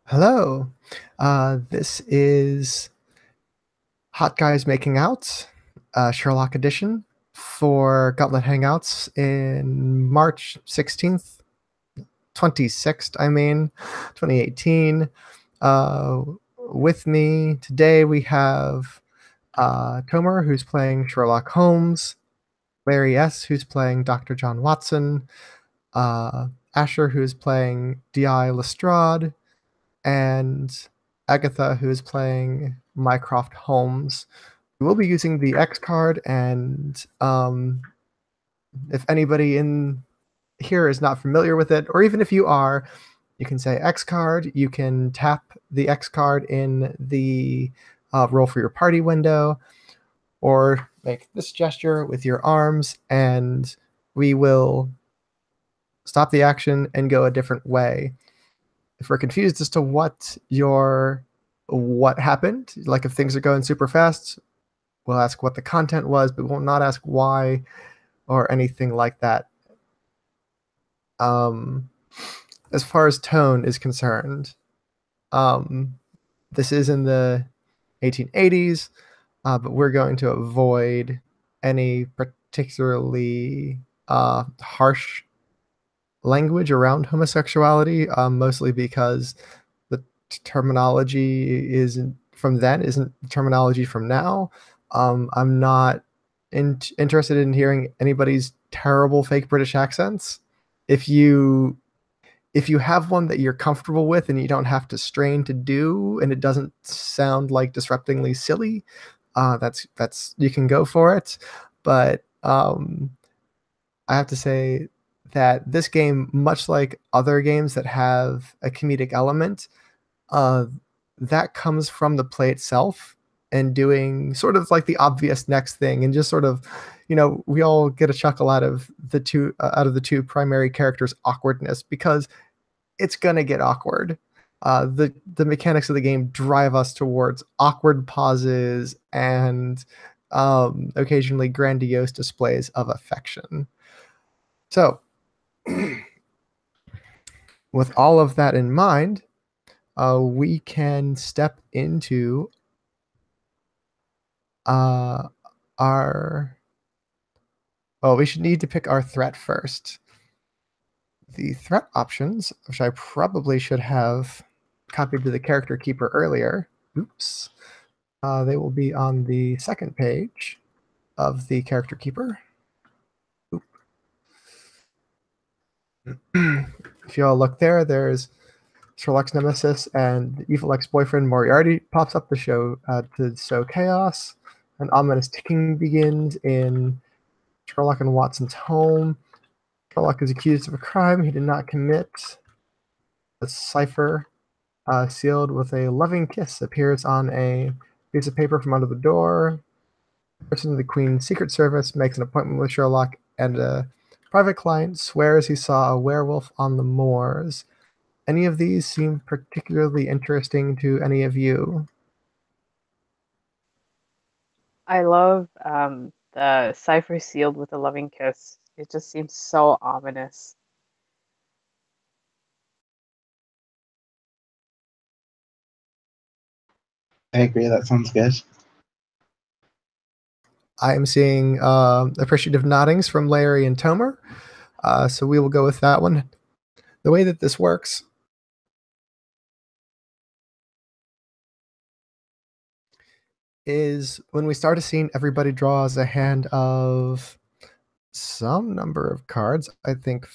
Hello. This is Hot Guys Making Out, Sherlock edition for Gauntlet Hangouts in March 16th, 26th, 2018. Uh, with me today we have Tomer, who's playing Sherlock Holmes, Larry S., who's playing Dr. John Watson, Asher, who's playing D.I. Lestrade, and Agatha, who is playing Mycroft Holmes. We will be using the X card, and if anybody in here is not familiar with it, or even if you are, you can say X card. You can tap the X card in the roll for your party window, or make this gesture with your arms, and we will stop the action and go a different way. If we're confused as to what happened, like if things are going super fast, we'll ask what the content was, but we'll not ask why or anything like that. As far as tone is concerned, this is in the 1880s, but we're going to avoid any particularly harsh language around homosexuality, mostly because the terminology isn't the terminology from now. I'm not interested in hearing anybody's terrible fake British accents. If you have one that you're comfortable with and you don't have to strain to do, and it doesn't sound like disruptingly silly, that's you can go for it. But I have to say that this game, much like other games that have a comedic element, that comes from the play itself and doing sort of like the obvious next thing, and just sort of, we all get a chuckle out of the two primary characters' awkwardness, because it's gonna get awkward. The mechanics of the game drive us towards awkward pauses and occasionally grandiose displays of affection. So, with all of that in mind, we can step into our. Well, we should need to pick our threat first. The threat options, which I probably should have copied to the character keeper earlier. Oops. They will be on the second page of the character keeper. If you all look there, there's Sherlock's nemesis and evil ex-boyfriend Moriarty pops up to sow chaos. An ominous ticking begins in Sherlock and Watson's home. Sherlock is accused of a crime he did not commit. A cipher sealed with a loving kiss appears on a piece of paper from under the door. A person of the Queen's Secret Service makes an appointment with Sherlock, and a private client swears he saw a werewolf on the moors. Any of these seem particularly interesting to any of you? I love the cipher sealed with a loving kiss. It just seems so ominous. I agree. That sounds good. I am seeing appreciative noddings from Larry and Tomer, so we will go with that one. The way that this works is when we start a scene, everybody draws a hand of some number of cards. I think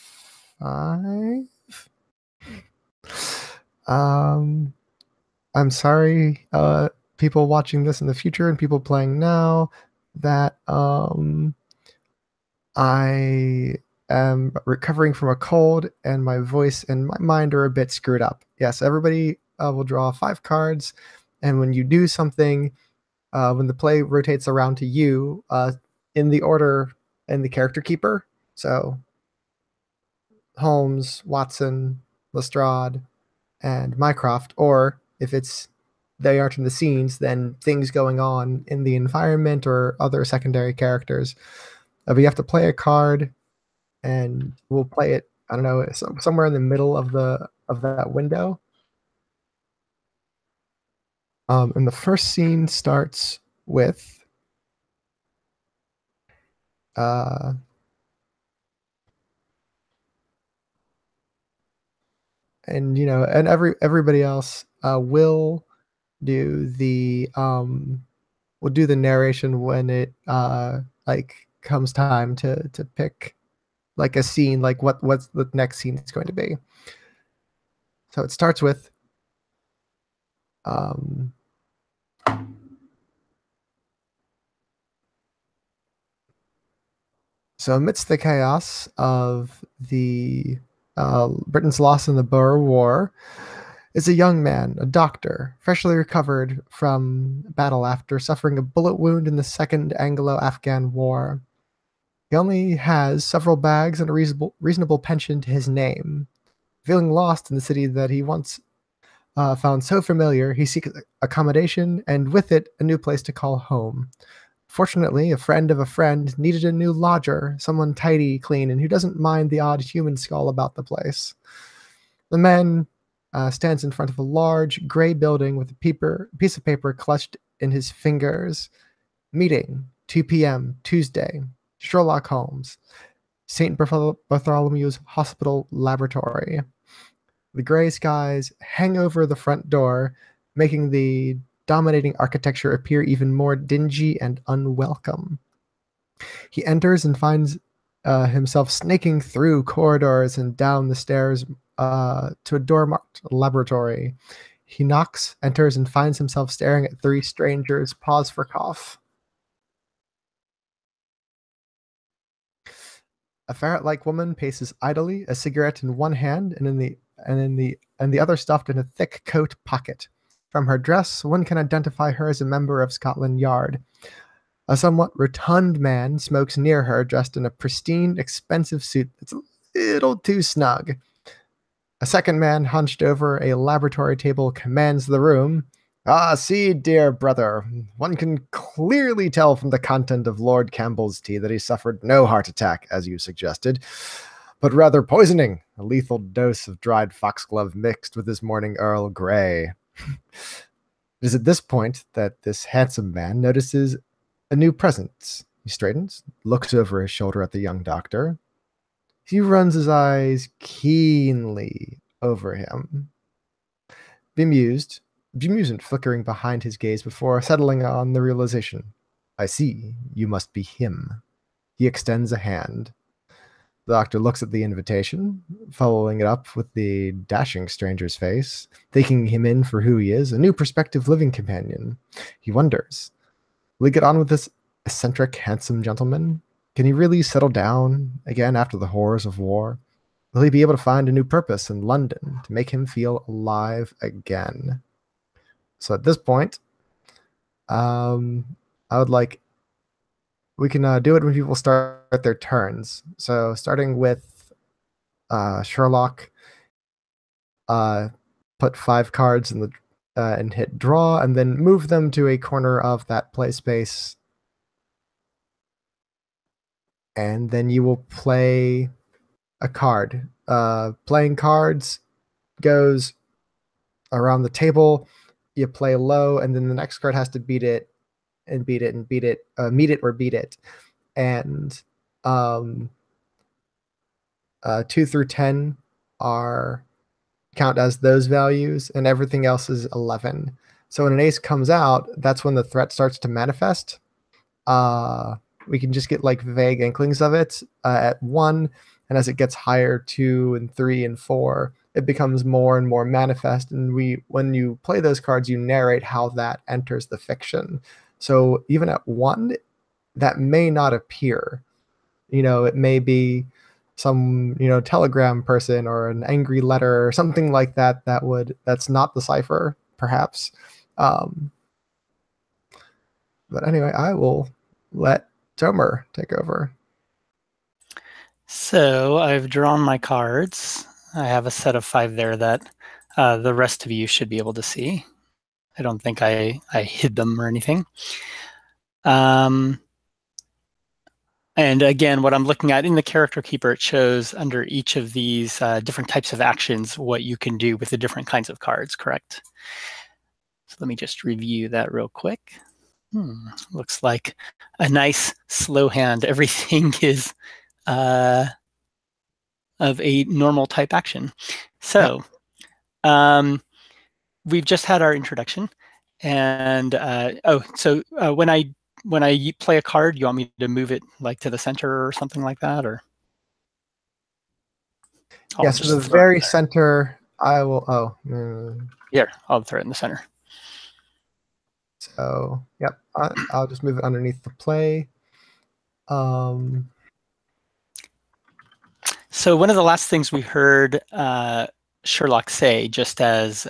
5. I'm sorry, people watching this in the future and people playing now, that I am recovering from a cold and my voice and my mind are a bit screwed up. Yes, everybody will draw 5 cards, and when you do something, when the play rotates around to you, in the order in the character keeper, so Holmes, Watson, Lestrade, and Mycroft, or if they aren't in the scenes, then things going on in the environment or other secondary characters. But you have to play a card, and we'll play it. I don't know, somewhere in the middle of that window. And the first scene starts with and and everybody else will do the narration when it like comes time to pick like a scene, like what's the next scene is going to be. So it starts with um so amidst the chaos of the Britain's loss in the Boer War is a young man, a doctor, freshly recovered from battle after suffering a bullet wound in the Second Anglo-Afghan War. He only has several bags and a reasonable pension to his name. Feeling lost in the city that he once found so familiar, he seeks accommodation and with it a new place to call home. Fortunately, a friend of a friend needed a new lodger, someone tidy, clean, and who doesn't mind the odd human skull about the place. The man stands in front of a large, gray building with a piece of paper clutched in his fingers. Meeting, 2 p.m., Tuesday. Sherlock Holmes, St. Bartholomew's Hospital Laboratory. The gray skies hang over the front door, making the dominating architecture appear even more dingy and unwelcome. He enters and finds himself snaking through corridors and down the stairs to a door marked laboratory. He knocks, enters, and finds himself staring at three strangers. Pause for cough. A ferret-like woman paces idly, a cigarette in one hand and the other stuffed in a thick coat pocket. From her dress, one can identify her as a member of Scotland Yard. A somewhat rotund man smokes near her, dressed in a pristine, expensive suit that's a little too snug. A second man, hunched over a laboratory table, commands the room. Ah, see, dear brother, one can clearly tell from the content of Lord Campbell's tea that he suffered no heart attack, as you suggested, but rather poisoning, a lethal dose of dried foxglove mixed with his morning Earl Grey. It is at this point that this handsome man notices a new presence. He straightens, looks over his shoulder at the young doctor. He runs his eyes keenly over him, bemused flickering behind his gaze before settling on the realization. I see, you must be him. He extends a hand. The doctor looks at the invitation, following it up with the dashing stranger's face, taking him in for who he is, a new prospective living companion. He wonders, will he get on with this eccentric, handsome gentleman? Can he really settle down again after the horrors of war? Will he be able to find a new purpose in London to make him feel alive again? So at this point, I would like we can do it when people start their turns. So starting with Sherlock, put 5 cards in the and hit draw, and then move them to a corner of that play space. And then you will play a card. Playing cards goes around the table. You play low, and then the next card has to beat it, and beat it, and beat it, meet it or beat it. And 2 through 10 are count as those values, and everything else is 11. So when an ace comes out, that's when the threat starts to manifest. We can just get like vague inklings of it at 1, and as it gets higher, 2 and 3 and 4, it becomes more and more manifest. And when you play those cards, you narrate how that enters the fiction. So even at 1, that may not appear. It may be some telegram person or an angry letter or something like that. That's not the cipher, perhaps. But anyway, I will let Tomer take over. So I've drawn my cards. I have a set of 5 there that the rest of you should be able to see. I don't think I hid them or anything. And again, what I'm looking at in the character keeper, it shows under each of these different types of actions what you can do with the different kinds of cards, correct? So let me just review that real quick. Looks like a nice slow hand. Everything is of a normal type action. So we've just had our introduction. And when I play a card, you want me to move it like to the center or something like that, or? Yeah, so the very center, I will. Here, I'll throw it in the center. So, yep, I'll just move it underneath the play. So one of the last things we heard Sherlock say, just as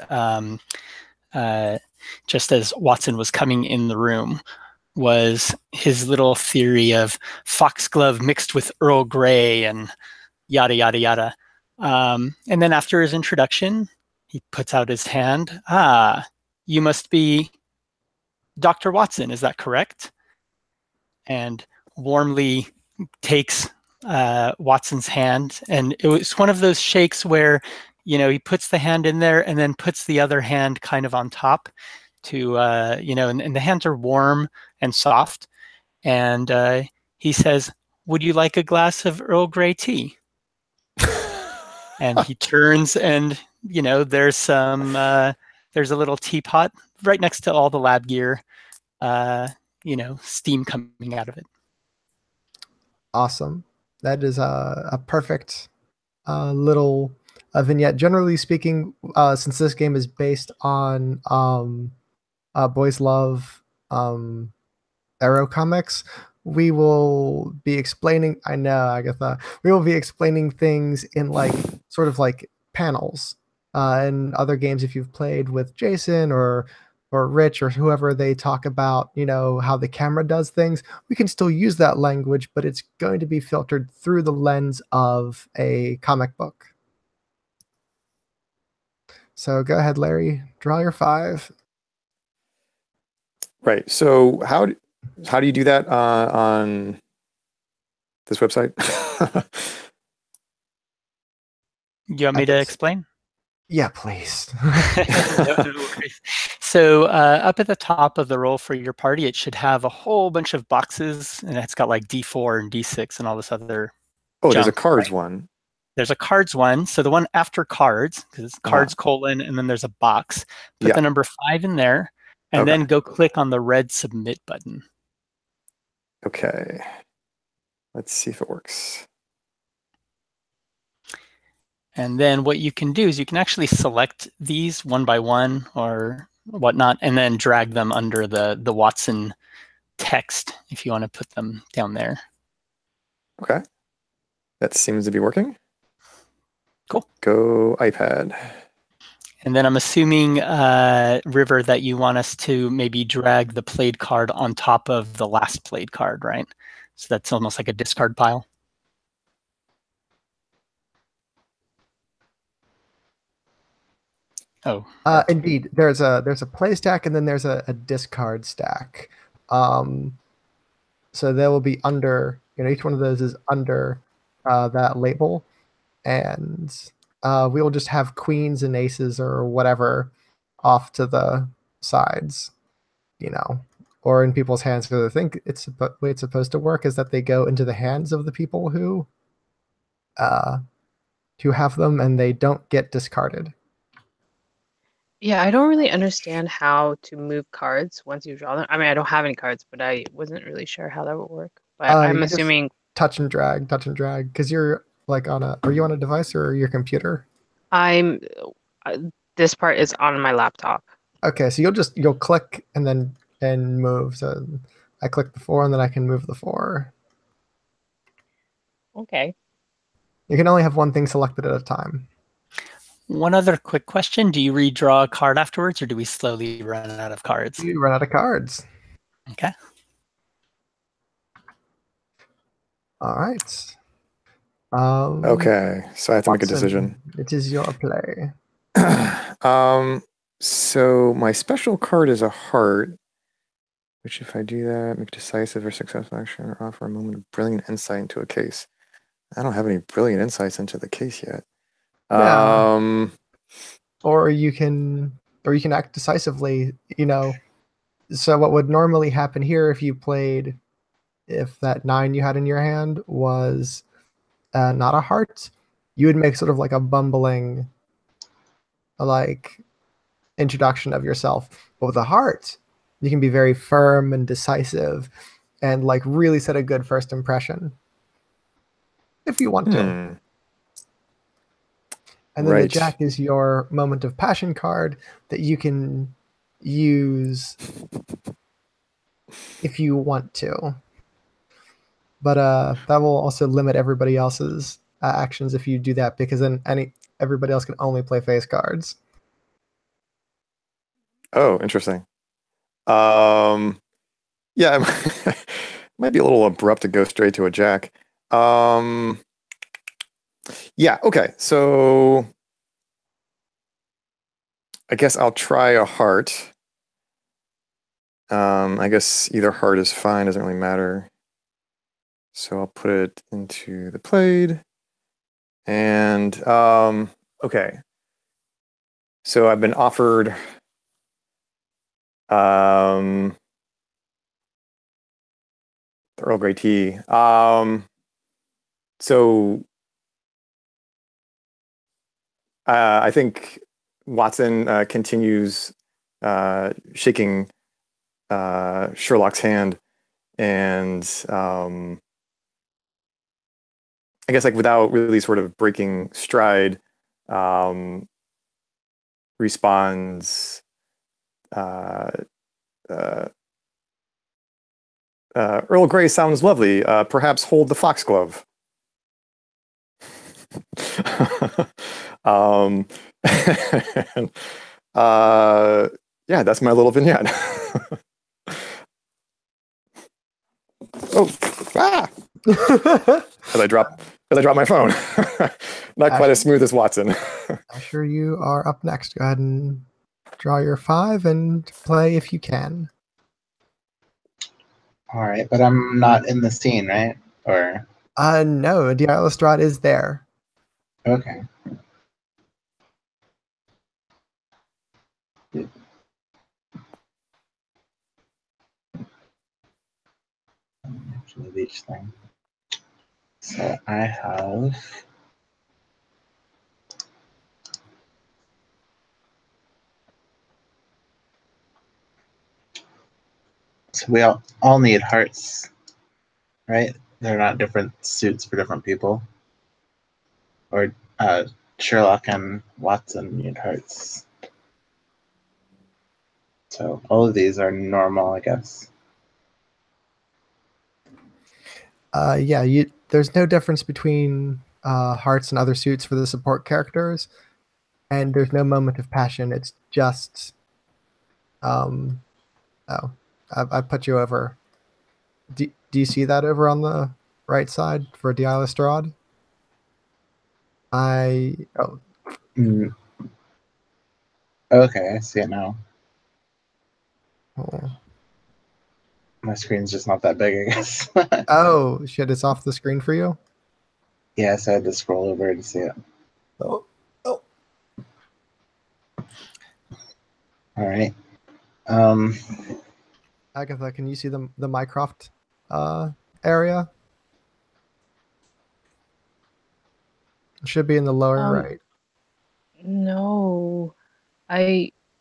Watson was coming in the room, was his little theory of foxglove mixed with Earl Grey and yada, yada, yada. And then after his introduction, he puts out his hand. You must be Dr. Watson, is that correct? And warmly takes Watson's hand. And it was one of those shakes where, he puts the hand in there and then puts the other hand kind of on top to, and the hands are warm and soft. And he says, "Would you like a glass of Earl Grey tea?" And he turns and, there's a little teapot right next to all the lab gear, steam coming out of it. Awesome. That is a perfect little vignette. Generally speaking, since this game is based on Boys Love Arrow comics, we will be explaining. I know, Agatha. We will be explaining things in sort of like panels. In other games, if you've played with Jason or Rich or whoever, they talk about how the camera does things. We can still use that language, but it's going to be filtered through the lens of a comic book. So go ahead, Larry. Draw your 5. Right. So how do you do that on this website? You want me to explain? Yeah, please. No worries. So up at the top of the roll for your party, it should have a whole bunch of boxes, and it's got like D4 and D6 and all this other. Oh, there's a cards one. There's a cards one. So the one after cards, because it's cards colon, and then there's a box. Put the number 5 in there, and then go click on the red submit button. Okay. Let's see if it works. And then what you can do is you can actually select these one by one or whatnot, and then drag them under the Watson text if you want to put them down there. Okay. That seems to be working. Cool. Go iPad. And then I'm assuming, River, that you want us to maybe drag the played card on top of the last played card, right? So that's almost like a discard pile. Oh, indeed. There's a play stack and then there's a discard stack. So they will be under, each one of those is under that label, and we will just have queens and aces or whatever off to the sides, or in people's hands. Because I think the way it's supposed to work is that they go into the hands of the people who have them, and they don't get discarded. Yeah, I don't really understand how to move cards once you draw them. I mean, I don't have any cards, but I wasn't really sure how that would work. But I'm assuming touch and drag, because you're are you on a device or your computer? This part is on my laptop. Okay, so you'll click and move. So I click the 4 and then I can move the 4. Okay. You can only have one thing selected at a time. One other quick question. Do you redraw a card afterwards, or do we slowly run out of cards? You run out of cards. Okay. All right. Okay, so I have to make a decision. It is your play. So my special card is a heart, which if I do that, make decisive or successful action or offer a moment of brilliant insight into a case. I don't have any brilliant insights into the case yet. Yeah. Or you can or you can act decisively. So what would normally happen here if that 9 you had in your hand was not a heart, you would make sort of like a bumbling like introduction of yourself. But with a heart, you can be very firm and decisive and like really set a good first impression if you want to. And then the Jack is your moment of passion card that you can use if you want to. But that will also limit everybody else's actions if you do that, because then everybody else can only play face cards. Oh, interesting. Yeah, it might be a little abrupt to go straight to a Jack. Yeah, okay. So I guess I'll try a heart. I guess either heart is fine, doesn't really matter. So I'll put it into the played. And okay. So I've been offered the Earl Grey tea. So I think Watson continues shaking Sherlock's hand, and I guess like without really sort of breaking stride, responds, Earl Grey sounds lovely. Perhaps hold the foxglove. And, yeah, that's my little vignette. Oh, As I drop my phone. Not quite as smooth as Watson. Asher, you are up next. Go ahead and draw your 5 and play if you can. All right, but I'm not in the scene, right? Or no, Lestrade is there. okay. Actually, each thing. So I have. So we all need hearts, right? They're not different suits for different people. Or Sherlock and Watson need hearts. So all of these are normal, I guess. Yeah, there's no difference between hearts and other suits for the support characters, and there's no moment of passion. It's just, I put you over. Do you see that over on the right side for Lestrade? Okay, I see it now. Oh. My screen's just not that big, I guess. Oh, shit, it's off the screen for you? Yes, I had to scroll over to see it. Oh. All right. Agatha, can you see the Mycroft area? It should be in the lower right. No.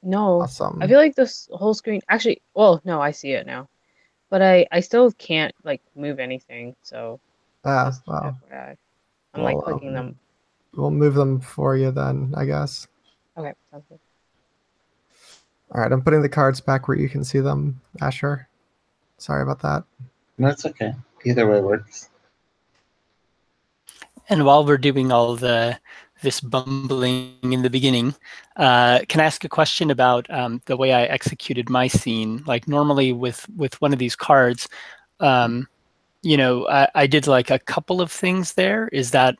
No. Awesome. I feel like this whole screen actually, well, no, I see it now. But I still can't like move anything, so just Well, FYI. I'm like clicking them. We'll move them for you then, I guess. Okay, sounds good. All right, I'm putting the cards back where you can see them, Asher. Sorry about that. No, it's okay. Either way works. And while we're doing all this bumbling in the beginning, can I ask a question about the way I executed my scene? Like normally with one of these cards, I did like a couple of things there. Is that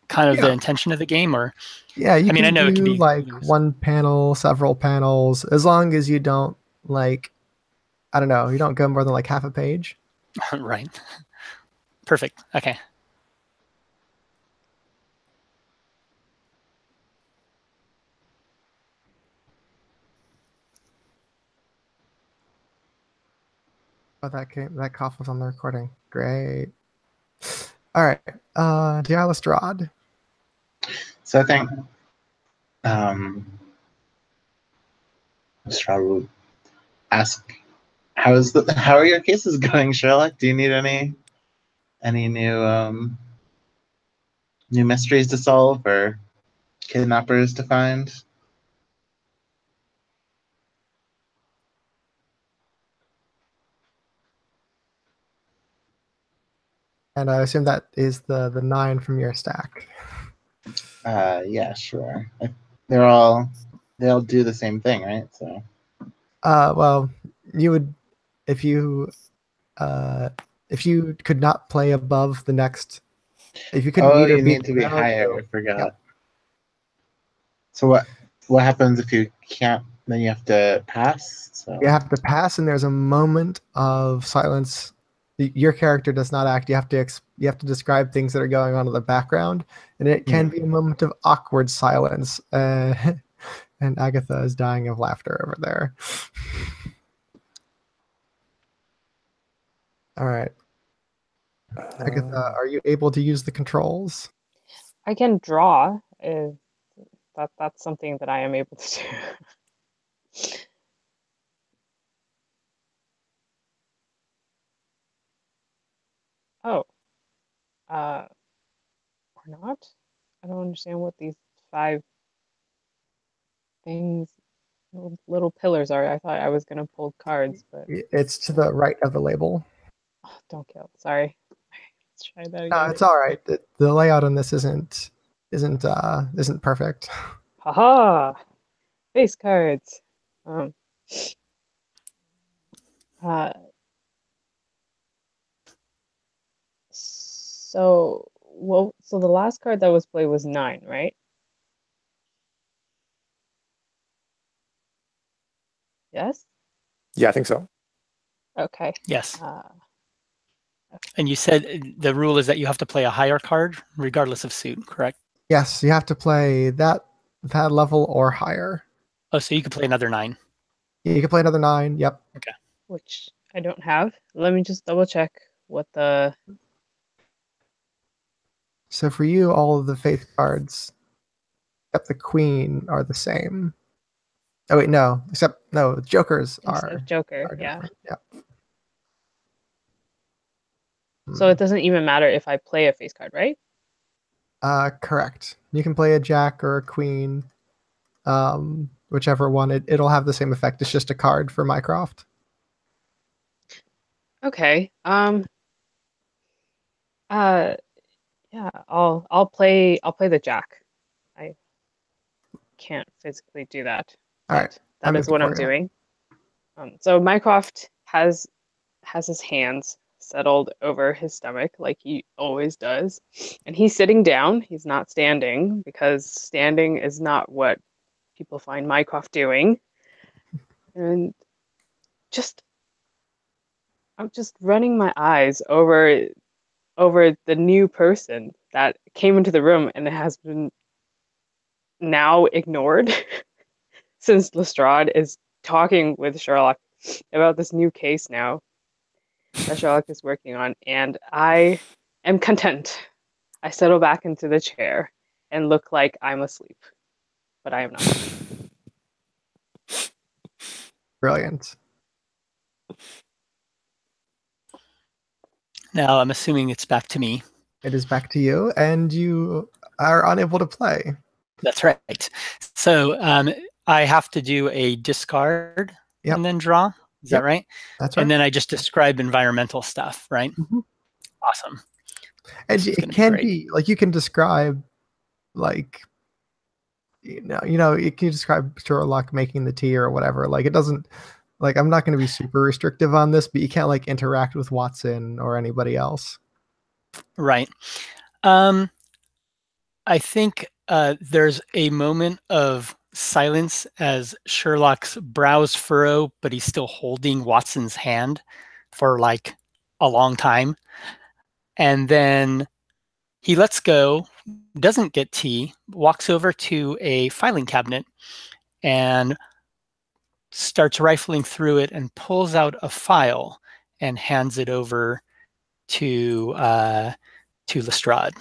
kind of the intention of the game, or? Yeah, you can I know do it can be like loose. one panel, several panels, as long as you don't like, I don't know, you don't go more than like half a page. Right. Perfect. Okay. Oh, that cough was on the recording. Great. All right. Dear Lestrade. So I think Lestrade would ask, how are your cases going, Sherlock? Do you need any new new mysteries to solve or kidnappers to find? And I assume that is the 9 from your stack. Yeah, sure. They all do the same thing, right? So. Well, you would if you could not play above the next. If you couldn't meet or you beat need to the be minimum, higher. I forgot. Yep. So what happens if you can't? Then you have to pass. So You have to pass, and there's a moment of silence. Your character does not act. You have to describe things that are going on in the background, and it can be a moment of awkward silence. And Agatha is dying of laughter over there. All right. Agatha, are you able to use the controls? I can draw. If that's something that I am able to do. Oh, or not? I don't understand what these 5 things, little pillars are. I thought I was gonna pull cards, but It's to the right of the label. oh, don't kill. Sorry. Let's try that No, again. it's all right. The layout on this isn't perfect. Haha! Face cards. Um, uh, so the last card that was played was 9, right? Yes? Yeah, I think so. Okay. Yes. Okay. And you said the rule is that you have to play a higher card regardless of suit, correct? Yes, you have to play that level or higher. Oh, so you could play another 9. You can play another 9. Yep. Okay. Which I don't have. Let me just double check what the... So for you, all of the faith cards, except the queen, are the same. Oh wait, no. Jokers Instead of Joker, are yeah. different. Yep. So it doesn't even matter if I play a face card, right? Correct. You can play a jack or a queen, whichever one. It'll have the same effect. It's just a card for Mycroft. Okay. Yeah, I'll play the jack. I can't physically do that, All right. that is what I'm doing. So Mycroft has his hands settled over his stomach like he always does, and he's sitting down. He's not standing because standing is not what people find Mycroft doing. And I'm just running my eyes over the new person that came into the room and has been now ignored since Lestrade is talking with Sherlock about this new case now that Sherlock is working on, and I am content. I settle back into the chair and look like I'm asleep, but I am not. Brilliant. Now I'm assuming it's back to me. It is back to you, and you are unable to play. That's right. So I have to do a discard and then draw. Is that right? That's right. And then I just describe environmental stuff, right? Mm-hmm. Awesome. And it can be like you can describe, like, you can describe Sherlock making the tea or whatever. Like it doesn't, like I'm not going to be super restrictive on this, but you can't like interact with Watson or anybody else. Right. I think there's a moment of silence as Sherlock's brows furrow, but he's still holding Watson's hand for like a long time. And then he lets go, doesn't get tea, walks over to a filing cabinet and starts rifling through it and pulls out a file and hands it over to Lestrade.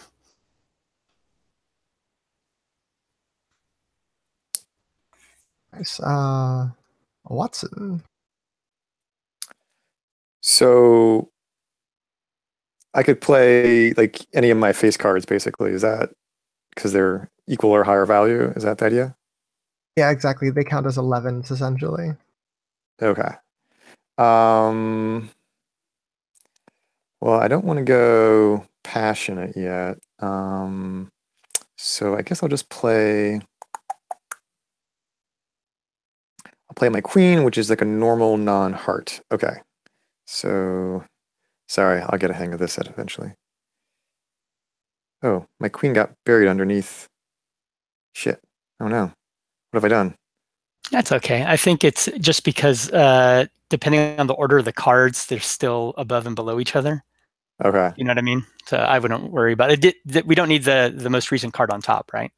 Nice. Watson. So I could play like any of my face cards, basically. Is that because they're equal or higher value? Is that the idea? Yeah, exactly. They count as 11s essentially. Okay. Well, I don't want to go passionate yet. So I guess I'll just play. I'll play my queen, which is like a normal non-heart. Okay. So sorry, I'll get a hang of this eventually. Oh, my queen got buried underneath. Shit. Oh no. What have I done? That's okay. I think it's just because depending on the order of the cards, they're still above and below each other. Okay. You know what I mean? So I wouldn't worry about it. We don't need the most recent card on top, right?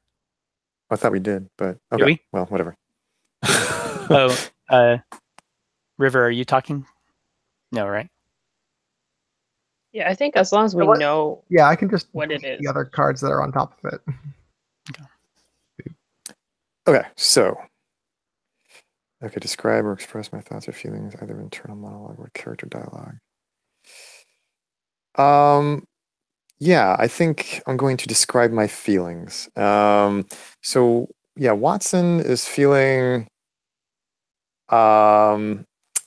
I thought we did, but Do okay. we? Well, whatever. Oh, River, are you talking? No, right? Yeah, I think as long as we What? know Yeah, I can just what it delete the is. other cards that are on top of it. Okay, so describe or express my thoughts or feelings, either internal monologue or character dialogue. Yeah, I think I'm going to describe my feelings. So yeah, Watson is feeling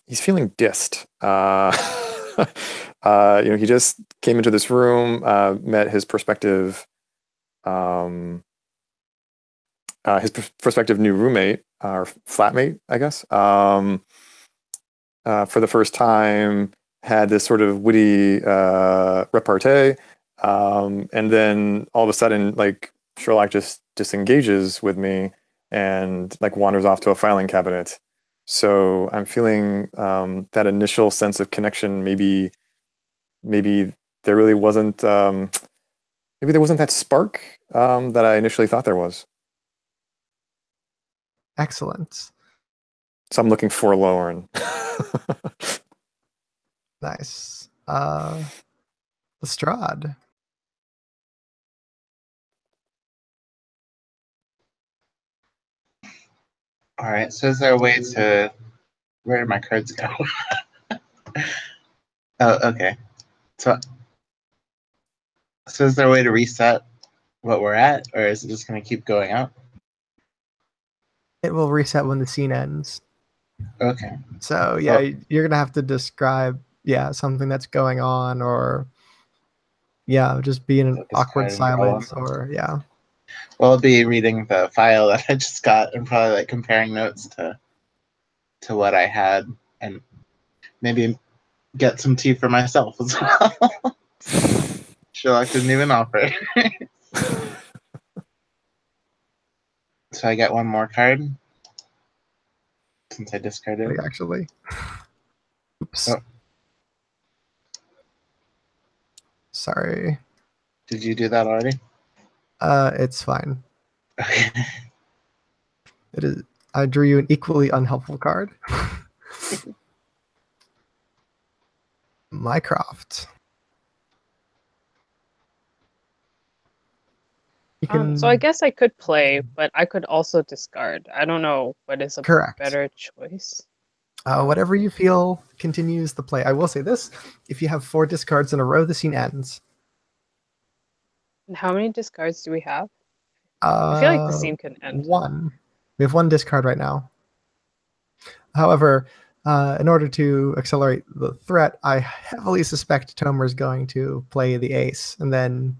he's feeling dissed. He just came into this room, met his prospective prospective new roommate or flatmate, I guess. For the first time, had this sort of witty repartee, and then all of a sudden, like Sherlock just disengages with me and like wanders off to a filing cabinet. So I'm feeling that initial sense of connection. Maybe there really wasn't. Maybe there wasn't that spark that I initially thought there was. Excellent. So I'm looking forlorn. Nice. Lestrade. All right. So is there a way to where did my cards go? Oh, okay. So is there a way to reset what we're at, or is it just going to keep going up? It will reset when the scene ends. Okay. So yeah, you're gonna have to describe something that's going on, or just be in an awkward silence, or Well, I'll be reading the file that I just got and probably like comparing notes to what I had, and maybe get some tea for myself as well. Sherlock didn't even offer. So I get one more card since I discarded it. actually. Oops. Oh. Sorry. Did you do that already? It's fine. Okay. It is. I drew you an equally unhelpful card. Mycroft. You can. So I guess I could play, but I could also discard. I don't know what is a Correct. better choice. Whatever you feel continues the play. I will say this: if you have 4 discards in a row, the scene ends. And how many discards do we have? I feel like the scene can end. 1. We have 1 discard right now. However, in order to accelerate the threat, I heavily suspect Tomer's going to play the ace, and then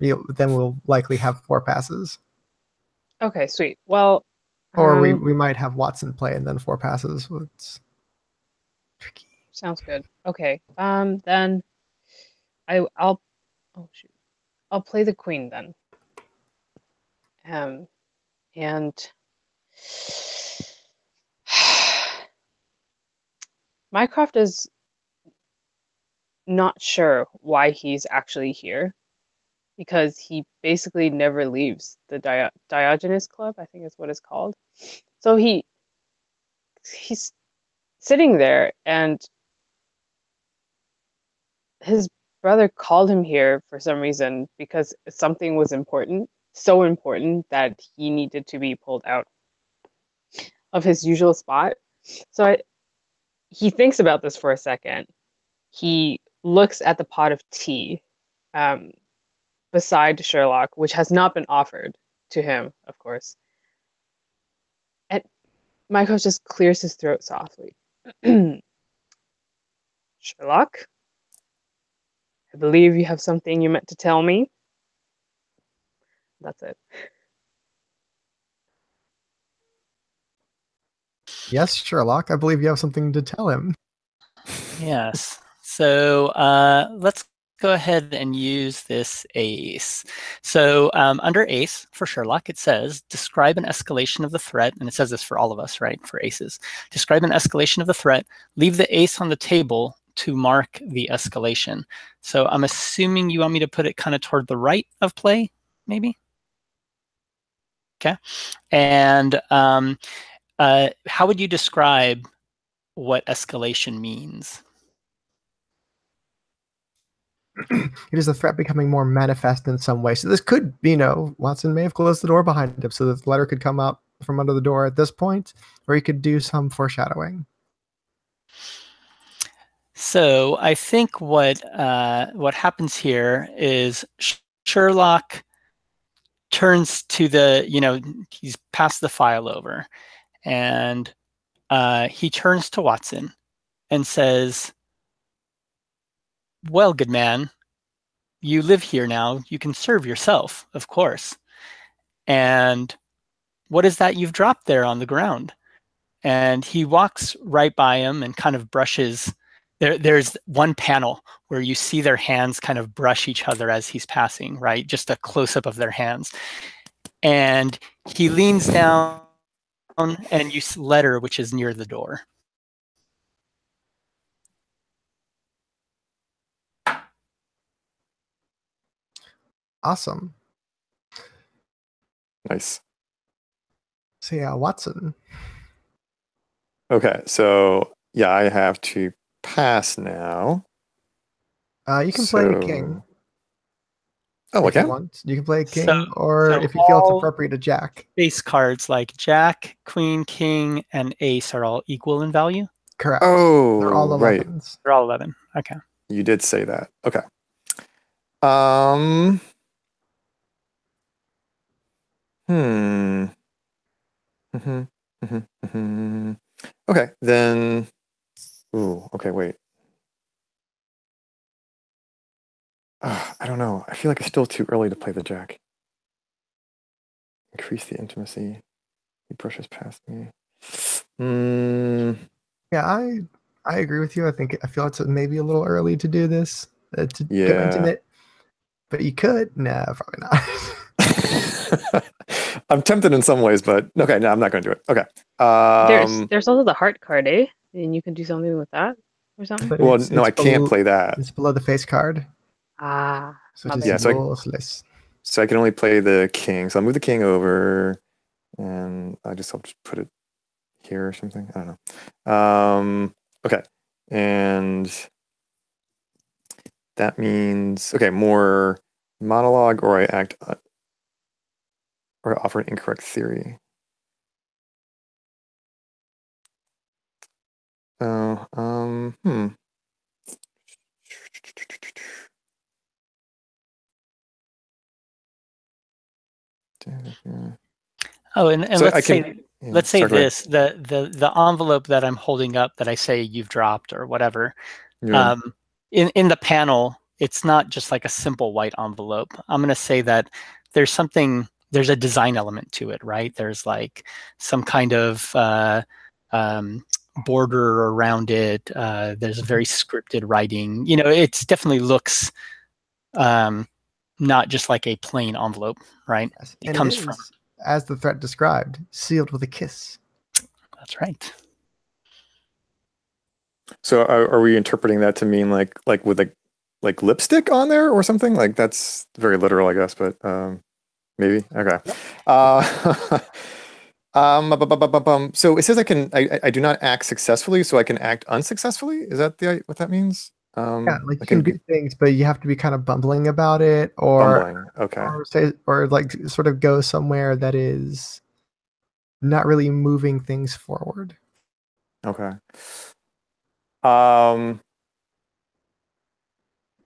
we'll likely have 4 passes. Okay, sweet. Well, Or we might have Watson play and then 4 passes. It's tricky. sounds good. Okay. Then I'll oh shoot. I'll play the queen then. And Mycroft is not sure why he's actually here, because he basically never leaves the Diogenes Club, I think is what it's called. So he's sitting there, and his brother called him here for some reason because something was important, so important that he needed to be pulled out of his usual spot. So he thinks about this for a second. He looks at the pot of tea beside Sherlock, which has not been offered to him, of course. And Michael just clears his throat softly. Sherlock, I believe you have something you meant to tell me. That's it. Yes, Sherlock, I believe you have something to tell him. Yes. So let's go ahead and use this ace. So under ace for Sherlock, it says describe an escalation of the threat. And it says this for all of us, right? For aces. Describe an escalation of the threat. Leave the ace on the table to mark the escalation. So I'm assuming you want me to put it kind of toward the right of play, maybe? Okay. And how would you describe what escalation means? It is a threat becoming more manifest in some way. So this could, Watson may have closed the door behind him so that the letter could come out from under the door at this point, or he could do some foreshadowing. So I think what happens here is Sherlock turns to he's passed the file over, and he turns to Watson and says, well, good man, you live here now. You can serve yourself, of course. And what is that you've dropped there on the ground? And he walks right by him and kind of brushes. There's one panel where you see their hands kind of brush each other as he's passing, right? Just a close-up of their hands. And he leans down and you see a letter which is near the door. Awesome. Nice. So yeah, Watson. Okay, so yeah, I have to pass now. You can play a king. Oh, if you okay. want. You can play a king, So if you feel it's appropriate, a jack. Base cards like jack, queen, king, and ace are all equal in value? Correct. Oh, they're all 11s. Right. They're all 11. Okay. You did say that. Okay. Okay, then. Ooh, okay, wait. I don't know. I feel like it's still too early to play the jack. Increase the intimacy. He brushes past me. Yeah, I agree with you. I feel it's maybe a little early to do this, to go intimate. But you could. Nah, probably not. I'm tempted in some ways, but okay, no, I'm not going to do it. Okay. There's also the heart card, eh? And you can do something with that or something. But well, no, I can't play that. It's below the face card. Ah. So it's useless. So I can only play the king. So I'll move the king over, and I'll just put it here or something. I don't know. Okay, and that means more monologue, or I act or offer an incorrect theory. Oh, and so let's say this: the the envelope that I'm holding up that I say you've dropped or whatever. Yeah. In the panel, it's not just like a simple white envelope. I'm going to say that there's a design element to it, right? There's like some kind of border around it. There's very scripted writing. It definitely looks not just like a plain envelope, right? Yes. It comes from, as the threat described, sealed with a kiss. That's right. So are we interpreting that to mean like with like lipstick on there or something? Like that's very literal, I guess, but maybe. Okay. So it says I do not act successfully, so I can act unsuccessfully. Is that what that means? Yeah, like you I can can do things, but you have to be kind of bumbling about it, bumbling. Okay. or say, or like sort of go somewhere that is not really moving things forward. Okay. Um,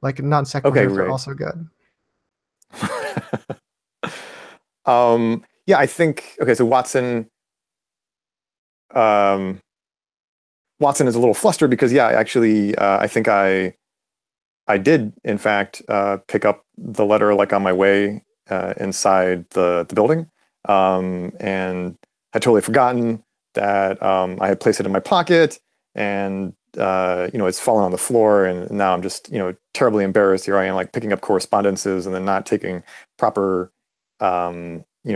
Like non okay, sequiturs are great. also good. Yeah, I think okay, so um Watson is a little flustered because yeah, actually I think I did in fact pick up the letter like on my way inside the building. And had totally forgotten that I had placed it in my pocket, and it's fallen on the floor, and now I'm just terribly embarrassed. Here I am, like picking up correspondences and then not taking proper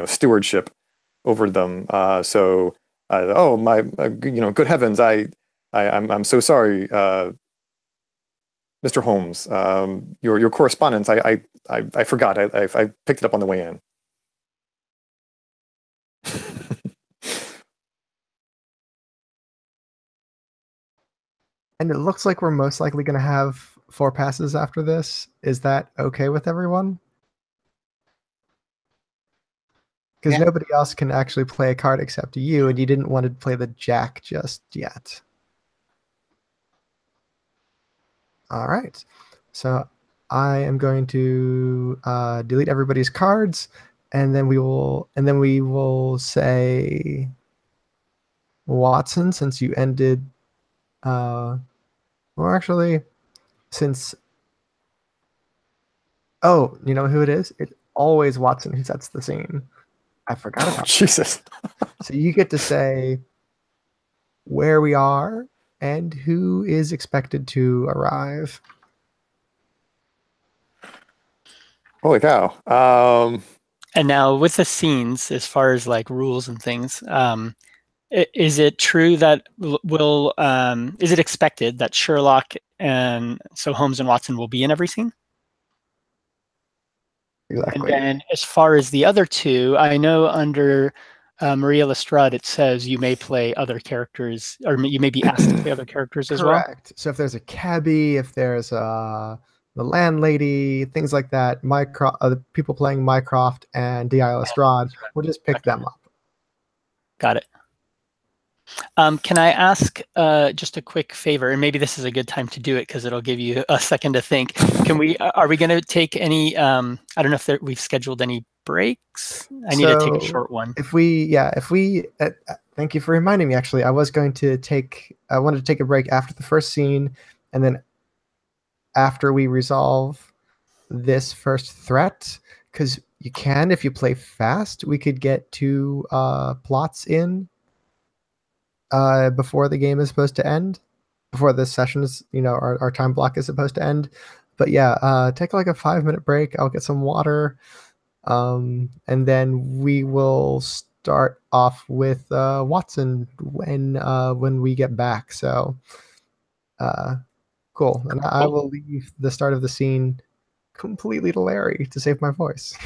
stewardship over them. Oh my, good heavens, I'm so sorry, Mr. Holmes. Your correspondence, I forgot. I picked it up on the way in. And it looks like we're most likely going to have 4 passes after this. Is that okay with everyone? Because Yeah. nobody else can actually play a card except you, and you didn't want to play the jack just yet. All right. So I am going to delete everybody's cards, and then we will say Watson, since you ended. Well, actually, since you know who it is? It's always Watson who sets the scene. I forgot Oh, about that. Jesus. So you get to say where we are and who is expected to arrive. Holy cow. And now with the scenes, as far as like rules and things, is it true that is it expected that Sherlock and so Holmes and Watson will be in every scene? And Exactly. then as far as the other two, I know under Maria Lestrade, it says you may play other characters, or you may be asked to play other characters as well. Correct. So if there's a cabbie, if there's the landlady, things like that, the people playing Mycroft and D.I. Lestrade, we'll just pick them up. Got it. Can I ask just a quick favor, and maybe this is a good time to do it because it'll give you a second to think. Are we going to take any, I don't know if we've scheduled any breaks. I need to take a short one. Thank you for reminding me, actually. I wanted to take a break after the first scene, and then after we resolve this first threat, because you can, if you play fast, we could get 2 plots in before the game is supposed to end, before this session is, our time block is supposed to end. But yeah, take like a 5-minute break. I'll get some water, and then we will start off with Watson when we get back. So cool, and I will leave the start of the scene completely to Larry to save my voice.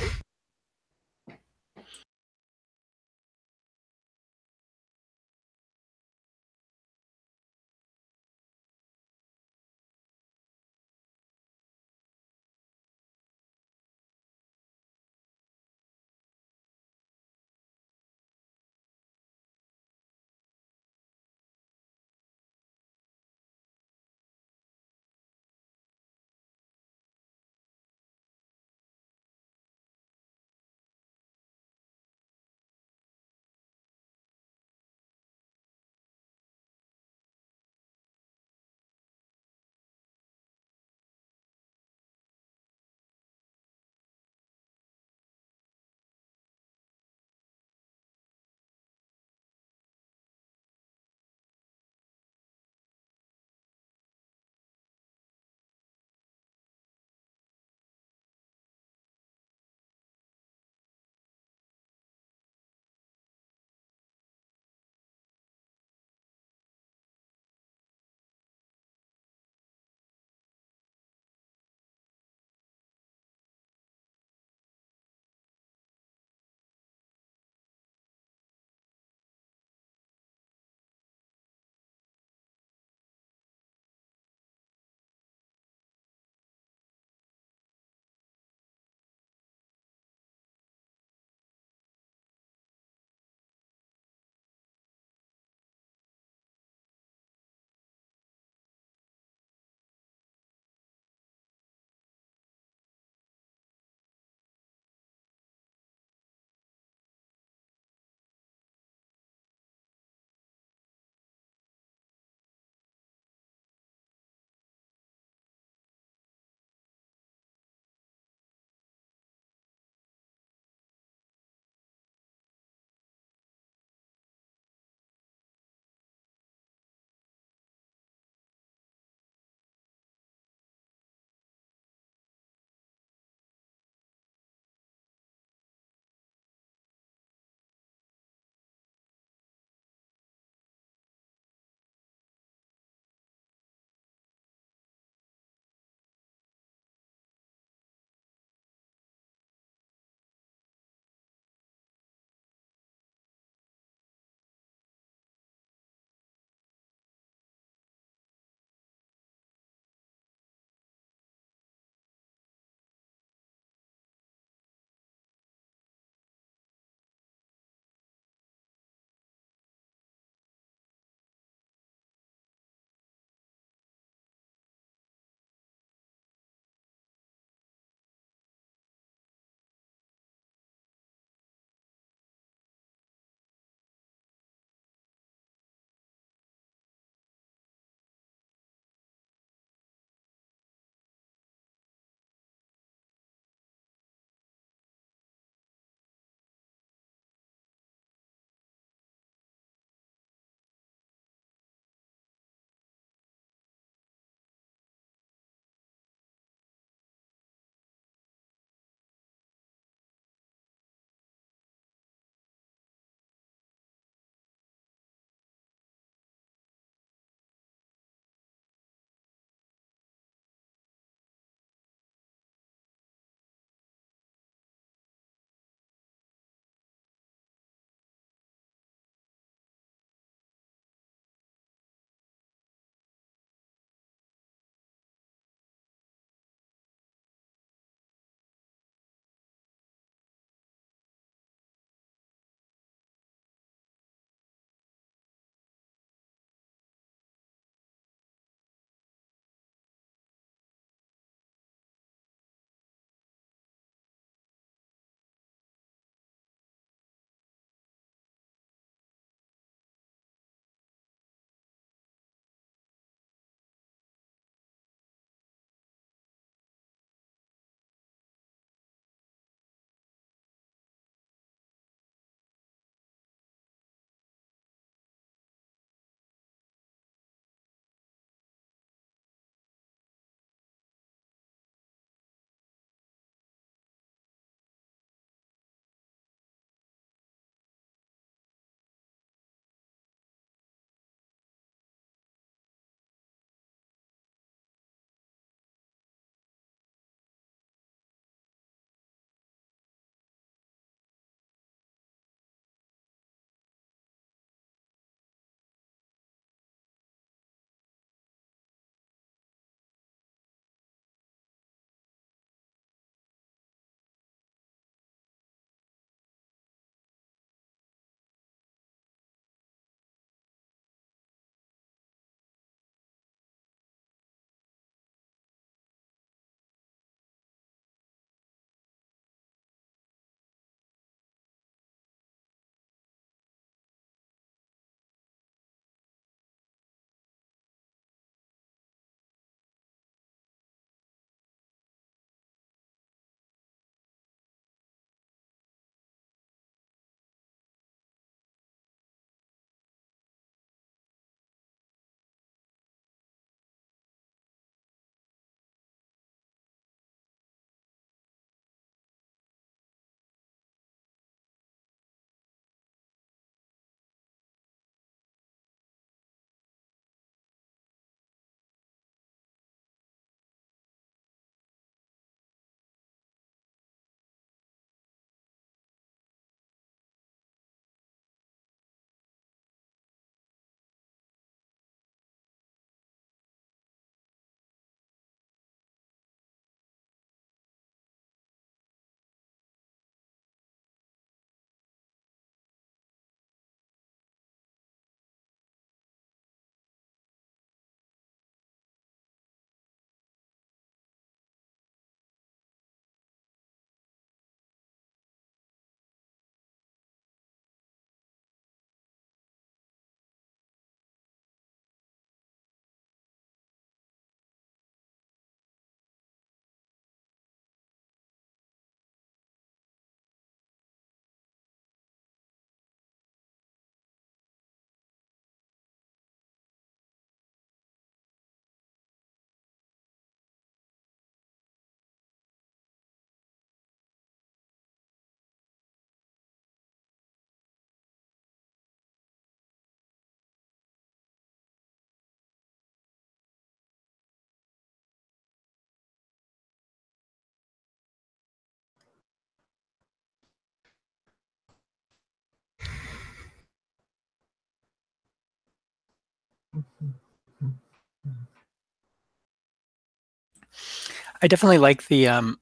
I definitely like the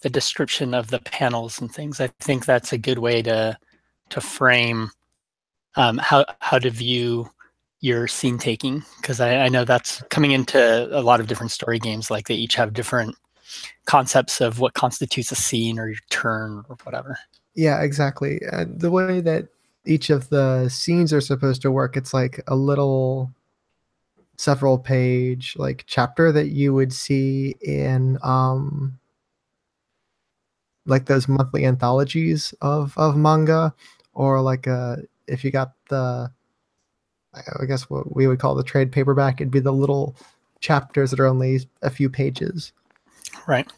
the description of the panels and things. I think that's a good way to frame how to view your scene taking, because I know that's coming into a lot of different story games. Like they each have different concepts of what constitutes a scene or your turn or whatever. Yeah, exactly. The way that each of the scenes are supposed to work, it's like a little several page like chapter that you would see in like those monthly anthologies of manga, or like if you got the, I guess what we would call the trade paperback, it'd be the little chapters that are only a few pages. Right.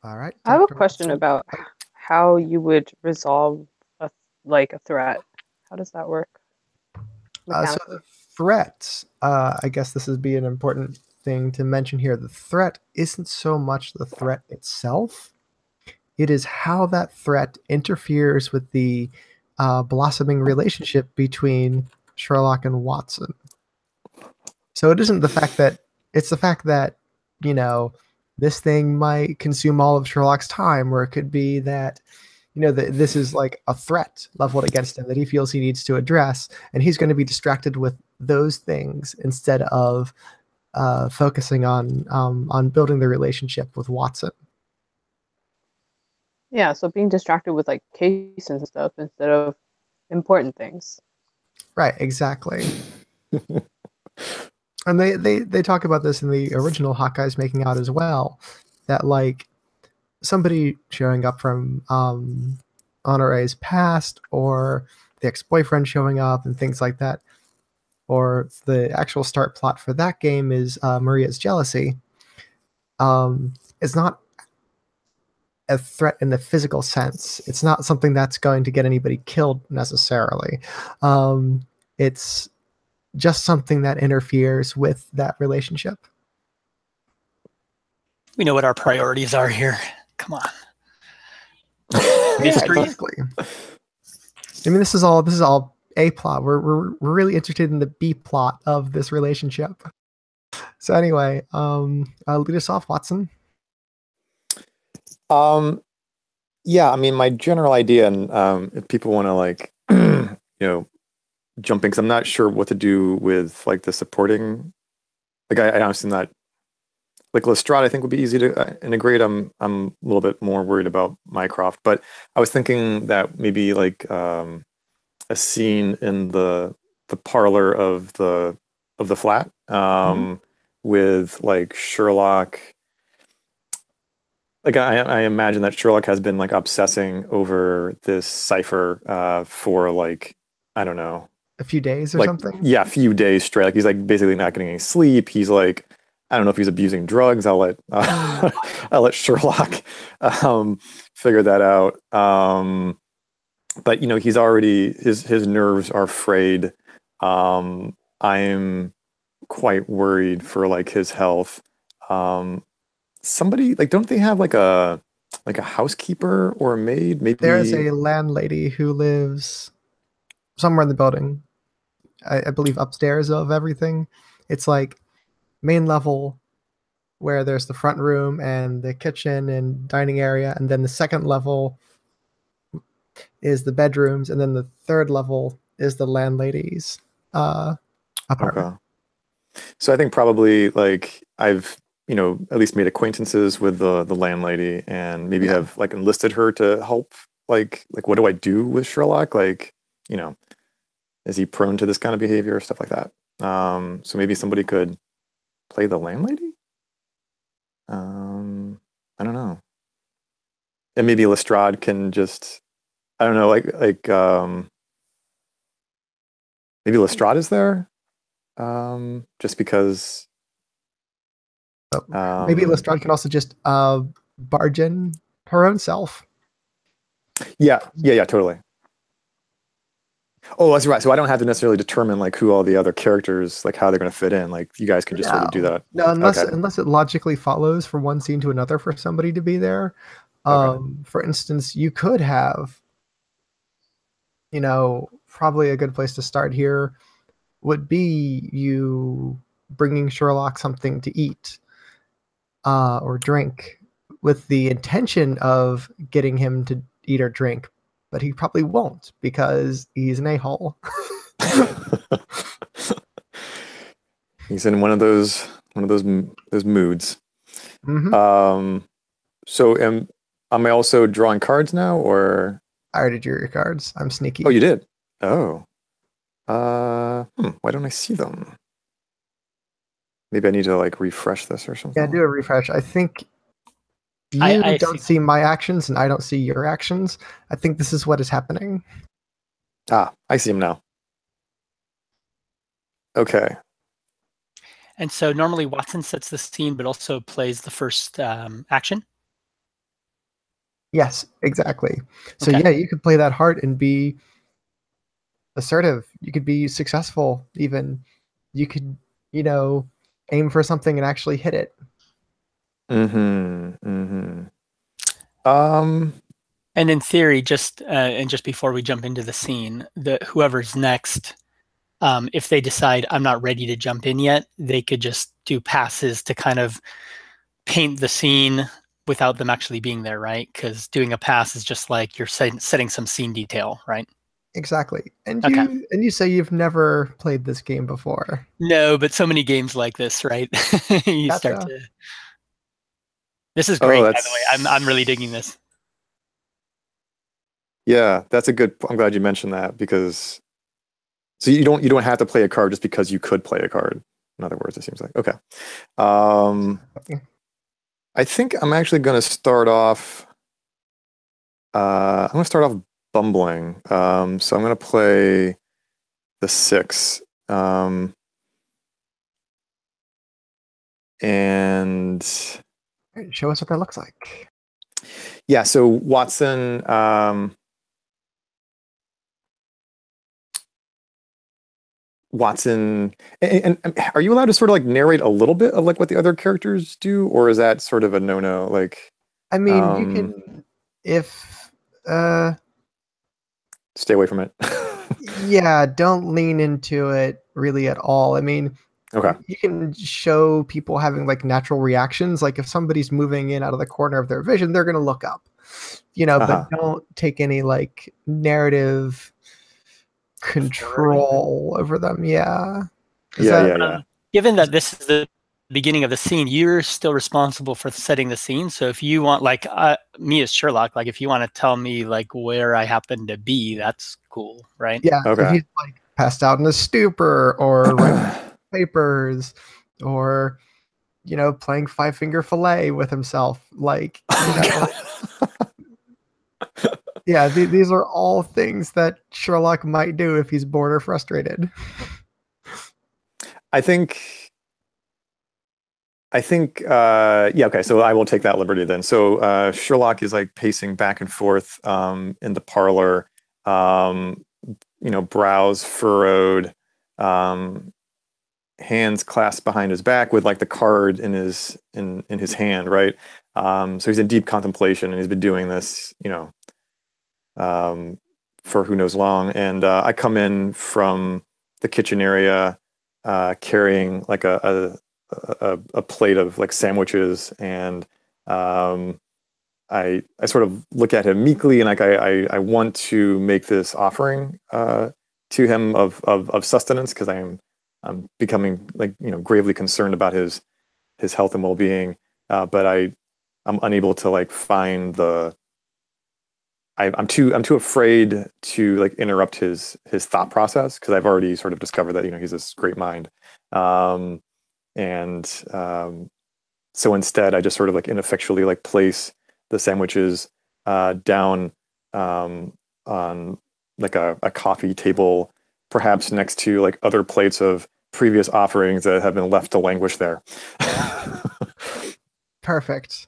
All right. I have a Dr. question Watson. about how you would resolve a threat. How does that work So mechanically? the threat, I guess this would be an important thing to mention here. The threat isn't so much the threat itself. It is how that threat interferes with the blossoming relationship between Sherlock and Watson. So it isn't the fact that, it's the fact that, you know, this thing might consume all of Sherlock's time, or it could be that, you know, that this is like a threat leveled against him that he feels he needs to address, and he's going to be distracted with those things instead of focusing on building the relationship with Watson. Yeah, so being distracted with like cases and stuff instead of important things. Right, exactly. And they talk about this in the original Hawkeye's Making Out as well, that like somebody showing up from Honore's past, or the ex-boyfriend showing up and things like that, or the actual start plot for that game is Maria's jealousy. It's not a threat in the physical sense. It's not something that's going to get anybody killed necessarily. It's just something that interferes with that relationship. We know what our priorities are here. Come on. Yeah, exactly. I mean, this is all A plot. We're really interested in the B plot of this relationship. So anyway, lead us off, Watson. Yeah, I mean, my general idea, and if people want to like, you know, jump in, because I'm not sure what to do with like the supporting. Like, I honestly not like Lestrade. I think would be easy to integrate. I'm a little bit more worried about Mycroft, but I was thinking that maybe like a scene in the parlor of the flat, with like Sherlock. Like I imagine that Sherlock has been like obsessing over this cipher for like, I don't know, A few days or like, something. yeah, a few days straight. Like he's like basically not getting any sleep. He's like, I don't know if he's abusing drugs. I'll let I'll let Sherlock figure that out. But you know, he's already his nerves are frayed. I'm quite worried for like his health. Somebody like, don't they have like a housekeeper or a maid? There is Maybe a landlady who lives somewhere in the building. I believe upstairs of everything. It's like main level where there's the front room and the kitchen and dining area, and then the second level is the bedrooms, and then the third level is the landlady's apartment. okay. So I think probably like I've, you know, at least made acquaintances with the landlady, and maybe Yeah. have like enlisted her to help. Like what do I do with Sherlock? Like, you know, is he prone to this kind of behavior or stuff like that? So maybe somebody could play the landlady. I don't know. And maybe Lestrade can just, I don't know, maybe Lestrade is there, just because. Maybe Lestrade can also just barge in her own self. Yeah, totally. Oh, that's right. So I don't have to necessarily determine like who all the other characters, like how they're going to fit in. Like you guys can just sort of do No, that. no, Okay. unless it logically follows from one scene to another for somebody to be there. Okay. For instance, you could have, probably a good place to start here would be you bringing Sherlock something to eat or drink with the intention of getting him to eat or drink, but he probably won't because he's an a-hole. He's in one of those moods. Hmm. So am I also drawing cards now, or? I already drew your cards. I'm Oh, sneaky. you did. Oh. Why don't I see them? Maybe I need to like refresh this or Yeah, do something. a refresh. I think you I don't see. see my actions and I don't see your actions. I think this is what is happening. Ah, I see them now. Okay. And so normally Watson sets the scene, but also plays the first action. Yes, exactly. So Okay. yeah, you could play that heart and be assertive. You could be successful even. You could, you know, aim for something and actually hit it. Mm-hmm. Mm-hmm. Um, And in theory, just before we jump into the scene, whoever's next, if they decide I'm not ready to jump in yet, they could just do passes to kind of paint the scene without them actually being there, right? Because doing a pass is just like you're setting some scene detail, right? Exactly. And Okay. you say you've never played this game before. No, but so many games like this, right? You start Gotcha. to. This is oh, great, by the way. I'm really that's digging this. yeah, that's a good. I'm glad you mentioned that because so you don't have to play a card just because you could play a card. In other words, it seems like okay. Um, I think I'm actually going to start off. I'm going to start off bumbling. So I'm going to play the 6. And Alright, show us what that looks like. yeah, so Watson. Watson, and are you allowed to sort of like narrate a little bit of like what the other characters do, or is that sort of a no-no? Like, I mean, you um, can if uh stay away from it. yeah, don't lean into it really at all. I mean, Okay. you can show people having like natural reactions. Like if somebody's moving in out of the corner of their vision, they're going to look up, but Uh-huh. don't take any like narrative control over them. Yeah. Is Yeah, that, yeah, yeah. Given that this is the beginning of the scene, you're still responsible for setting the scene. So if you want, like me as Sherlock, like if you want to tell me like where I happen to be, that's cool, right? yeah, if Okay. he's like passed out in a stupor or writing papers or, playing five finger fillet with himself, like, yeah, these are all things that Sherlock might do if he's bored or frustrated. I think yeah, okay, so I will take that liberty then. So Sherlock is like pacing back and forth in the parlor, brows furrowed, um, hands clasped behind his back with like the card in his hand, right? So he's in deep contemplation and he's been doing this, for who knows long. And I come in from the kitchen area carrying like a plate of like sandwiches, and I sort of look at him meekly, and like I want to make this offering to him of sustenance because I'm becoming like gravely concerned about his health and well-being, but I'm unable to like find I'm too afraid to like interrupt his thought process because I've already sort of discovered that he's this great mind, um, and so instead I just sort of like ineffectually like place the sandwiches down on like a coffee table, perhaps next to like other plates of previous offerings that have been left to languish there. Perfect.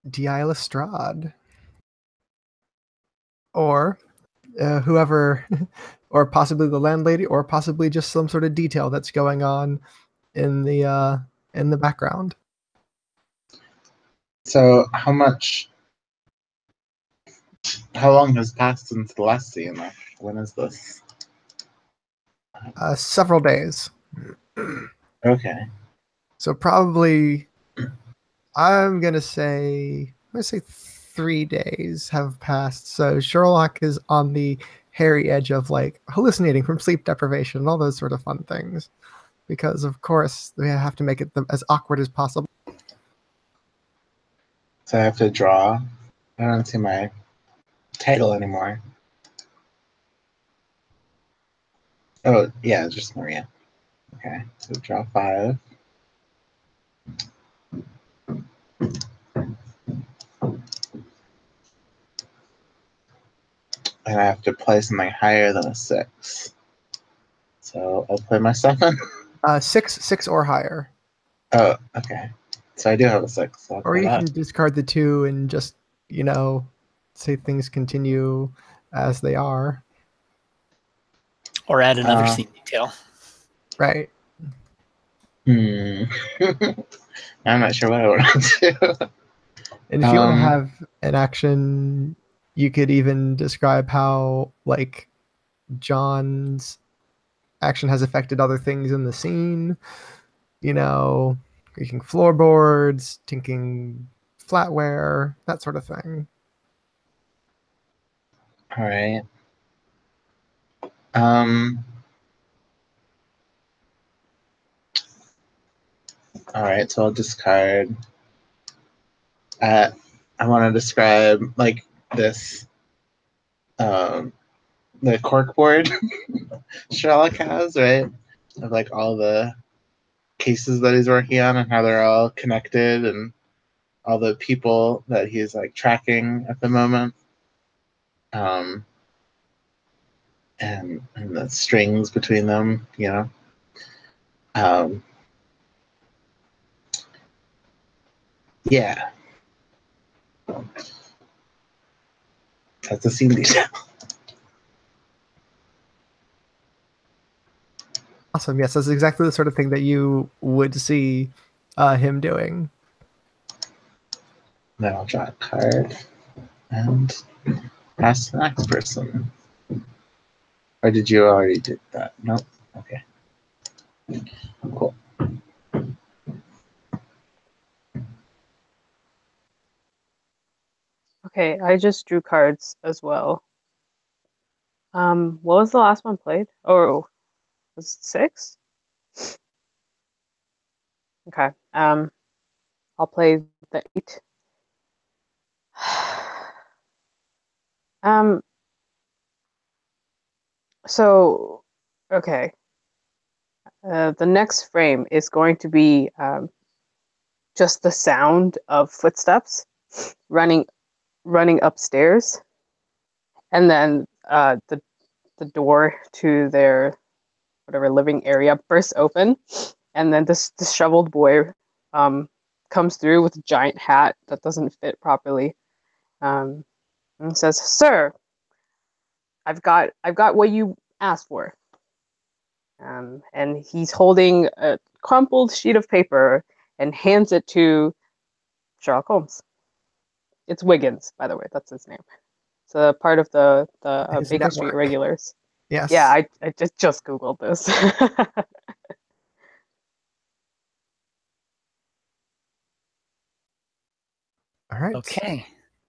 D.I. Lestrade. or whoever, or possibly the landlady, or possibly just some sort of detail that's going on in the background. So how long has passed since the last scene? Like, when is this? Several days. Okay. So probably, I'm gonna say 3 days have passed. So Sherlock is on the hairy edge of like hallucinating from sleep deprivation and all those sort of fun things, because of course they have to make it as awkward as possible. So I have to draw. I don't see my title anymore. Oh, yeah, just Maria. Okay, so draw 5. And I have to play something higher than a 6. So I'll play my 7. 6 or higher, Oh, okay. So I do have a 6. So I'll or play you can that. discard the 2 and just say things continue as they are. Or add another scene detail. Right. I'm not sure what I want to do. And if you want to have an action, you could even describe how like John's action has affected other things in the scene. Creaking floorboards, tinking flatware, that sort of thing. All right. All right, so I'll discard. I want to describe like this, the corkboard Sherlock has, right? Of like all the cases that he's working on and how they're all connected and all the people that he's like tracking at the moment. And the strings between them, yeah. That's a scene detail. Awesome. Yes, that's exactly the sort of thing that you would see him doing. Then I'll draw a card and pass to the next person. Or did you already do that? Nope. Okay. Cool. Okay, I just drew cards as well. What was the last one played? Oh, was it 6? Okay. I'll play the 8. So, okay. The next frame is going to be just the sound of footsteps running upstairs, and then the door to their whatever living area bursts open, and then this disheveled boy comes through with a giant hat that doesn't fit properly, and says, "Sir, I've got what you asked for." And he's holding a crumpled sheet of paper and hands it to Sherlock Holmes. It's Wiggins, by the way. That's his name. It's a part of the His Baker Street network. Regulars. Yes. Yeah, I just Googled this. All right. Okay.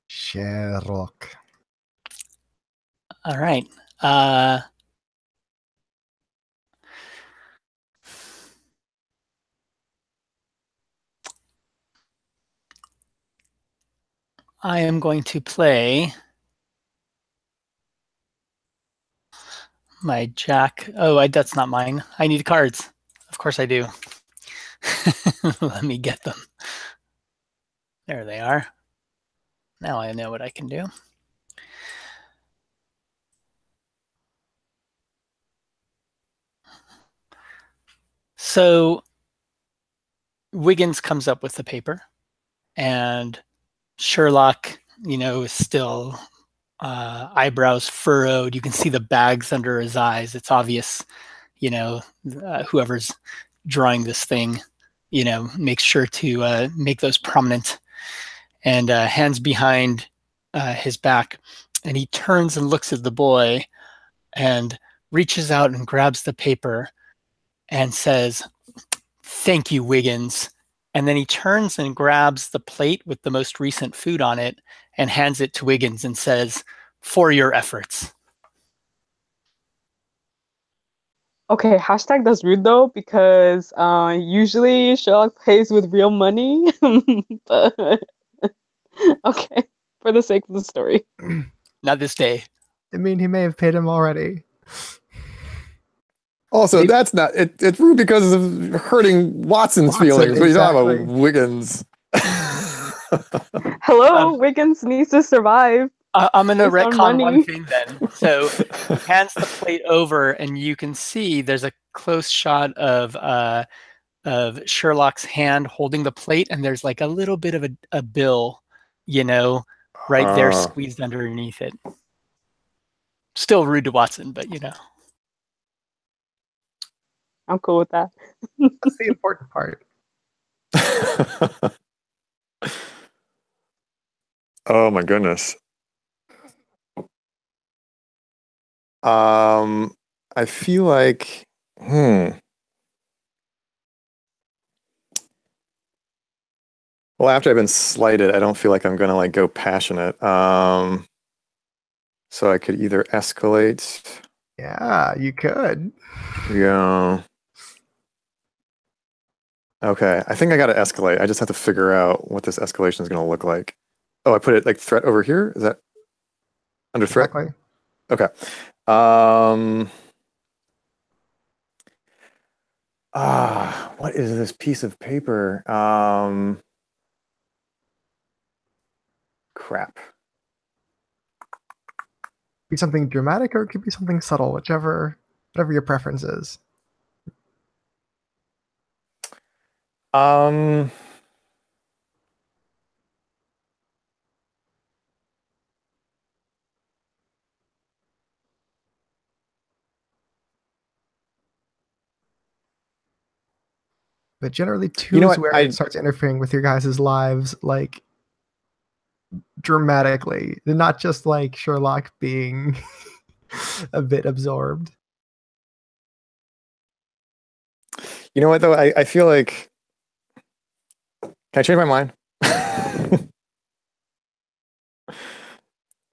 Sherlock. All right. I am going to play my Jack. Oh, that's not mine. I need cards. Of course I do. Let me get them. There they are. Now I know what I can do. So Wiggins comes up with the paper, and Sherlock, is still eyebrows furrowed. You can see the bags under his eyes. It's obvious, whoever's drawing this thing, makes sure to make those prominent. And hands behind his back. And he turns and looks at the boy and reaches out and grabs the paper and says, "Thank you, Wiggins." And then he turns and grabs the plate with the most recent food on it and hands it to Wiggins and says, "For your efforts." Okay, hashtag that's rude though, because usually Sherlock pays with real money. But okay, for the sake of the story. Not this day. I mean, he may have paid him already. Also, Maybe- that's not it. It's rude because of hurting Watson's Watson, feelings. But you don't have a exactly. Wiggins. Hello, Wiggins needs to survive. I'm going to It's our retcon one money. thing then. So he hands the plate over, and you can see there's a close shot of Sherlock's hand holding the plate, and there's like a little bit of a bill, right there squeezed underneath it. Still rude to Watson, but I'm cool with that. That's the important part. Oh my goodness. I feel like, well, after I've been slighted, I don't feel like I'm gonna like go passionate. So I could either escalate. Yeah, you could. Yeah. Okay, I think I gotta escalate. I just have to figure out what this escalation is gonna look like. Oh, I put it like threat over here? Is that under threat? Exactly. Okay. What is this piece of paper? Crap. Be something dramatic, or it could be something subtle, whatever your preference is. But generally, two You know is what? where it starts interfering with your guys' lives, like dramatically, not just like Sherlock being a bit absorbed. You know what though? I feel like, can I change my mind?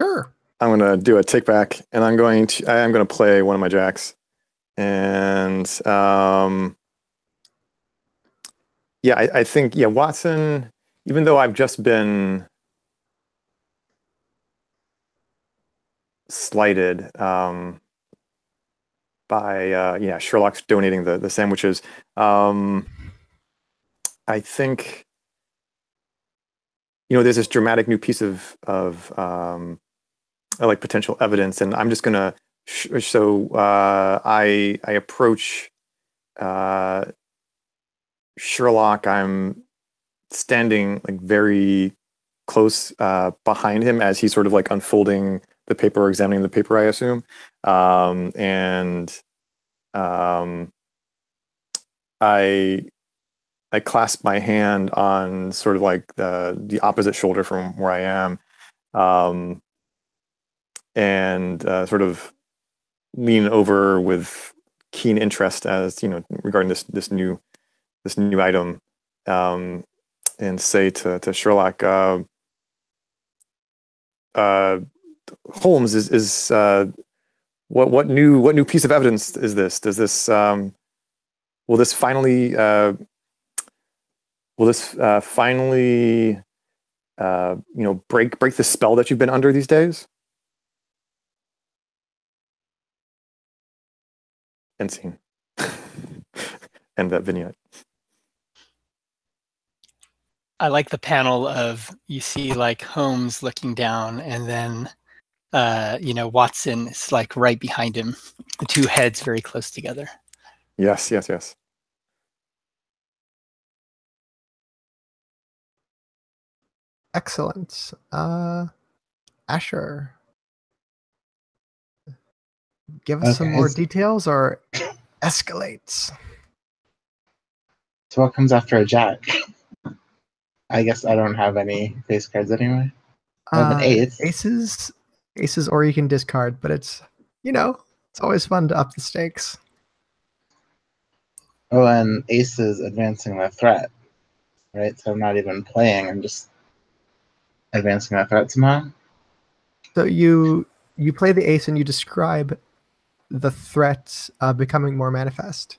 Sure. I'm gonna do a take back, and I am gonna play one of my jacks, and yeah, I think Watson. Even though I've just been slighted by Sherlock's donating the sandwiches, I think there's this dramatic new piece of like potential evidence, and I'm just gonna I approach Sherlock. I'm standing like very close behind him as he's sort of like unfolding the paper or examining the paper, I assume, and I clasp my hand on sort of like the opposite shoulder from where I am, and sort of lean over with keen interest as regarding this new item, and say to Sherlock, Holmes, is what new piece of evidence is this? Does this will this finally break the spell that you've been under these days? End scene. End that vignette. I like the panel of, you see like Holmes looking down, and then Watson is like right behind him, the two heads very close together. Yes. Excellent. Asher. give us some more Okay. details or escalates. So what comes after a jack? I guess I don't have any face cards anyway. I have an ace. Aces, or you can discard, but it's it's always fun to up the stakes. Oh, and ace is advancing the threat, right? So I'm not even playing. I'm just advancing that threat somehow. So you play the ace and you describe the threat becoming more manifest.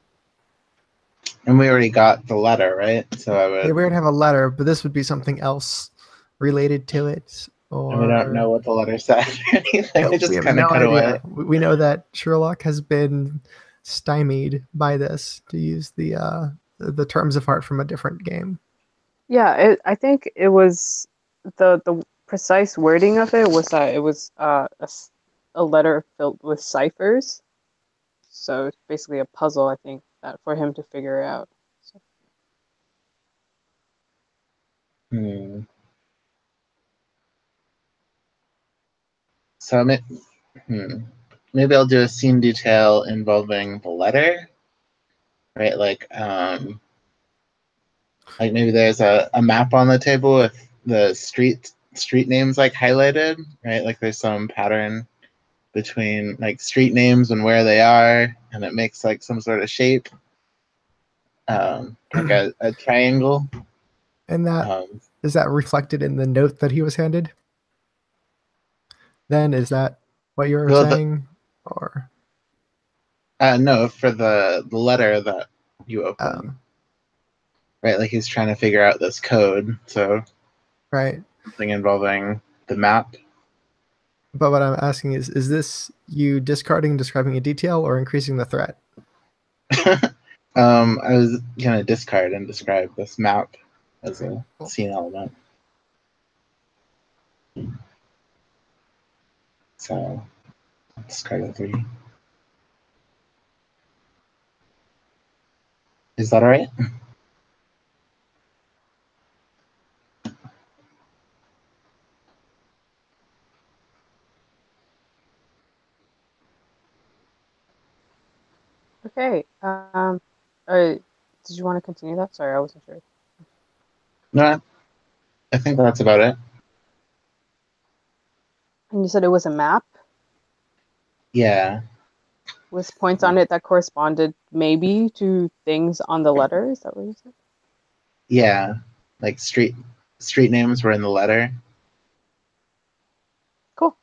And we already got the letter, right? So I Yeah, would. we would have a letter, but this would be something else related to it, And we don't know or what the letter said or anything. no, We we just have kind of no cut idea. away. We know that Sherlock has been stymied by this, to use the terms of art from a different game. Yeah, I think it was the precise wording of it was that it was a letter filled with ciphers. So it's basically a puzzle, I think, that for him to figure out. So, Hmm. So maybe I'll do a scene detail involving the letter, right? Like maybe there's a map on the table with the street names like highlighted, right? Like there's some pattern between like street names and where they are, and it makes like some sort of shape, like a triangle. And that Um, is that reflected in the note that he was handed? Then is that what you were well, saying? Or no, for the letter that you open, um, right? Like he's trying to figure out this code, so right. something involving the map. But what I'm asking is this you discarding, describing a detail, or increasing the threat? I was gonna discard and describe this map as Okay, a cool. scene element. So discard a 3. Is that all right? okay. Did you want to continue that? Sorry, I wasn't sure. No, I think that's about it. And you said it was a map Yeah. with points on it that corresponded maybe to things on the letter. Is that what you said? Yeah. Like street names were in the letter. Cool.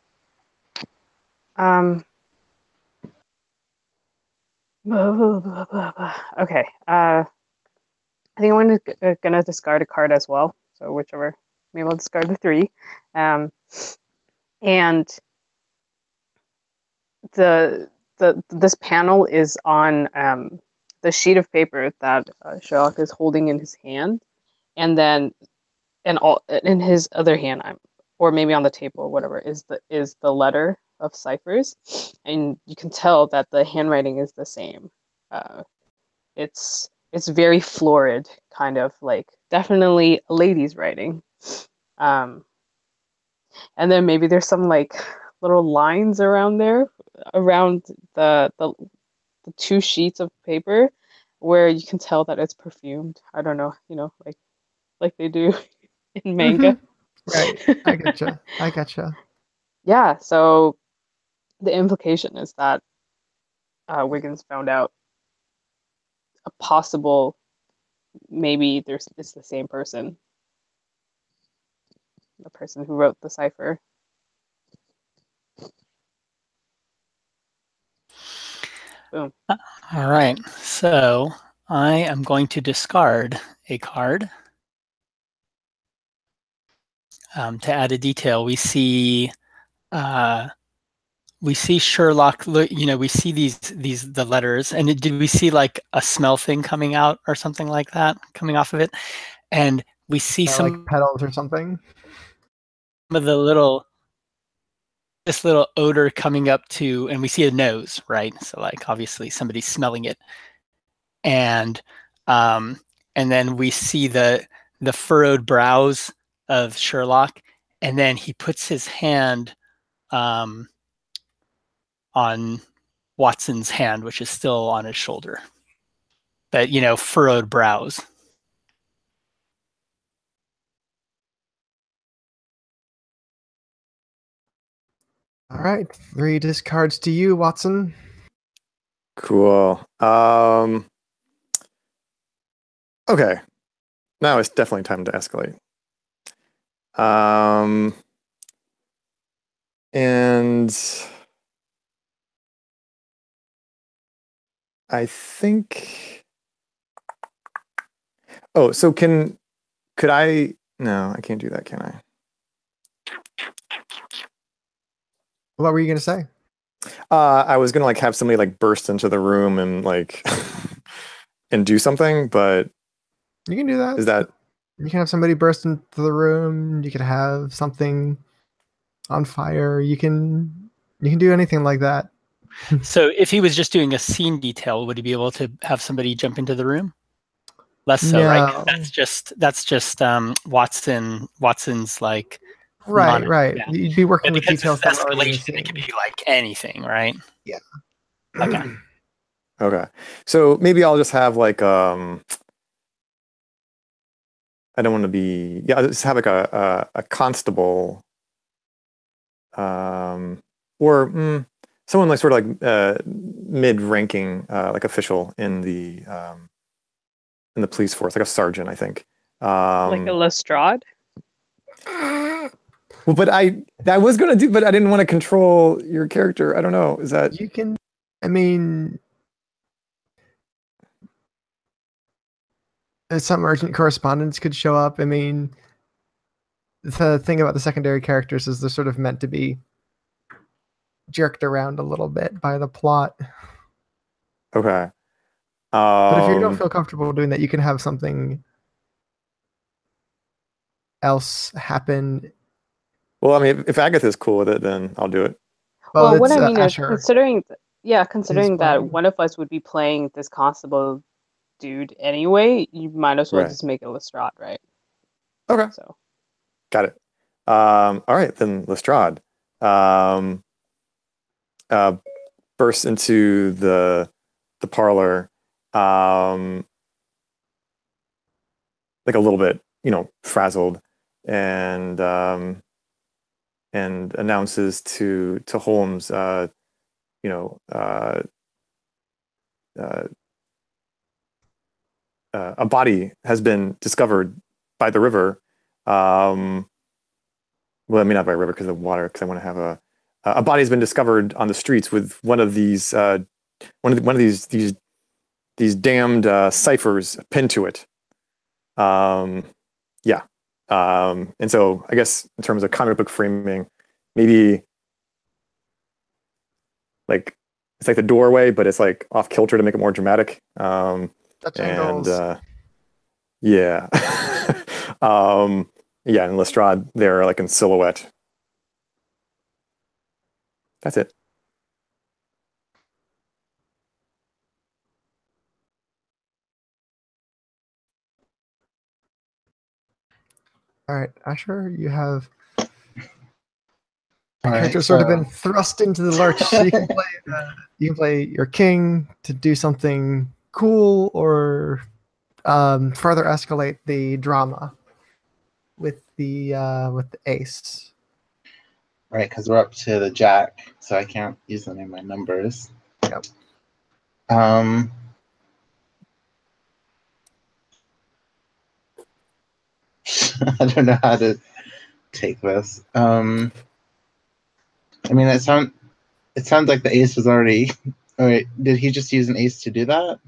Um. Okay. I think I'm gonna discard a card as well. So whichever, maybe I'll discard the 3. And this panel is on the sheet of paper that Sherlock is holding in his hand, and then all in his other hand, or maybe on the table or whatever, is the letter of ciphers, and you can tell that the handwriting is the same. It's very florid, kind of like definitely a lady's writing. Um, and then maybe there's some like little lines around there, around the 2 sheets of paper, where you can tell that it's perfumed. I don't know, like they do in manga. Right. I gotcha. I gotcha. Yeah, so the implication is that Wiggins found out a possible, maybe it's the same person, the person who wrote the cipher. Boom. All right, so I am going to discard a card. To add a detail, we see Sherlock. We see the letters, and did we see like a smell thing coming out or something like that coming off of it? And we see Like petals or something. of this little odor coming up to, and we see a nose, right? So like obviously somebody's smelling it, and um, and then we see the furrowed brows of Sherlock, and then he puts his hand on Watson's hand, which is still on his shoulder. But, furrowed brows. All right, 3 discards to you, Watson. Cool. Okay. Now it's definitely time to escalate. And I think. Oh, so could I? No, I can't do that, can I? What were you gonna say? I was gonna have somebody burst into the room and and do something, but You can do that. is that? You can have somebody burst into the room. You could have something on fire. You can do anything like that. So if he was just doing a scene detail, would he be able to have somebody jump into the room? Less so, No. right? That's just Watson's Right. Yeah. You'd be working But with because details it's that were already in the escalation, it could scene. be like anything, right? Yeah. Okay. Okay. So maybe I'll just have I don't want to be. Yeah, I'll just have a constable, or someone sort of mid-ranking official in the police force, like a sergeant, I think. Like a Lestrade? Well, but I was gonna do, but I didn't want to control your character. I don't know. Is that You can? I mean, some urgent correspondence could show up. I mean, the thing about the secondary characters is they're sort of meant to be jerked around a little bit by the plot. okay? But if you don't feel comfortable doing that, you can have something else happen. Well, I mean, if Agatha's cool with it, then I'll do it. Well, what it's, I mean is Asher considering that playing. one of us would be playing this constable dude anyway, you might as well Right. just make it Lestrade, right? Okay, So got it. All right, then Lestrade bursts into the parlor, like a little bit, frazzled, and announces to Holmes, a body has been discovered by the river. Well, I mean, not by river because of water, because I want to have a body has been discovered on the streets with one of these these damned ciphers pinned to it. Yeah. And so I guess in terms of comic book framing, maybe it's like the doorway, but it's off kilter to make it more dramatic. Dutch angles. Yeah. Yeah, and Lestrade there in silhouette. That's it. All right, Asher, you have All right, character sort of been thrust into the lurch. So you can play your king to do something cool or further escalate the drama with the ace. Right, because we're up to the jack, so I can't use any of my numbers. Yep. I don't know how to take this. I mean, it sounds like the ace was already. All right, did he just use an ace to do that?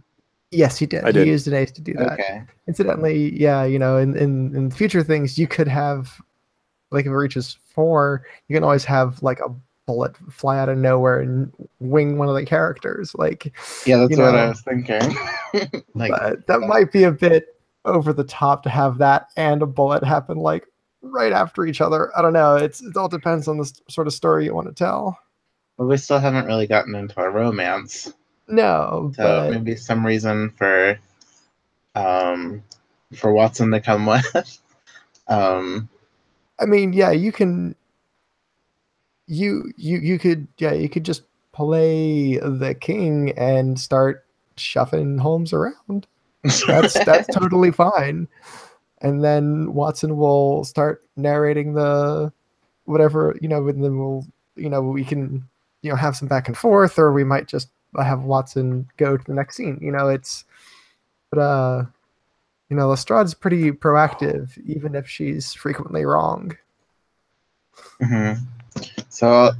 Yes, he did. I did. He used an ace to do that. Okay. Incidentally, yeah, in future things, you could have, if it reaches 4, you can always have a bullet fly out of nowhere and wing one of the characters. Yeah, that's what I was thinking. But that might be a bit over the top to have that and a bullet happen right after each other. I don't know. It all depends on the sort of story you want to tell. Well, we still haven't really gotten into a romance. No, So but maybe some reason for Watson to come with. I mean, yeah, you can. You could just play the king and start shuffling Holmes around. That's totally fine. And then Watson will start narrating the whatever, and then we can, have some back and forth, or we might just have Watson go to the next scene. Lestrade's pretty proactive, even if she's frequently wrong. Mm-hmm. So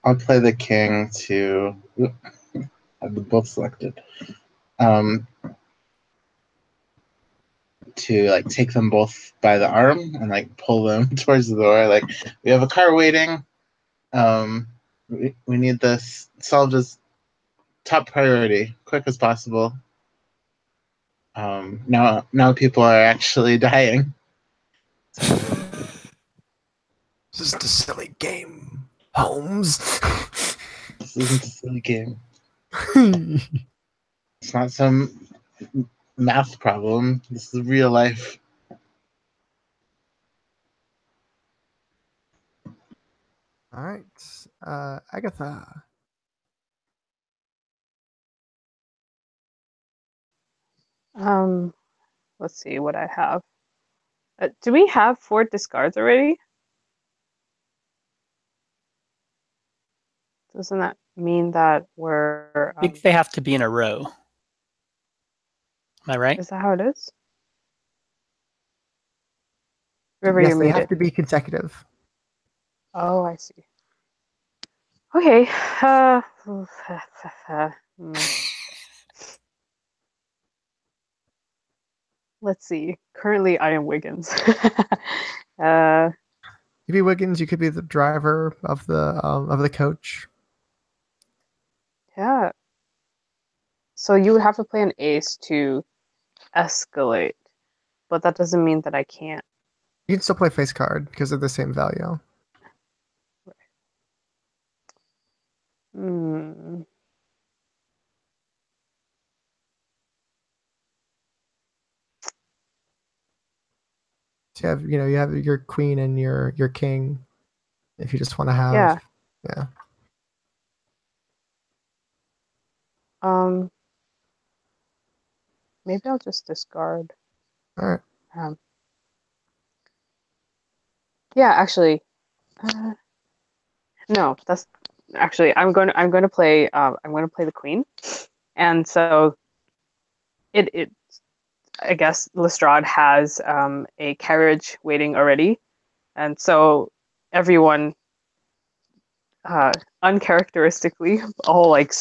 I'll play the king to have them both selected. To like take them both by the arm and like pull them towards the door. Like, we have a car waiting. We need this solved as top priority, quick as possible. Now people are actually dying. This is a silly game, Holmes. This isn't a silly game. It's not some math problem. This is real life. All right, Agatha. Let's see what I have. Do we have 4 discards already? Doesn't that mean that we're... I think they have to be in a row. Am I right? Is that how it is? River, Yes, you're they muted. have to be consecutive. Oh, I see. Okay. Let's see. Currently, I am Wiggins. You could be Wiggins. You could be the driver of the coach. Yeah. So you would have to play an ace to escalate, but that doesn't mean that I can't. You can still play face card because they're the same value. Hmm. So you have your queen and your king. If you just want to have, yeah. Maybe I'll just discard. All right. Yeah, actually, no. That's actually I'm going to play the queen, and so it I guess Lestrade has a carriage waiting already, and so everyone uncharacteristically all like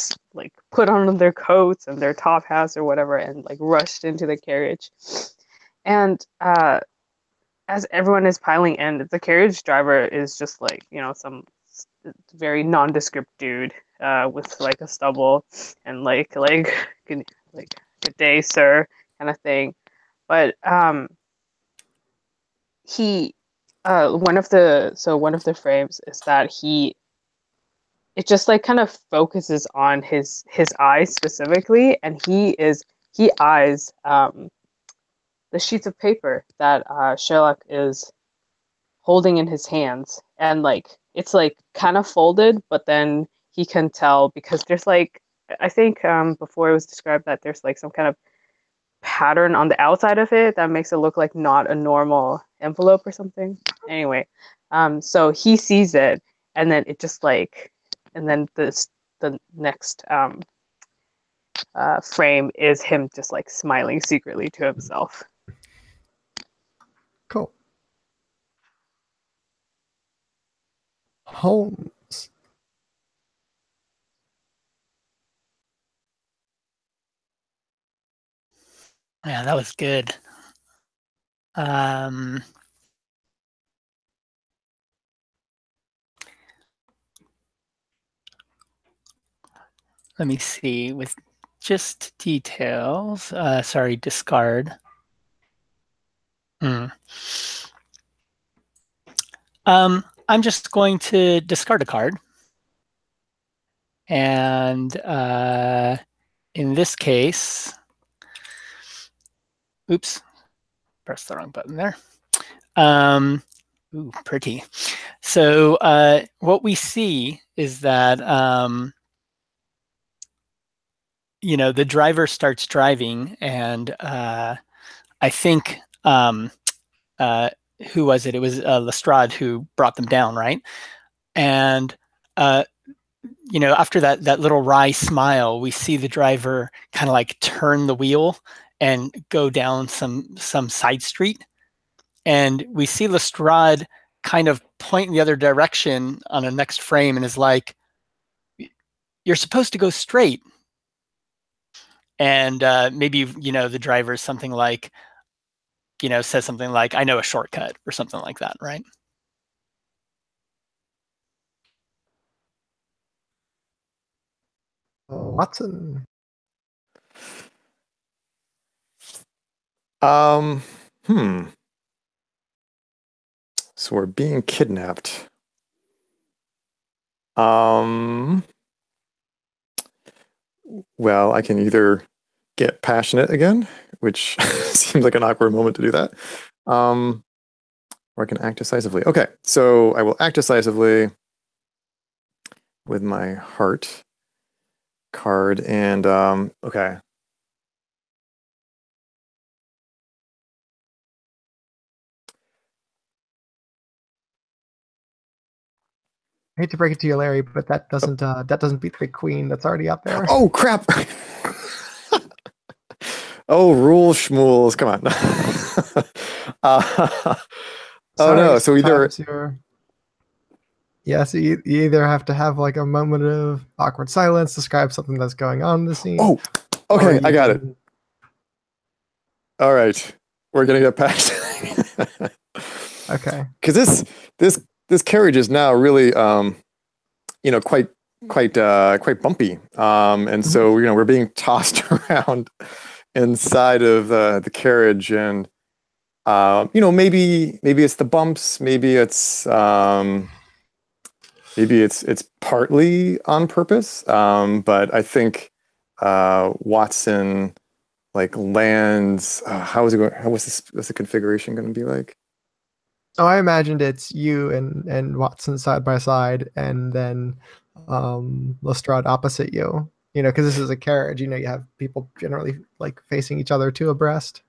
put on their coats and their top hats or whatever and like rushed into the carriage. And as everyone is piling in, the carriage driver is just like, some very nondescript dude with like a stubble and good day, sir, kind of thing. But he one of the frames is that it just like kind of focuses on his eyes specifically, and he eyes the sheets of paper that Sherlock is holding in his hands, and like it's like kind of folded, but then he can tell because there's like, I think before it was described that there's like some kind of pattern on the outside of it that makes it look like not a normal envelope or something. Anyway, so he sees it, and then it just like, and then the next frame is him just like smiling secretly to himself. Cool. Holmes. Yeah, that was good. Let me see, with just details. Sorry, discard. I'm just going to discard a card. And in this case, oops, pressed the wrong button there. Ooh, pretty. So what we see is that the driver starts driving, and I think who was it? It was Lestrade who brought them down, right? And after that little wry smile, we see the driver kind of like turn the wheel and go down some side street, and we see Lestrade kind of point in the other direction on the next frame and is like, "You're supposed to go straight." And maybe the driver is something like, says something like, "I know a shortcut," or something like that, right? Watson. So we're being kidnapped. Well, I can either get passionate again, which seems like an awkward moment to do that, or I can act decisively. Okay, so I will act decisively with my heart card, and okay. I hate to break it to you, Larry, but that doesn't beat the big queen that's already up there. Oh crap! Oh, rule schmools, come on. Oh no! So either you either have to have like a moment of awkward silence, describe something that's going on in the scene. Oh, okay, I got it. All right, we're gonna get past. Okay. Because this carriage is now really, quite bumpy, and so we're being tossed around inside of the carriage, and maybe it's the bumps, maybe it's partly on purpose, but I think Watson lands. How is it going? What's the configuration going to be like? So I imagined it's you and Watson side by side, and then Lestrade opposite you. Because this is a carriage. You have people generally facing each other two abreast.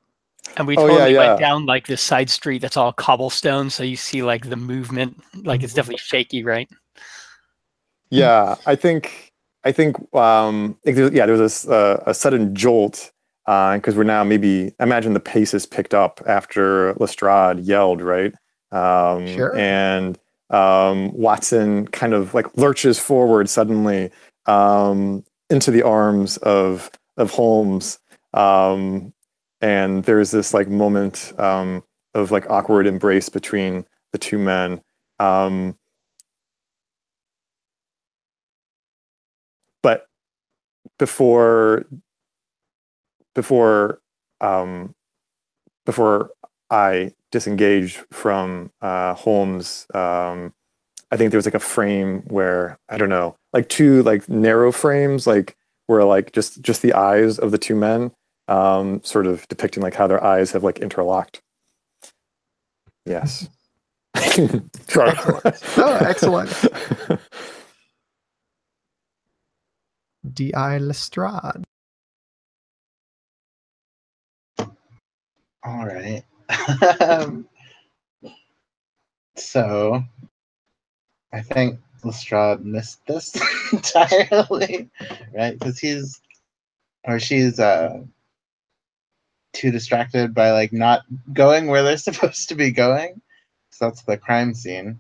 And we totally went down this side street that's all cobblestone, so you see the movement, it's definitely shaky, right? Yeah, I think there's a sudden jolt because we're now maybe imagine the pace is picked up after Lestrade yelled, right? Sure. And Watson kind of lurches forward suddenly into the arms of Holmes, and there's this moment of awkward embrace between the two men. But before I disengage from Holmes, I think there was a frame where I don't know, two narrow frames, where just the eyes of the two men, sort of depicting how their eyes have interlocked. Yes. Excellent. Oh, excellent. D.I. Lestrade. All right. So I think Lestrade missed this entirely, right? Because she's too distracted by not going where they're supposed to be going. So that's the crime scene.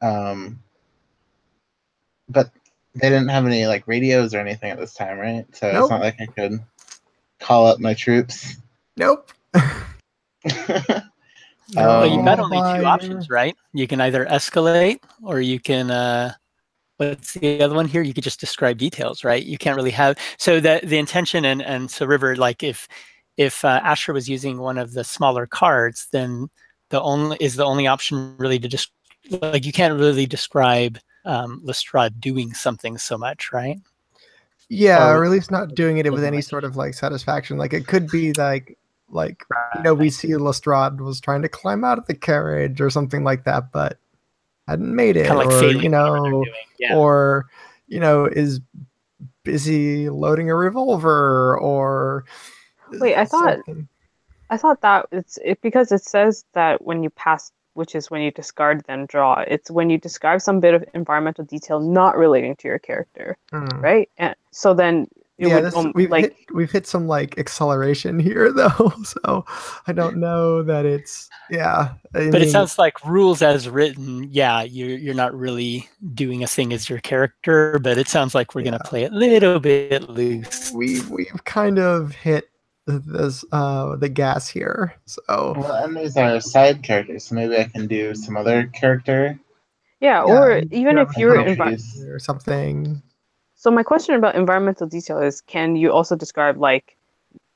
But they didn't have any radios or anything at this time, right? So Nope. It's not like I could call up my troops. Nope. Well, you've got only two options, right? You can either escalate, or you can what's the other one here? You could just describe details, right? You can't really have so the intention and so River, if Asher was using one of the smaller cards, then the only option really to just you can't really describe Lestrade doing something so much, right? Yeah, or at least not doing it with any sort of satisfaction. It could be we see Lestrade was trying to climb out of the carriage or something like that, but hadn't made it, Kind of or failing or is busy loading a revolver or Wait, something. I thought that it because it says that when you pass, which is when you discard then draw. It's when you describe some bit of environmental detail not relating to your character, Hmm. right? And so then it Yeah, would we've hit some like acceleration here though, so I don't know that it's But it sounds like rules as written, yeah, you're not really doing a thing as your character, but it sounds like we're gonna play it a little bit loose. We've kind of hit the gas here. So Well, and these are side characters, so maybe I can do some other character. yeah, or even if a you're or something. So my question about environmental detail is, can you also describe like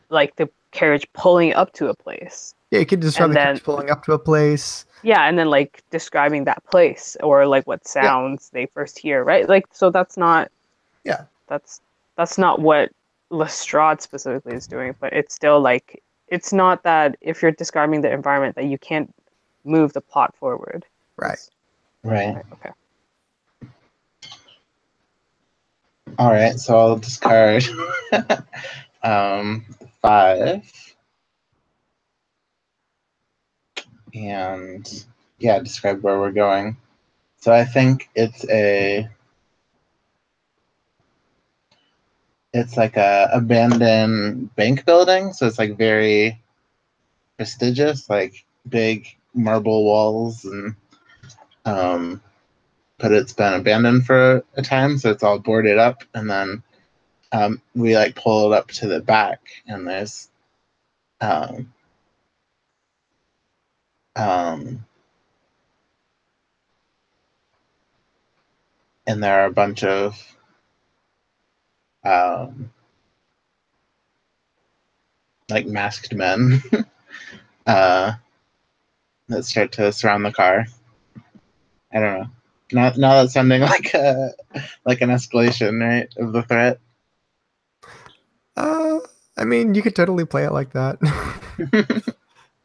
the carriage pulling up to a place? Yeah, you could describe And the then carriage pulling up to a place. yeah, and then like describing that place or like what sounds they first hear, right? Like so that's not Yeah. that's not what Lestrade specifically is doing, but it's still like it's not that if you're describing the environment that you can't move the plot forward. Right. Right. Right, okay. All right, so I'll discard 5. And yeah, describe where we're going. So I think it's like a abandoned bank building. So it's like very prestigious, like big marble walls, and but it's been abandoned for a time, so it's all boarded up. And then we like pull it up to the back, and there's um, and there are a bunch of like masked men that start to surround the car. I don't know. Now that's sounding like an escalation, right, of the threat. I mean, you could totally play it like that.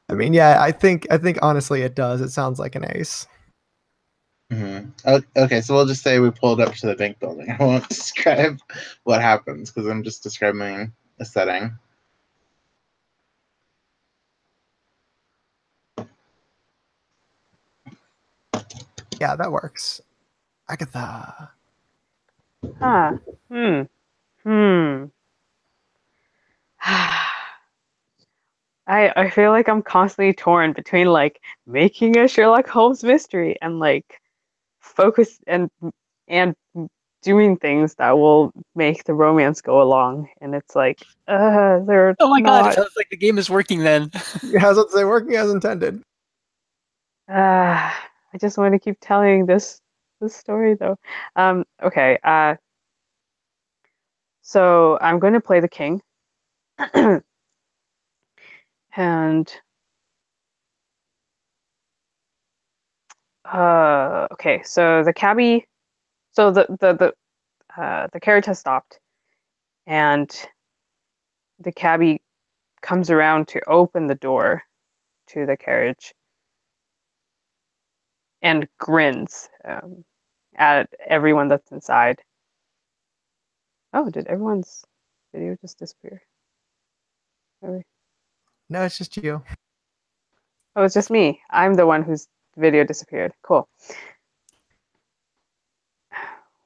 I mean, yeah, I think honestly it does. It sounds like an ace. Mm-hmm. Okay, so we'll just say we pulled up to the bank building. I won't describe what happens because I'm just describing a setting. Yeah, that works. Agatha. Huh. I feel like I'm constantly torn between like making a Sherlock Holmes mystery and like focus and doing things that will make the romance go along. And it's like, they're Oh my god, it not. sounds like the game is working then. How's it say working as intended? I just want to keep telling this story though. Okay. So I'm going to play the king, and okay. So the cabbie, so the carriage has stopped, and the cabbie comes around to open the door to the carriage and grins at everyone that's inside. Oh, did everyone's video just disappear? Maybe. No, it's just you. Oh, it's just me. I'm the one whose video disappeared. Cool.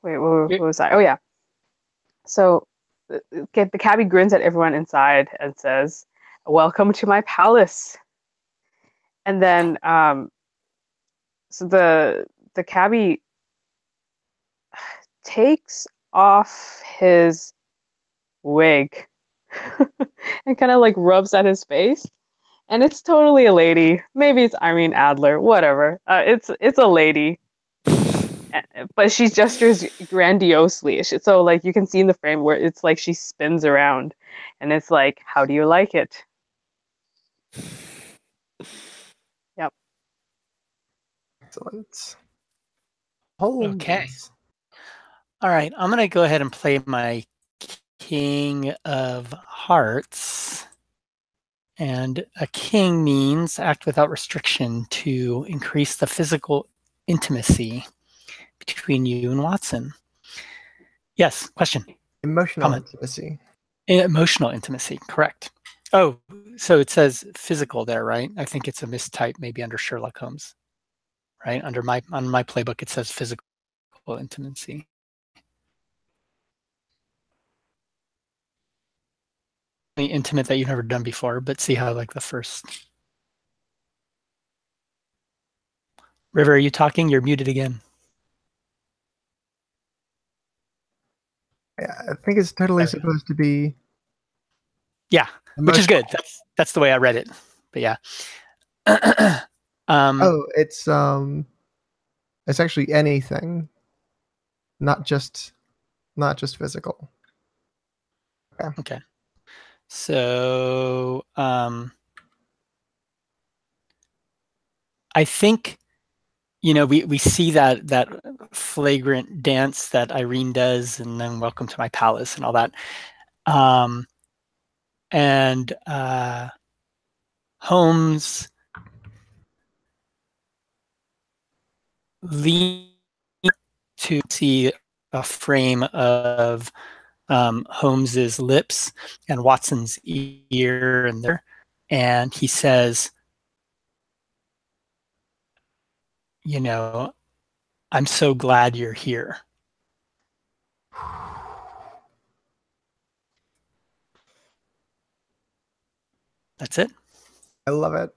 Wait, what was that? Oh, yeah. So the cabbie grins at everyone inside and says, "Welcome to my palace." And then, so the cabbie takes off his wig and kind of like rubs at his face. And it's totally a lady. Maybe it's Irene Adler, whatever. It's a lady, but she gestures grandiosely. So like you can see in the frame where it's like she spins around, and it's like, "How do you like it?" Yep. Excellent. Holmes. Okay. All right, I'm gonna go ahead and play my King of Hearts. And a king means act without restriction to increase the physical intimacy between you and Watson. Yes, question. Emotional Comment. intimacy. Emotional intimacy, correct. Oh, so it says physical there, right? I think it's a mistype maybe under Sherlock Holmes, right? On my playbook, it says physical intimacy. Intimate that you've never done before, but see how like the first. River, are you talking? You're muted again. Yeah, I think it's totally supposed to be. Yeah, which is good. That's the way I read it. But yeah. Oh, it's actually anything, not just physical. Okay. So I think, you know, we see that flagrant dance that Irene does, and then Welcome to My Palace and all that. And Holmes lean to see a frame of Holmes's lips and Watson's ear and there, and he says, you know, I'm so glad you're here. That's it. I love it.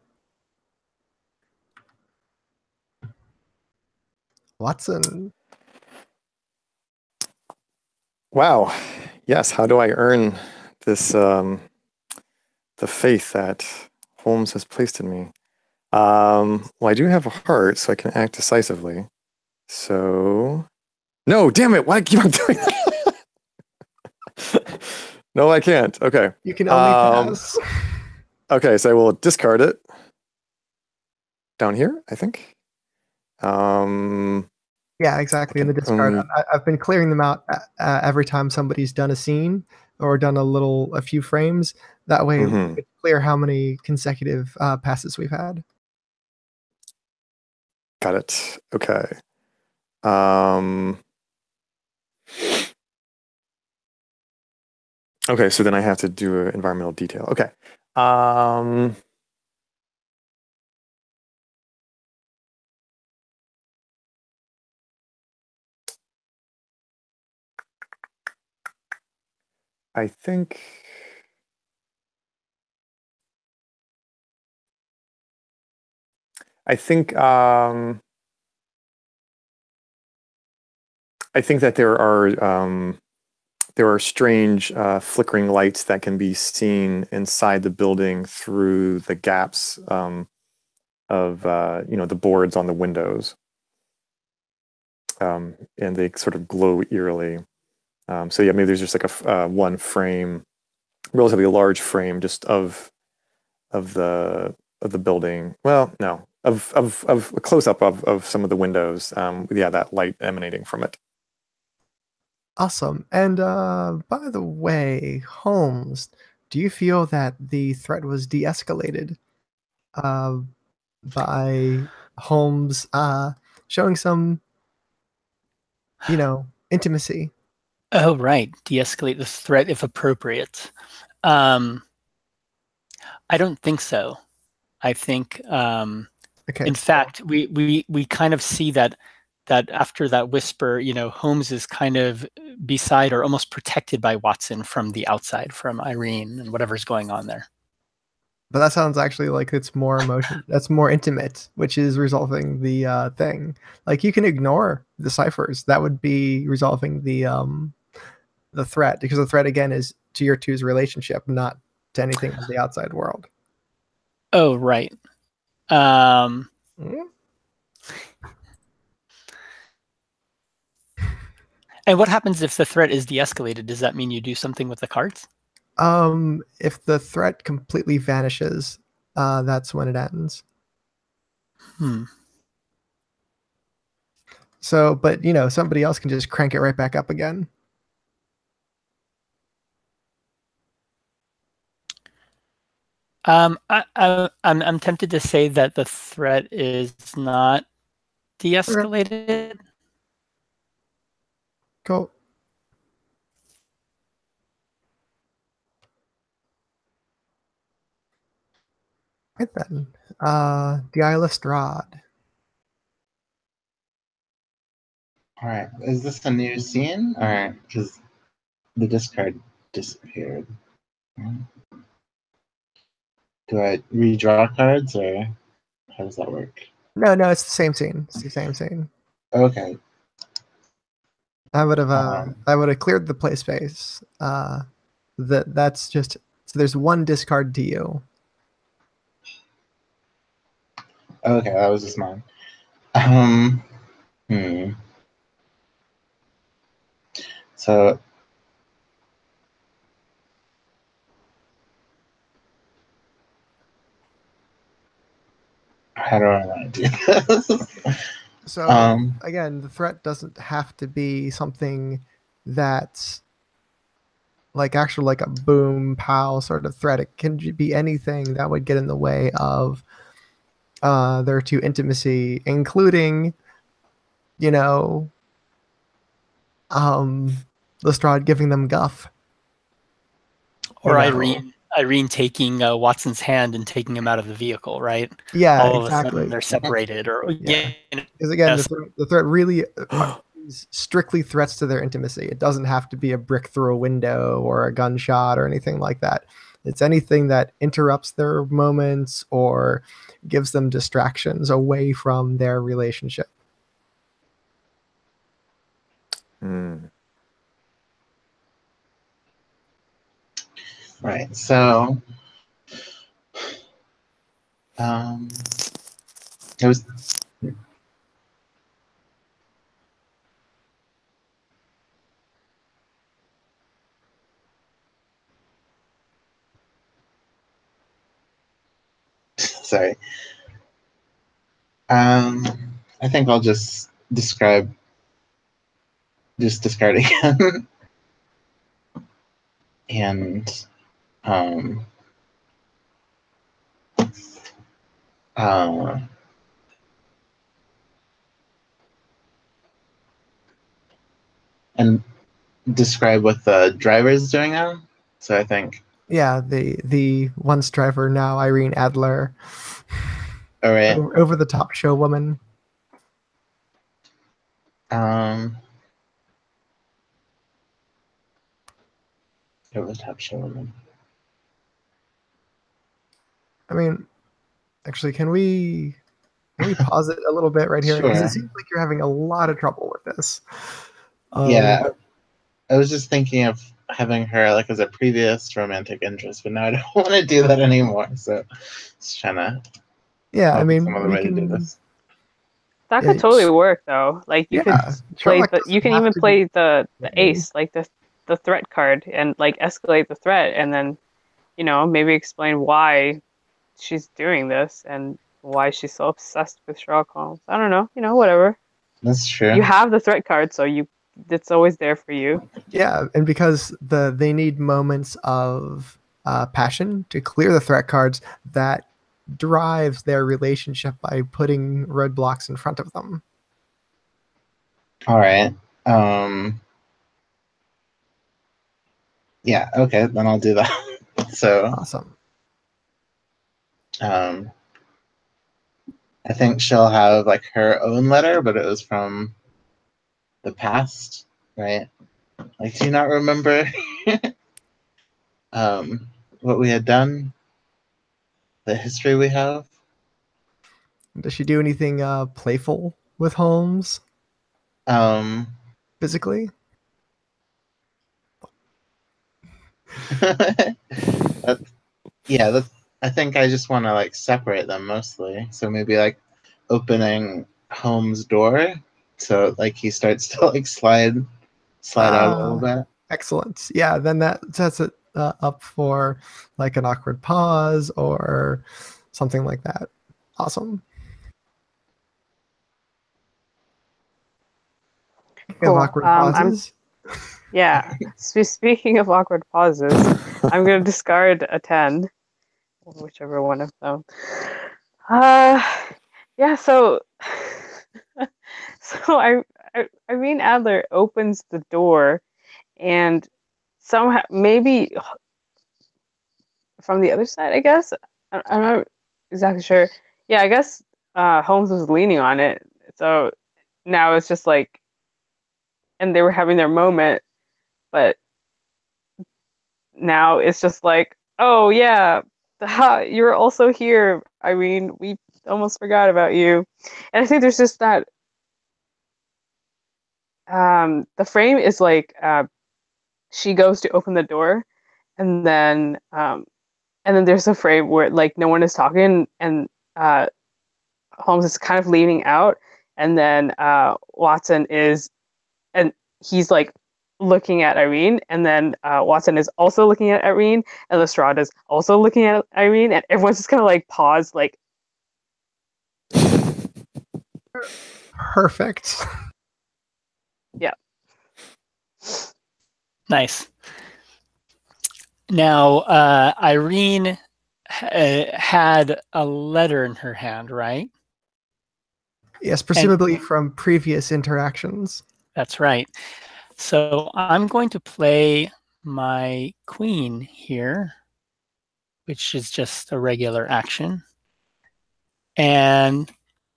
Watson. Wow. Yes. How do I earn this, the faith that Holmes has placed in me? Well, I do have a heart, so I can act decisively. So, no, damn it! Why keep on doing that? No, I can't. Okay. You can only pass. Okay, so I will discard it down here, I think. Yeah, exactly. In the discard, only... I've been clearing them out every time somebody's done a scene or done a few frames. That way, we could clear how many consecutive passes we've had. Got it. Okay. Okay, so then I have to do an environmental detail. Okay. I think that there are strange flickering lights that can be seen inside the building through the gaps of the boards on the windows, and they sort of glow eerily. So yeah, maybe there's just like a one frame, relatively large frame, just of the building. Well, no, of a close up of some of the windows. Yeah, that light emanating from it. Awesome. And by the way, Holmes, do you feel that the threat was de-escalated by Holmes showing some, intimacy? Oh, right. De-escalate the threat if appropriate. I don't think so. I think, Okay. in fact, we kind of see that after that whisper, Holmes is kind of beside or almost protected by Watson from the outside, from Irene and whatever's going on there. But that sounds actually like it's more emotion. That's more intimate, which is resolving the thing. Like you can ignore the ciphers. That would be resolving the threat, because the threat again is to your two's relationship, not to anything of the outside world. Oh, right. Mm. And what happens if the threat is de-escalated? Does that mean you do something with the cards? If the threat completely vanishes, that's when it ends. So, but somebody else can just crank it right back up again. I'm tempted to say that the threat is not de-escalated. Cool. Right then. The Lestrade. All right. Is this a new scene, or because the discard disappeared? Do I redraw cards, or how does that work? No, it's the same scene. It's the same scene. Okay. I would have cleared the play space. That's just so there's one discard to you. Okay, that was just mine. Hmm. So how do I want to do this? So again, the threat doesn't have to be something that's like actually like a boom pow sort of threat. It can be anything that would get in the way of their two intimacy, including, you know, Lestrade giving them guff. Or Irene taking Watson's hand and taking him out of the vehicle, right? Yeah, All of a exactly. sudden they're separated, or Yeah, because again, the threat really is strictly threats to their intimacy. It doesn't have to be a brick through a window or a gunshot or anything like that. It's anything that interrupts their moments or gives them distractions away from their relationship. Right. So it was. Sorry. I think I'll just discard again. And and describe what the driver is doing now. So I think. Yeah, the once driver, now Irene Adler. All right. Over the top show woman. Over the top show woman. I mean, actually, can we pause it a little bit right here? Because Sure. it seems like you're having a lot of trouble with this. Yeah, I was just thinking of having her like as a previous romantic interest, but now I don't want to do that anymore. So just trying to. Yeah, I mean, some other way to do this. That could totally work though. Like you could play Sherlock you can even play the ace, like the threat card, and like escalate the threat, and then maybe explain why she's doing this and why she's so obsessed with Sherlock Holmes. I don't know, whatever. That's true. You have the threat card, so it's always there for you. Yeah, and because they need moments of passion to clear the threat cards, that drives their relationship by putting roadblocks in front of them. All right. Yeah. Okay. Then I'll do that. So awesome. I think she'll have like her own letter, but it was from the past, right? Like, do you not remember what we had done? The history we have? Does she do anything playful with Holmes? Physically? I think I just want to like separate them mostly. So maybe like opening Holmes' door, so like he starts to like slide out a little bit. Excellent. Yeah, then that sets it up for like an awkward pause or something like that. Awesome. Cool. Of awkward pauses. Yeah. Speaking of awkward pauses, I'm going to discard a 10, whichever one of them. Yeah. So Irene Adler opens the door, and somehow maybe from the other side, I guess. I don't know. exactly sure. Yeah, I guess Holmes was leaning on it. So now it's just like, and they were having their moment, but now it's just like, oh yeah, you're also here. I mean, we almost forgot about you. And I think there's just that the frame is like she goes to open the door and then there's a frame where like no one is talking and uh Holmes is kind of leaning out and then Watson is and he's like looking at Irene and then Watson is also looking at Irene and Lestrade is also looking at Irene and everyone's just kind of like paused like Perfect. yeah. Nice. Now, Irene had a letter in her hand, right? Yes, presumably from previous interactions. That's right. So I'm going to play my queen here, which is just a regular action. And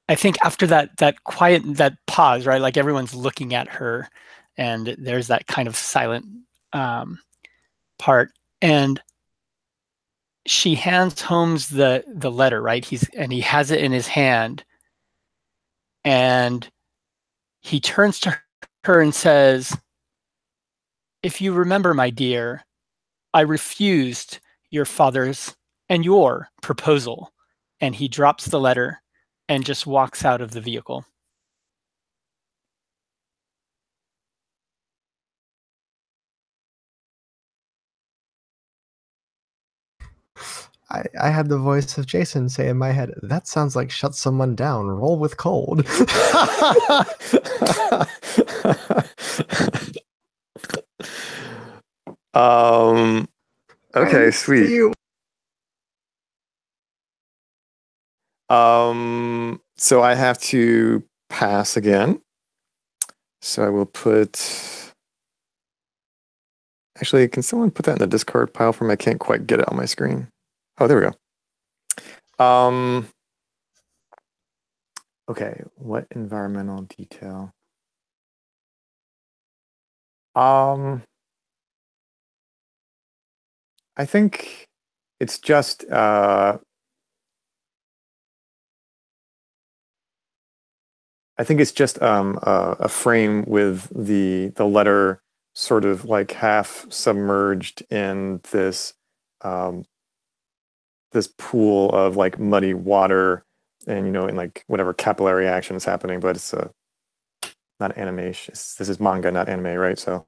I think after that quiet, that pause, right? Like everyone's looking at her and there's that kind of silent part. And she hands Holmes the letter, right? He has it in his hand. And he turns to her and says, "If you remember, my dear, I refused your father's and your proposal." And he drops the letter and just walks out of the vehicle. I had the voice of Jason say in my head, that sounds like shut someone down, roll with cold. Okay, sweet. You. So I have to pass again. So I will put. Actually, can someone put that in the discard pile for me? I can't quite get it on my screen. Oh, there we go. Okay, what environmental detail? I think it's just a frame with the letter sort of like half submerged in this this pool of like muddy water, and in like whatever capillary action is happening, but it's not animation. This is manga, not anime, right? So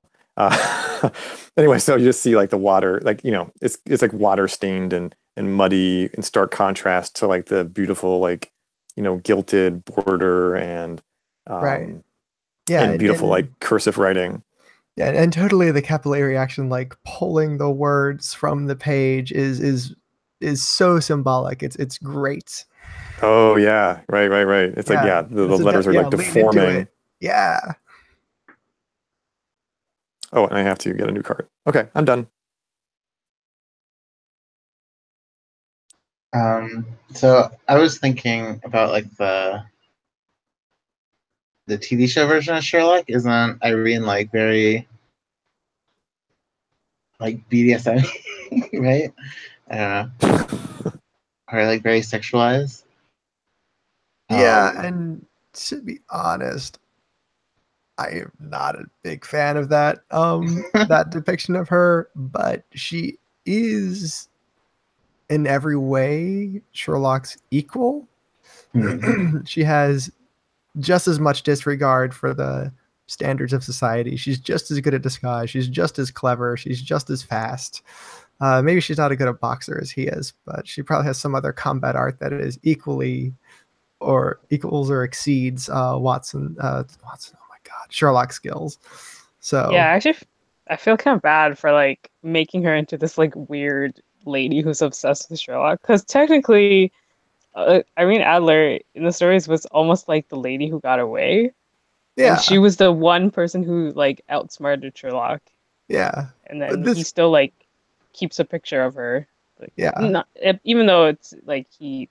anyway, so you just see like the water, like it's like water stained and muddy in stark contrast to like the beautiful like gilted border and Right. Yeah, and beautiful like cursive writing. Yeah, and totally the capillary action, like pulling the words from the page is so symbolic. It's great. Oh yeah, right. It's like the letters are like deforming. Yeah. Oh, and I have to get a new card. Okay, I'm done. So I was thinking about like the TV show version of Sherlock. Isn't Irene like very like BDSM, right? I don't know. Or like very sexualized. Yeah, and to be honest, I am not a big fan of that that depiction of her, but she is in every way Sherlock's equal. She has just as much disregard for the standards of society. She's just as good at disguise. She's just as clever. She's just as fast. Maybe she's not as good a boxer as he is, but she probably has some other combat art that is equally or equals or exceeds Watson. Oh my God, Sherlock skills. So Yeah, actually, I feel kind of bad for like making her into this like weird lady who's obsessed with Sherlock. Because technically, Irene Adler in the stories was almost like the lady who got away, yeah, and she was the one person who like outsmarted Sherlock. Yeah, And then he still like keeps a picture of her. Like, yeah, not even though it's like he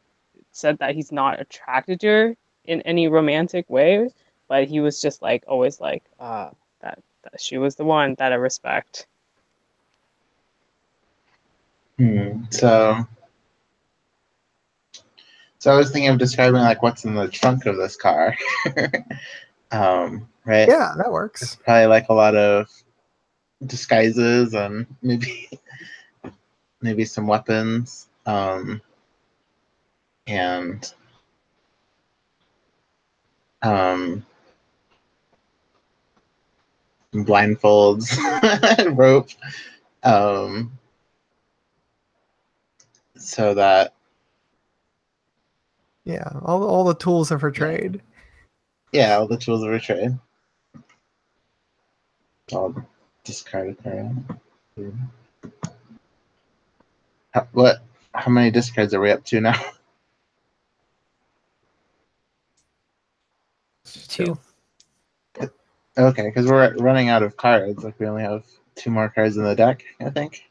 said that he's not attracted to her in any romantic way, but he was just like always like that she was the one that I respect. So I was thinking of describing like what's in the trunk of this car. Right? Yeah, that works. It's probably like a lot of disguises and maybe some weapons. And blindfolds, rope, so that all the tools are for trade. Yeah, all the tools of a trade. I'll discard a card. How many discards are we up to now? 2. Okay, because we're running out of cards. Like we only have 2 more cards in the deck, I think.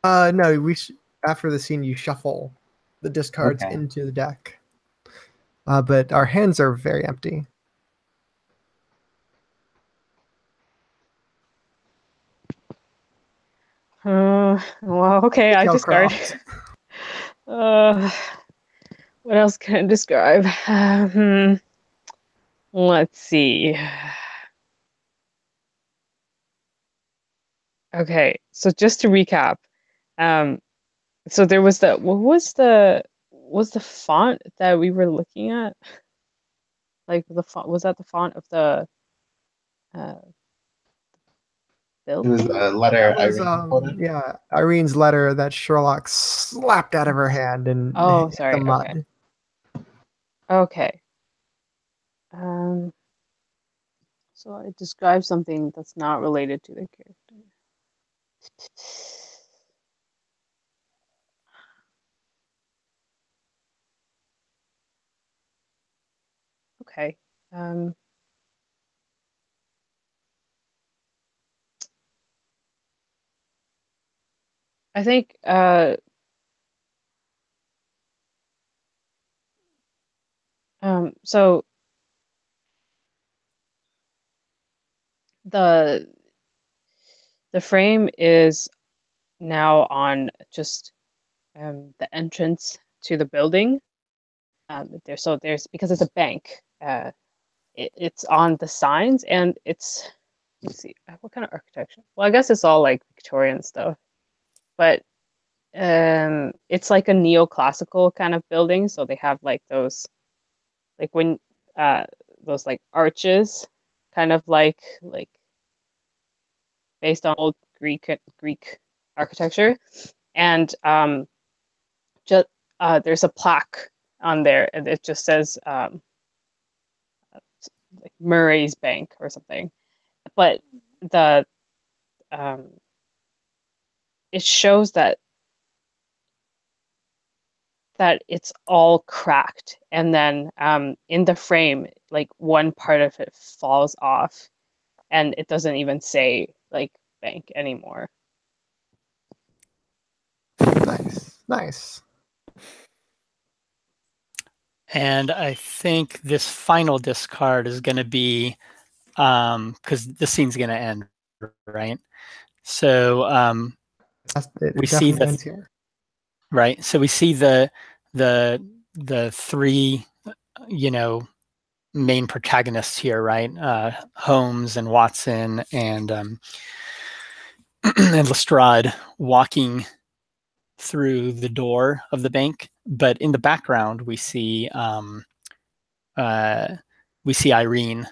No, after the scene you shuffle the discards Okay. into the deck. But our hands are very empty. Well, okay, I discard. What else can I describe? Let's see. Okay, so just to recap, so there was what was the font that we were looking at? Like the font, was that the font of the It was building? a letter That was, Irene quoted. yeah, Irene's letter that Sherlock slapped out of her hand and Oh, hit sorry. the mud. Okay. So I describe something that's not related to the character. Okay. I think so the frame is now on just the entrance to the building. There's because it's a bank. It's on the signs, and it's, let's see, what kind of architecture? Well, I guess it's all like Victorian stuff, but it's like a neoclassical kind of building. So they have like those, like when those like arches, kind of like based on old Greek architecture, and just there's a plaque on there, and it just says like Murray's Bank or something. But the it shows that it's all cracked, and then in the frame, like one part of it falls off, and it doesn't even say like bank anymore. Nice. And I think this final discard is going to be, because the scene's going to end, right? So we see the ends here. Right. So we see the 3, main protagonists here, right? Holmes and Watson and and Lestrade walking through the door of the bank, but in the background we see Irene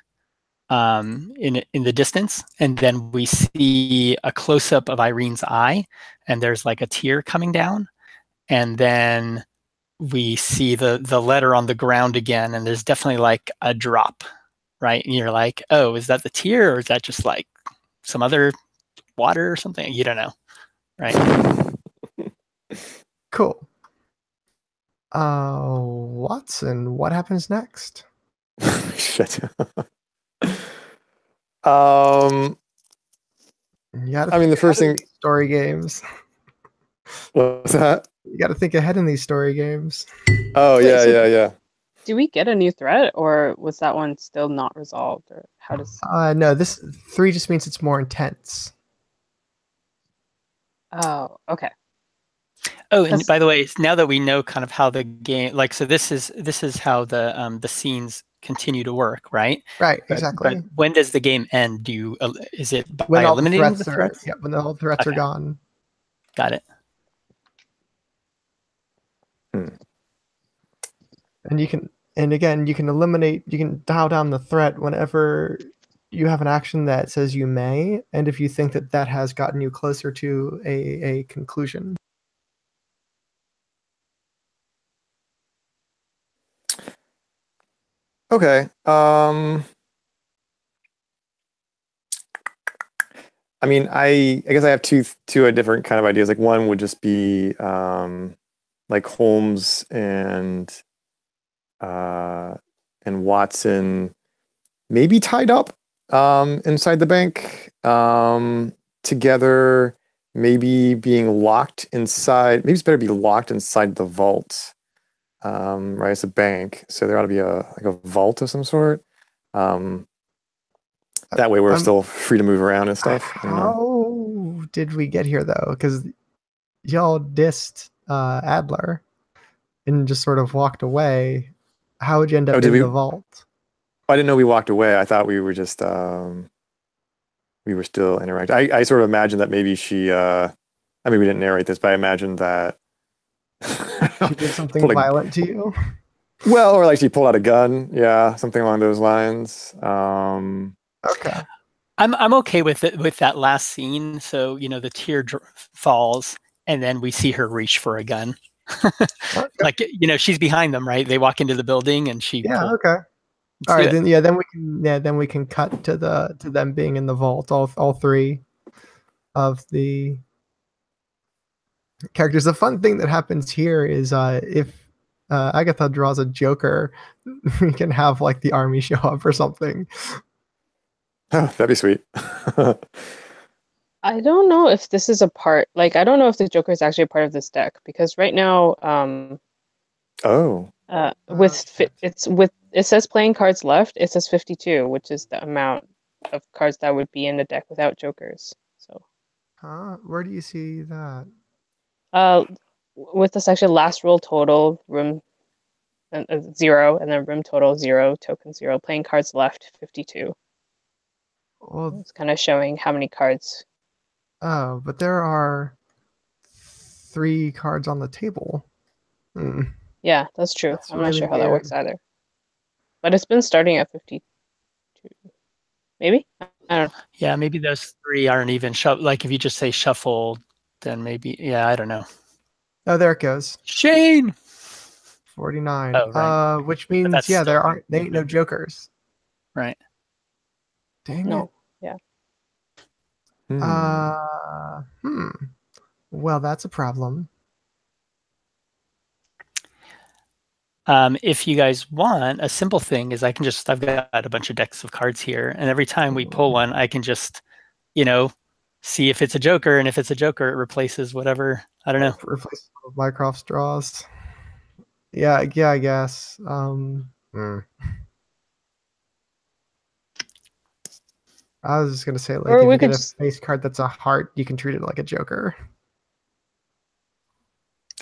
in the distance, and then we see a close up of Irene's eye, and there's like a tear coming down, and then we see the letter on the ground again, and there's definitely like a drop, right? And you're like, oh, is that the tear, or is that just like some other water or something? You don't know, right? Cool. Watson, what happens next? Shit. You gotta I mean, the first thing. story games. What's that? You got to think ahead in these story games. Oh Wait, yeah, so yeah, yeah. do we get a new threat, or was that one still not resolved, or how does? No, this 3 just means it's more intense. Oh, okay. Oh, and That's by the way, now that we know kind of how the game, like, so this is how the scenes continue to work, right? Right, But exactly. when does the game end? Is it by When all the eliminating the threats are, threats? yeah, when all the threats are Okay, gone. got it. Hmm. And again, you can you can dial down the threat whenever you have an action that says you may, and if you think that that has gotten you closer to a conclusion. Okay. I mean, I guess I have two different kind of ideas. Like one would just be like Holmes uh, and Watson maybe tied up inside the bank together, maybe being locked inside. Maybe it's better to be locked inside the vault, right? It's a bank, so there ought to be a vault of some sort. Um, that way, we're Um, still free to move around and stuff. I don't know. how did we get here though? Because y'all dissed Adler and just sort of walked away. How would you end Oh, up did in we? the vault? I didn't know we walked away. I thought we were just we were still interacting. I sort of imagined that maybe she. I mean, we didn't narrate this, but I imagined that She did something pulled a violent to you? well, or like she pulled out a gun. Yeah, something along those lines. Okay. I'm okay with it with that last scene. So the tear falls, and then we see her reach for a gun. Okay. Like she's behind them, right? They walk into the building, and she Yeah, pulls. okay. Let's All do right, it. then we can cut to them being in the vault, all 3 of the characters. The fun thing that happens here is if Agatha draws a Joker, we can have like the army show up or something. Oh, that'd be sweet. I don't know if this is a part. Like, I don't know if the Joker is actually a part of this deck because right now, Oh, Oh shit. it says playing cards left. It says 52, which is the amount of cards that would be in the deck without Jokers. So, Huh? Where do you see that? uh, with the section last roll total room 0, and then room total 0, token 0, playing cards left 52. Well, It's kind of showing how many cards. oh, but there are 3 cards on the table. Hmm. Yeah, that's true. That's I'm not really sure how that works weird. either. But it's been starting at 52. Maybe? I don't know. Yeah, maybe those 3 aren't even like if you just say shuffle, then maybe. Yeah, I don't know. Oh, there it goes. Shane. 49. Oh, right. Which But means that's yeah, still they ain't no Jokers. right. Dang it. No. Yeah. hmm. Hmm. Well, that's a problem. If you guys want, a simple thing is I've got a bunch of decks of cards here, and every time we pull one, I can just, see if it's a Joker, and if it's a Joker, it replaces whatever. I don't know. Replace Mycroft's draws. Yeah, I guess. I was just gonna say, like, Or if we you get could a just, face card that's a heart, you can treat it like a Joker.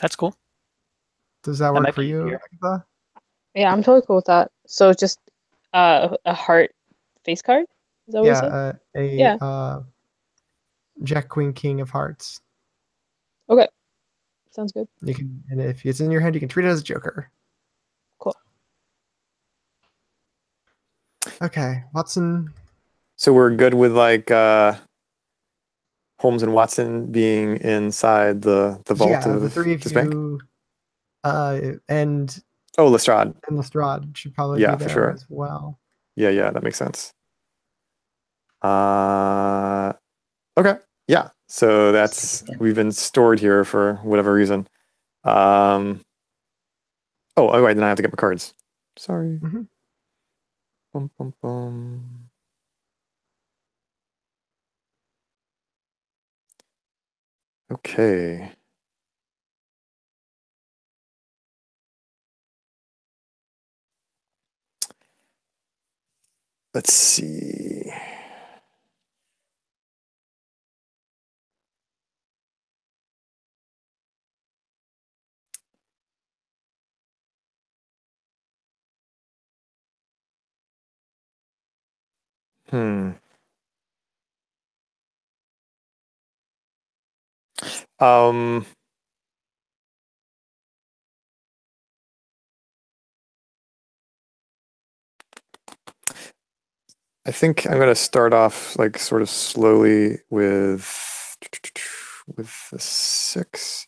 That's cool. Does that That work might for be you, easier. Agatha? yeah, I'm totally cool with that. So just a heart face card? Is that what you said? Yeah, a Yeah. Jack, Queen, King of Hearts. Okay. Sounds good. You can, and if it's in your hand, you can treat it as a Joker. Cool. Okay, Watson. So we're good with like Holmes and Watson being inside the vault Yeah, the of 3 of this bank. you, and Oh, Lestrade. Lestrade should probably be Yeah, for there sure. as well. Yeah, that makes sense. Okay. Yeah. So we've been stored here for whatever reason. Um, oh, wait, then I have to get my cards. Sorry. Mhm. Bum, bum, bum. Okay. let's see. Hmm. Um, I think I'm gonna start off like sort of slowly with the 6.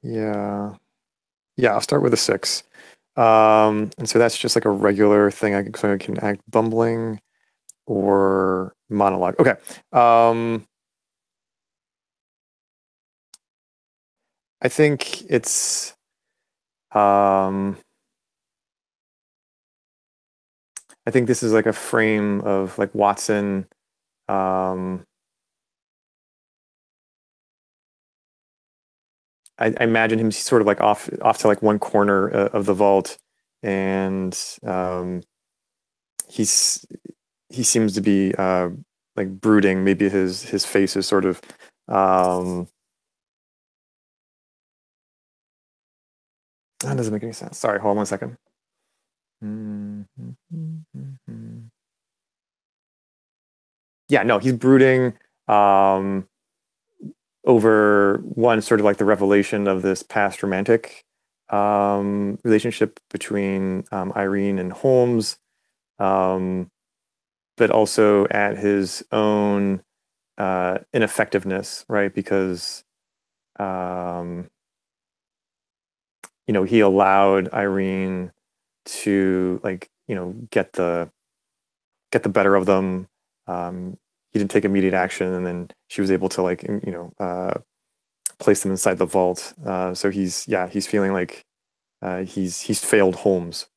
Yeah. Yeah, I'll start with a 6. And so that's just like a regular thing. So I can act bumbling or monologue. Okay. I think it's I think this is like a frame of like Watson. I imagine him sort of like off to like one corner of the vault, and he's he seems to be like brooding. Maybe his face is sort of that doesn't make any sense. Sorry, hold on 1 second. Yeah, no, he's brooding over one sort of like the revelation of this past romantic relationship between Irene and Holmes, but also at his own ineffectiveness, right? Because um, he allowed Irene to like get the better of them. He didn't take immediate action, and then she was able to like place them inside the vault. So he's feeling like he's failed Holmes.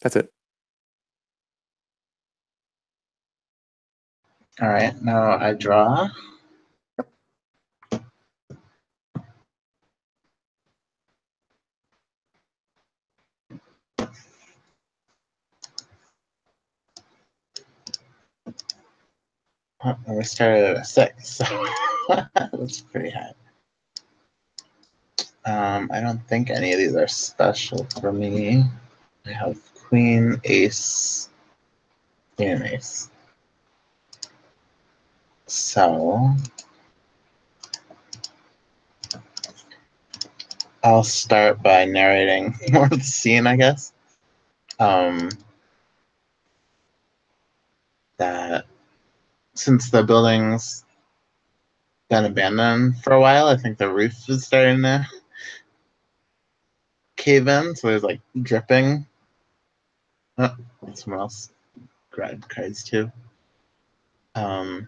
That's it. All right, now I draw. We started at a 6, so that's pretty high. I don't think any of these are special for me. I have queen, ace, queen, and ace. So I'll start by narrating more of the scene, I guess. That since the building's been abandoned for a while, I think the roof is starting to cave in, so there's like dripping. Oh, someone else grabbed cards too. So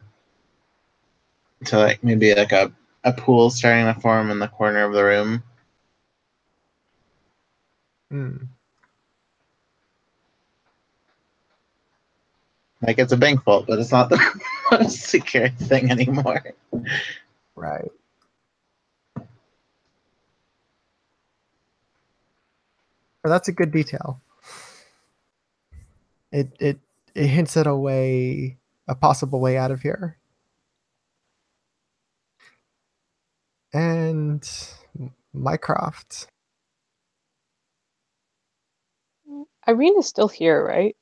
like maybe like a pool starting to form in the corner of the room. Like it's a bank vault, but it's not the most secure thing anymore. Right. Well, that's a good detail. It hints at a possible way out of here. And Mycroft. Irene is still here, right?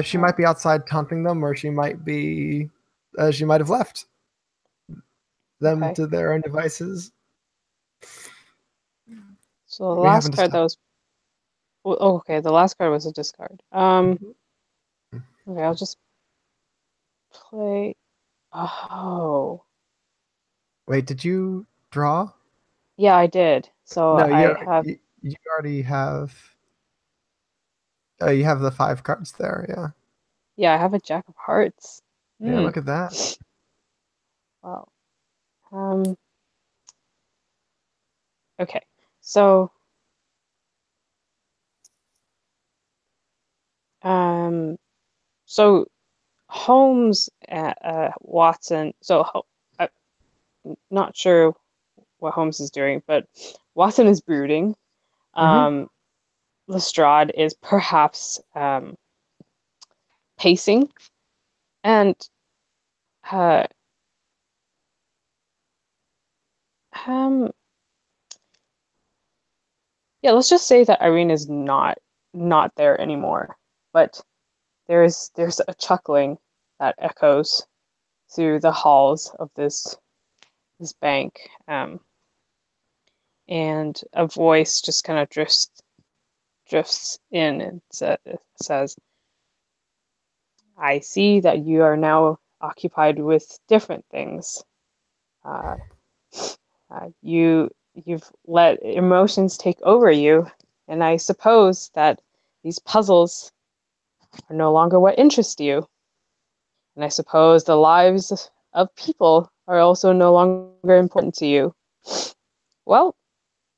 She might be outside taunting them, or she might have left them to their own devices. So the last card that was okay, the last card was a discard. Okay, I'll just play. Oh. Wait, did you draw? Yeah, I did. So No, I have. You already have. Oh, you have the 5 cards there. Yeah. Yeah, I have a Jack of Hearts. Yeah, look at that. Wow. Okay, so so Holmes, Watson. So I'm not sure what Holmes is doing, but Watson is brooding. Lestrade is perhaps pacing, and uh, um, yeah, let's just say that Irene is not there anymore. But there's a chuckling that echoes through the halls of this bank, and a voice just kind of drifts in and says, "I see that you are now occupied with different things. Uh, you've let emotions take over you, and I suppose that these puzzles are no longer what interest you. And I suppose the lives of people are also no longer important to you. Well,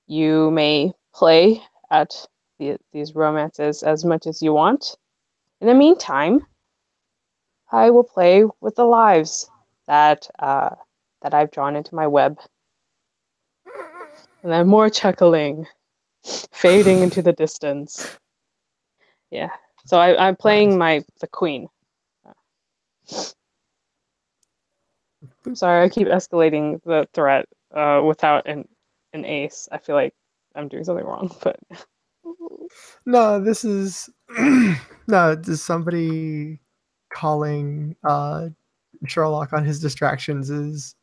you may play at these romances as much as you want. In the meantime, I will play with the lives that I've drawn into my web." And then more chuckling, fading into the distance. Yeah. So I'm playing the queen. Sorry, I keep escalating the threat without an ace. I feel like I'm doing something wrong, but No, this is no. Does somebody calling Sherlock on his distractions is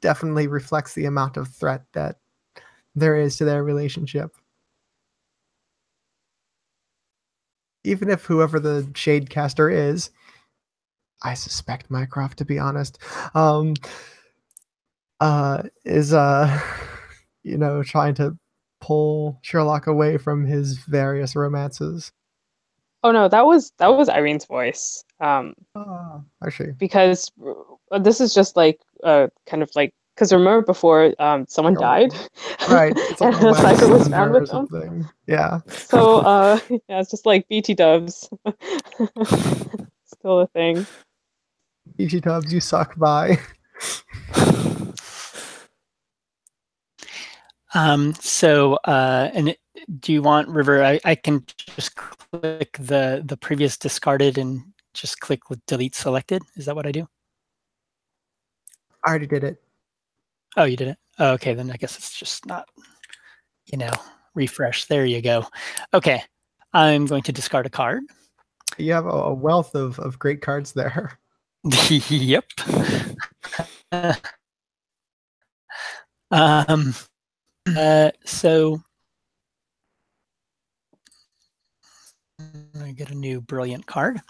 definitely reflects the amount of threat that there is to their relationship. Even if whoever the shade caster is, I suspect Mycroft, to be honest, is trying to pull Sherlock away from his various romances. oh no, that was Irene's voice. I see. Because this is just like kind of like, because remember before someone died, right? It's like and a a cipher was cylinder found or with them. something. Yeah. So yeah, it's just like BT dubs. Still a thing. BT Tubbs, you suck. Bye. And do you want River? I can just click the previous discarded and just click with delete selected. Is that what I do? I already did it. Oh, you did it. Oh, okay, then I guess it's just not, refresh. There you go. Okay, I'm going to discard a card. You have a wealth of great cards there. Yep. So I get a new brilliant card.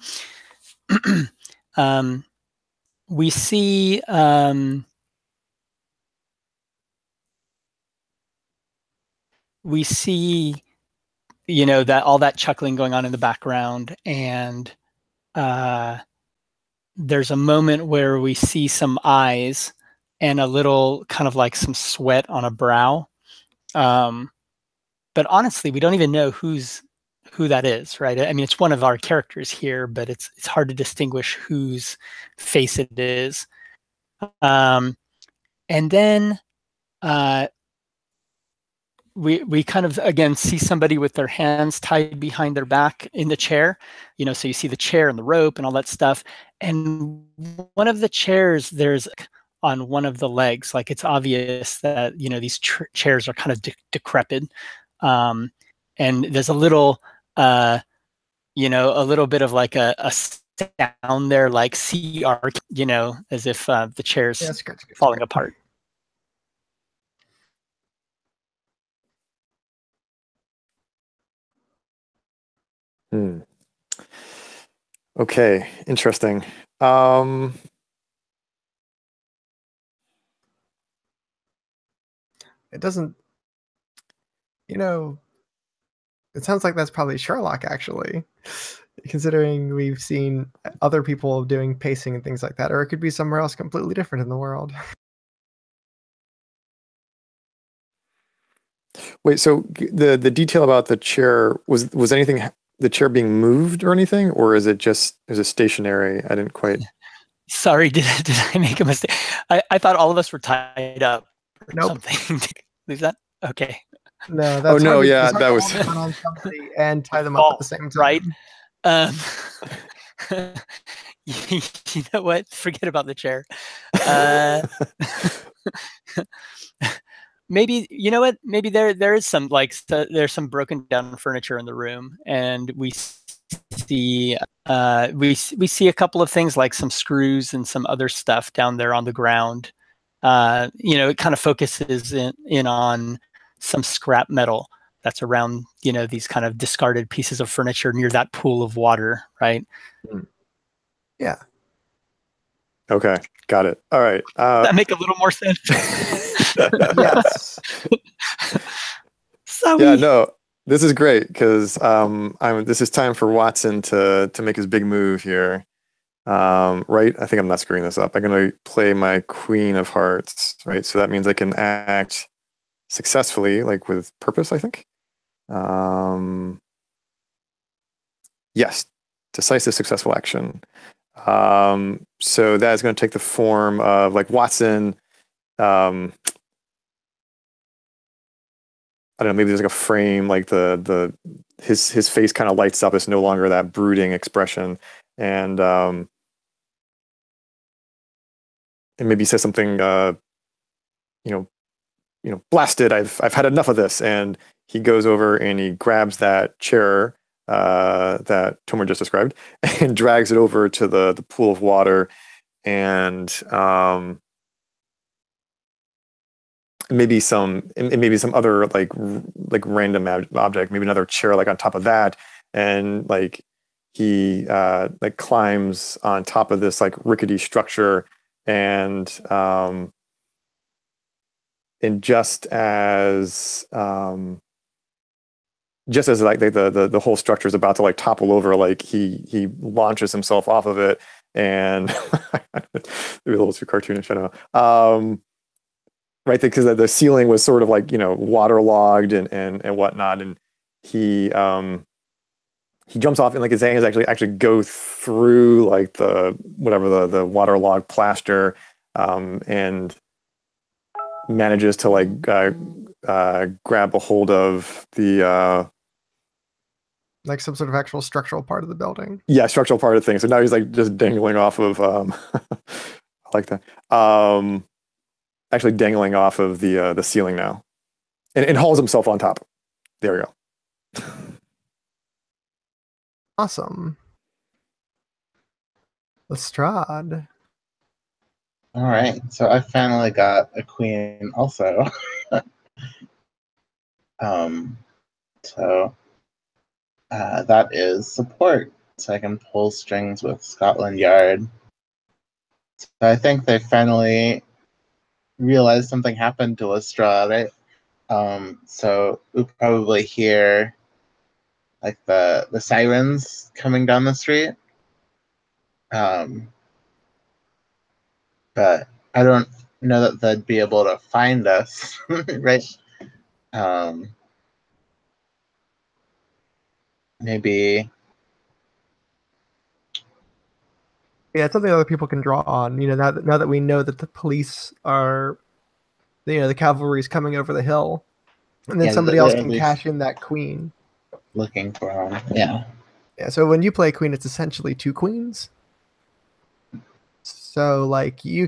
We see that all that chuckling going on in the background, and there's a moment where we see some eyes and a little kind of like some sweat on a brow. But honestly, we don't even know who that is, right? I mean, it's one of our characters here, but it's hard to distinguish whose face it is. And then we kind of again see somebody with their hands tied behind their back in the chair, so you see the chair and the rope and all that stuff. And one of the chairs, there's on one of the legs, like it's obvious that these chairs are kind of decrepit, and there's a little a little bit of like a sound there, like CR, as if the chair's falling apart. Okay, interesting. It doesn't, it sounds like that's probably Sherlock, actually, considering we've seen other people doing pacing and things like that, or it could be somewhere else completely different in the world. Wait, so the detail about the chair, was anything the chair being moved or anything, or is it stationary? I didn't quite. Sorry, did I make a mistake? I thought all of us were tied up or Nope. something. Leave that? Okay. No, Oh that's no, hard. yeah, It's hard that to was. hold a gun on somebody and tie them up at Oh, the same time. right. You know what? Forget about the chair. Maybe you know what? Maybe there is some there's some broken down furniture in the room, and we see we see a couple of things like some screws and some other stuff down there on the ground. It kind of focuses in on some scrap metal that's around these kind of discarded pieces of furniture near that pool of water, right? Yeah. Okay, got it. All right. Does that make a little more sense? Yes. Yeah, no, this is great because this is time for Watson to make his big move here. Right? I think I'm not screwing this up. I'm going to play my Queen of Hearts, right? So that means I can act successfully, like with purpose, I think. Yes, decisive, successful action. So that is going to take the form of like Watson. I don't know, maybe there's like a frame, like his face kind of lights up. It's no longer that brooding expression, and maybe he says something, blasted. I've had enough of this, and he goes over and he grabs that chair that Tomer just described and drags it over to the pool of water, and maybe some other like random object, maybe another chair like on top of that, and like he like climbs on top of this like rickety structure, and just as like the whole structure is about to like topple over, like he launches himself off of it, and maybe a little too cartoonish, I don't know. Right, because the ceiling was sort of like waterlogged and whatnot, and he jumps off, and like his hands actually go through like the waterlogged plaster, and manages to like grab a hold of the Like some sort of actual structural part of the building. yeah, structural part of the thing. So now he's like just dangling off of I like that. Actually dangling off of the ceiling now, and hauls himself on top. There we go. Awesome. Lestrade. All right, so I finally got a queen also. So that is support. So I can pull strings with Scotland Yard. So I think they finally realized something happened to Lestrade, right? So we'll probably hear like the sirens coming down the street. But I don't know that they'd be able to find us, right? Maybe. Yeah, it's something other people can draw on. Now that we know that the police are, the cavalry's coming over the hill, and then Yeah, somebody else they're at can least cash in that queen. looking for them. Yeah. Yeah, so when you play queen, it's essentially two queens. So like you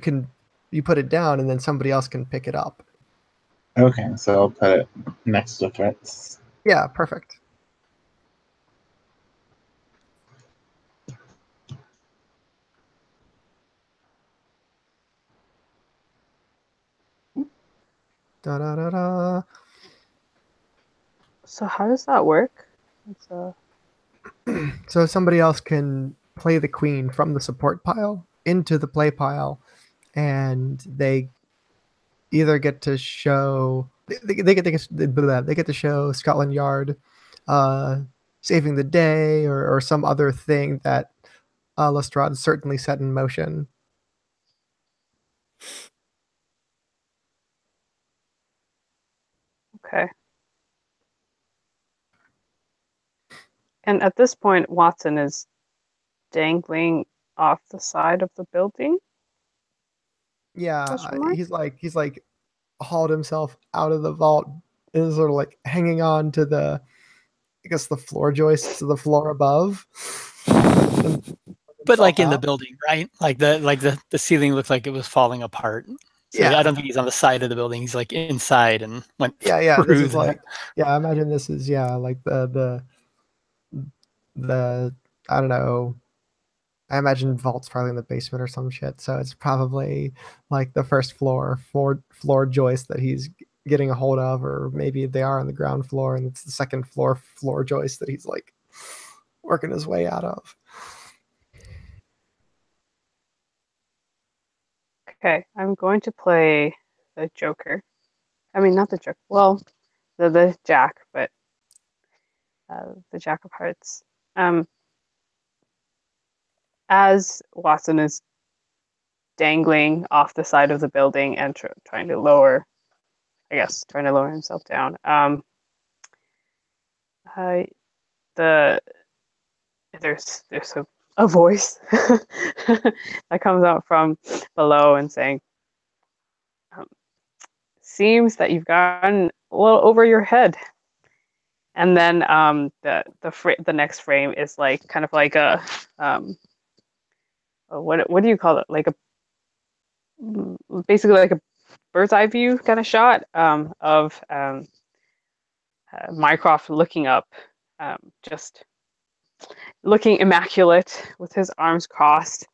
put it down, and then somebody else can pick it up. Okay, so I'll put it next to Fritz. Yeah, perfect. Da da da da. So how does that work? It's So somebody else can play the queen from the support pile into the play pile, and they either get to show they get to show Scotland Yard saving the day, or some other thing that Lestrade certainly set in motion. okay. And at this point, Watson is dangling off the side of the building? Yeah, Question mark? he's like hauled himself out of the vault and is sort of like hanging on to the, I guess, the floor joists of the floor above. But like in the out. building, right? Like the ceiling looked like it was falling apart. So Yeah. I don't think he's on the side of the building. He's like inside and went Yeah. This through is like, yeah, I imagine this is, yeah, like the I don't know. I imagine vault's probably in the basement or some shit. So it's probably like the first floor joist that he's getting a hold of, or maybe they are on the ground floor and it's the second floor joist that he's like working his way out of. Okay, I'm going to play the Joker. I mean, not the Joker. Well, the Jack, but the Jack of Hearts. As Watson is dangling off the side of the building and trying to lower himself down. The there's a voice that comes out from below and saying, "Seems that you've gotten a little over your head." And then the next frame is like kind of like a what do you call it? Like a basically like a bird's eye view kind of shot of Mycroft looking up, just looking immaculate with his arms crossed,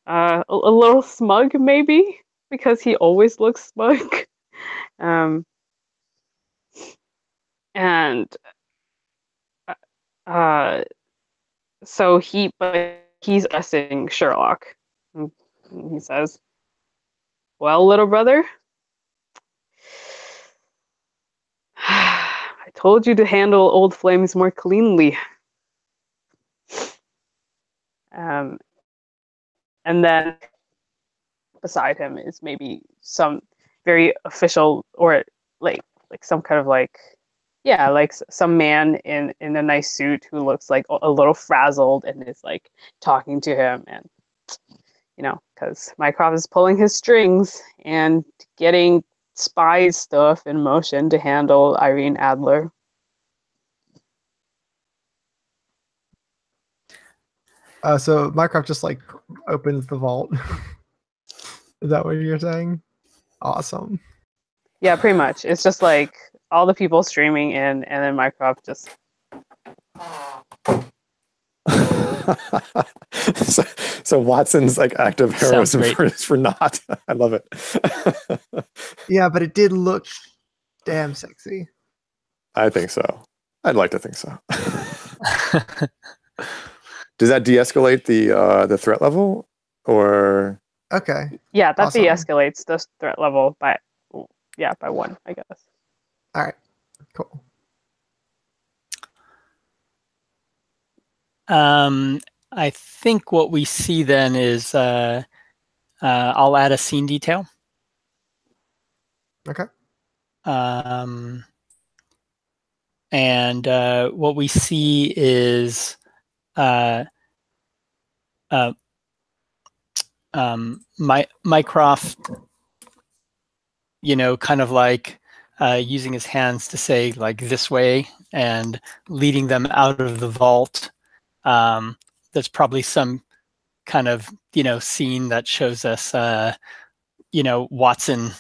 a little smug maybe because he always looks smug, and so he's assessing Sherlock. And he says, "Well, little brother, I told you to handle old flames more cleanly." And then beside him is maybe some very official, or like some kind of like, yeah, like some man in a nice suit who looks like a little frazzled and is like talking to him, and because Mycroft is pulling his strings and getting spy stuff in motion to handle Irene Adler. So Mycroft just like opens the vault. Is that what you're saying? Awesome. Yeah, pretty much. It's just like all the people streaming in, and then Mycroft just. so Watson's like act of heroism for naught. I love it. Yeah, but it did look damn sexy. I think so. I'd like to think so. Does that de-escalate the threat level, or? Okay. Yeah, that awesome. De-escalates the threat level by 1, I guess. All right. Cool. I think what we see then is I'll add a scene detail. Okay. And what we see is Mycroft, kind of like using his hands to say like this way and leading them out of the vault. There's probably some kind of, scene that shows us, Watson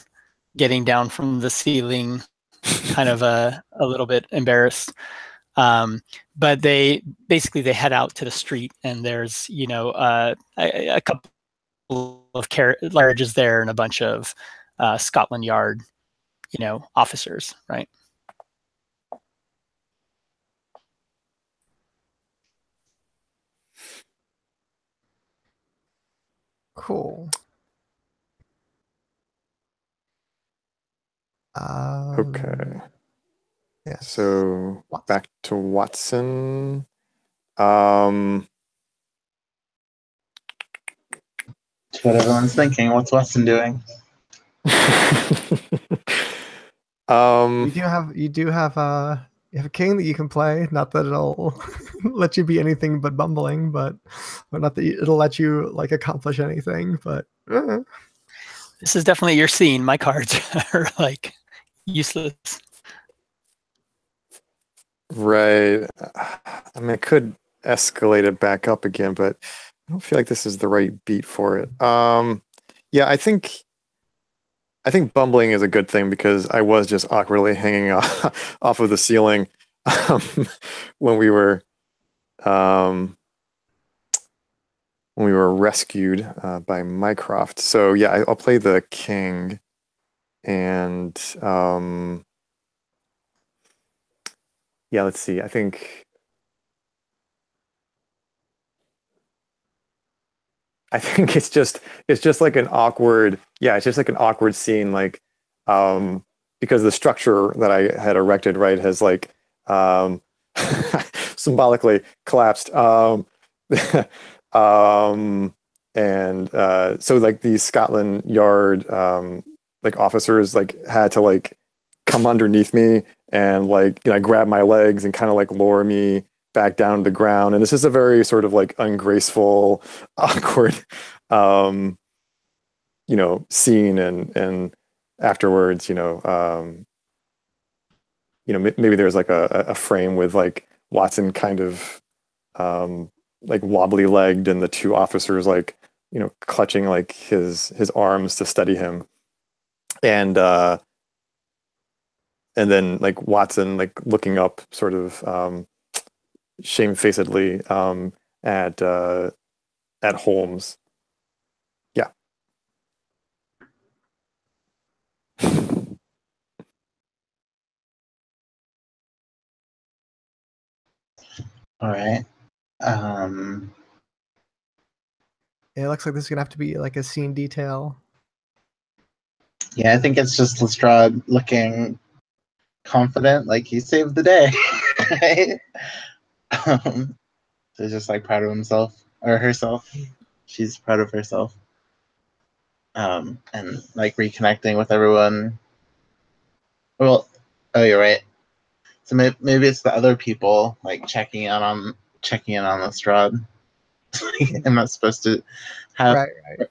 getting down from the ceiling, kind of a little bit embarrassed. But they head out to the street, and there's, a couple of carriages there and a bunch of Scotland Yard, officers, right? Cool. Okay. Yes. So back to Watson. What everyone's thinking. What's Watson doing? You do have You have a king that you can play. Not that it'll let you be anything but bumbling, but or not that it'll let you like accomplish anything. But This is definitely your scene. My cards are like useless. Right. I mean, I could escalate it back up again, but I don't feel like this is the right beat for it. Yeah, I think bumbling is a good thing because I was just awkwardly hanging off of the ceiling um, when we were um, rescued by Mycroft. So yeah, I'll play the king, and yeah, let's see. I think it's just like an awkward, yeah, it's just like an awkward scene, like because the structure that I had erected, right, has like symbolically collapsed. And so like these Scotland Yard like officers like had to like come underneath me and like, you know, grab my legs and kind of like lower me back down to the ground. And this is a very sort of like ungraceful, awkward, you know, scene. And afterwards, maybe there's like a frame with like Watson kind of like wobbly legged and the two officers like, you know, clutching like his arms to steady him. And then like Watson like looking up sort of shamefacedly at Holmes. Yeah. All right. it looks like this is gonna have to be like a scene detail. Yeah, I think it's just Lestrade looking confident, like he saved the day. Right? So just like proud of himself or herself. She's proud of herself. And like reconnecting with everyone. Well, oh, you're right. So maybe it's the other people like checking in on Lestrade. I'm not supposed to have. Right.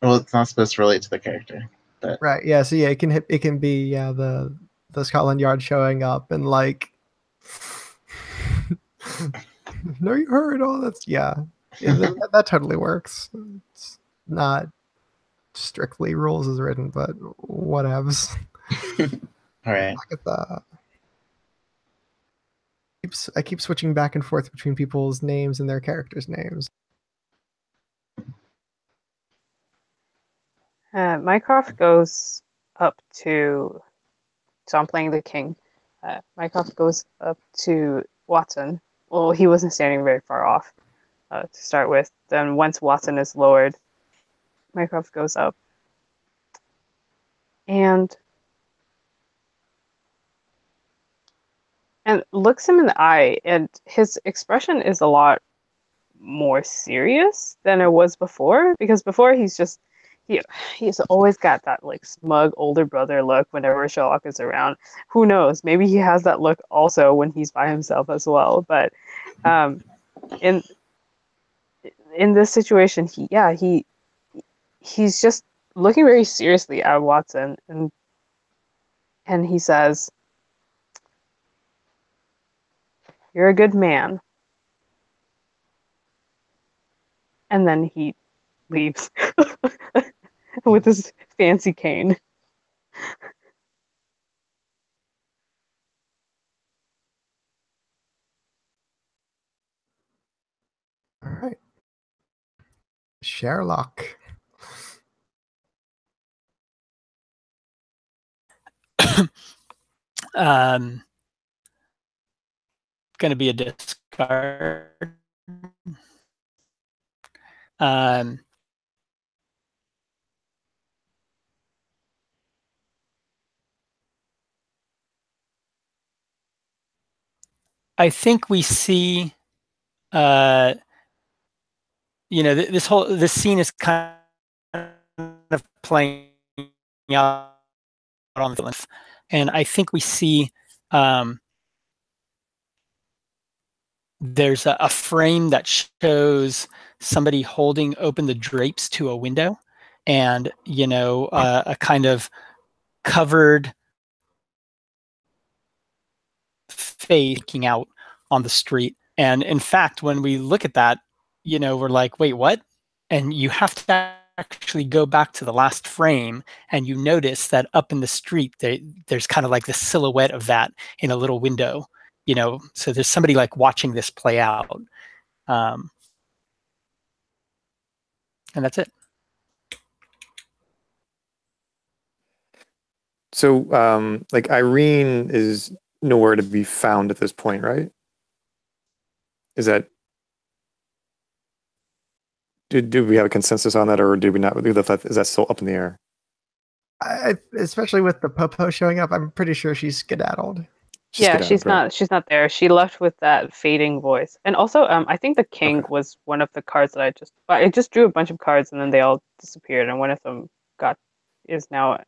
Well, it's not supposed to relate to the character, but Right. Yeah. So yeah, it can be the Scotland Yard showing up and like, no, you heard all that's that totally works. It's not strictly rules as written, but whatevs. all right. Look at that. I keep switching back and forth between people's names and their characters' names. Mycroft goes up to. So I'm playing the king. Mycroft goes up to Watson. Well, he wasn't standing very far off to start with. Then once Watson is lowered, Mycroft goes up and looks him in the eye, and his expression is a lot more serious than it was before, because before he's always got that like smug older brother look whenever Sherlock is around. Who knows? Maybe he has that look also when he's by himself as well. But in this situation, he's just looking very seriously at Watson, and he says, "You're a good man." And then he leaves with his fancy cane. All right. Sherlock. Going to be a discard. I think we see, this scene is kind of playing out on the, and I think we see there's a frame that shows somebody holding open the drapes to a window, and a kind of covered face looking out on the street. And in fact, when we look at that, we're like, wait, what? And you have to actually go back to the last frame, and you notice that up in the street, there's kind of like the silhouette of that in a little window. So there's somebody like watching this play out. And that's it. So, like Irene is nowhere to be found at this point, right? Is that do we have a consensus on that, or do we not? Is that still up in the air? Especially with the Popo showing up, I'm pretty sure she's skedaddled. Yeah, she's not there. She left with that fading voice. And also, I think the king was one of the cards that I just drew a bunch of cards and then they all disappeared, and one of them is now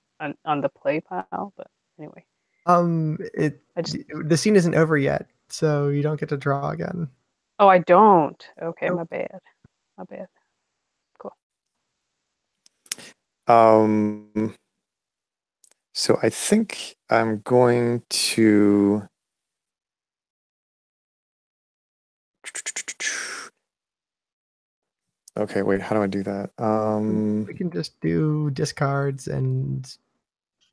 on the play pile. But anyway, the scene isn't over yet, so you don't get to draw again. Oh, I don't. Okay, Nope. my bad. Cool. So I think I'm going to. Okay, wait. How do I do that? We can just do discards and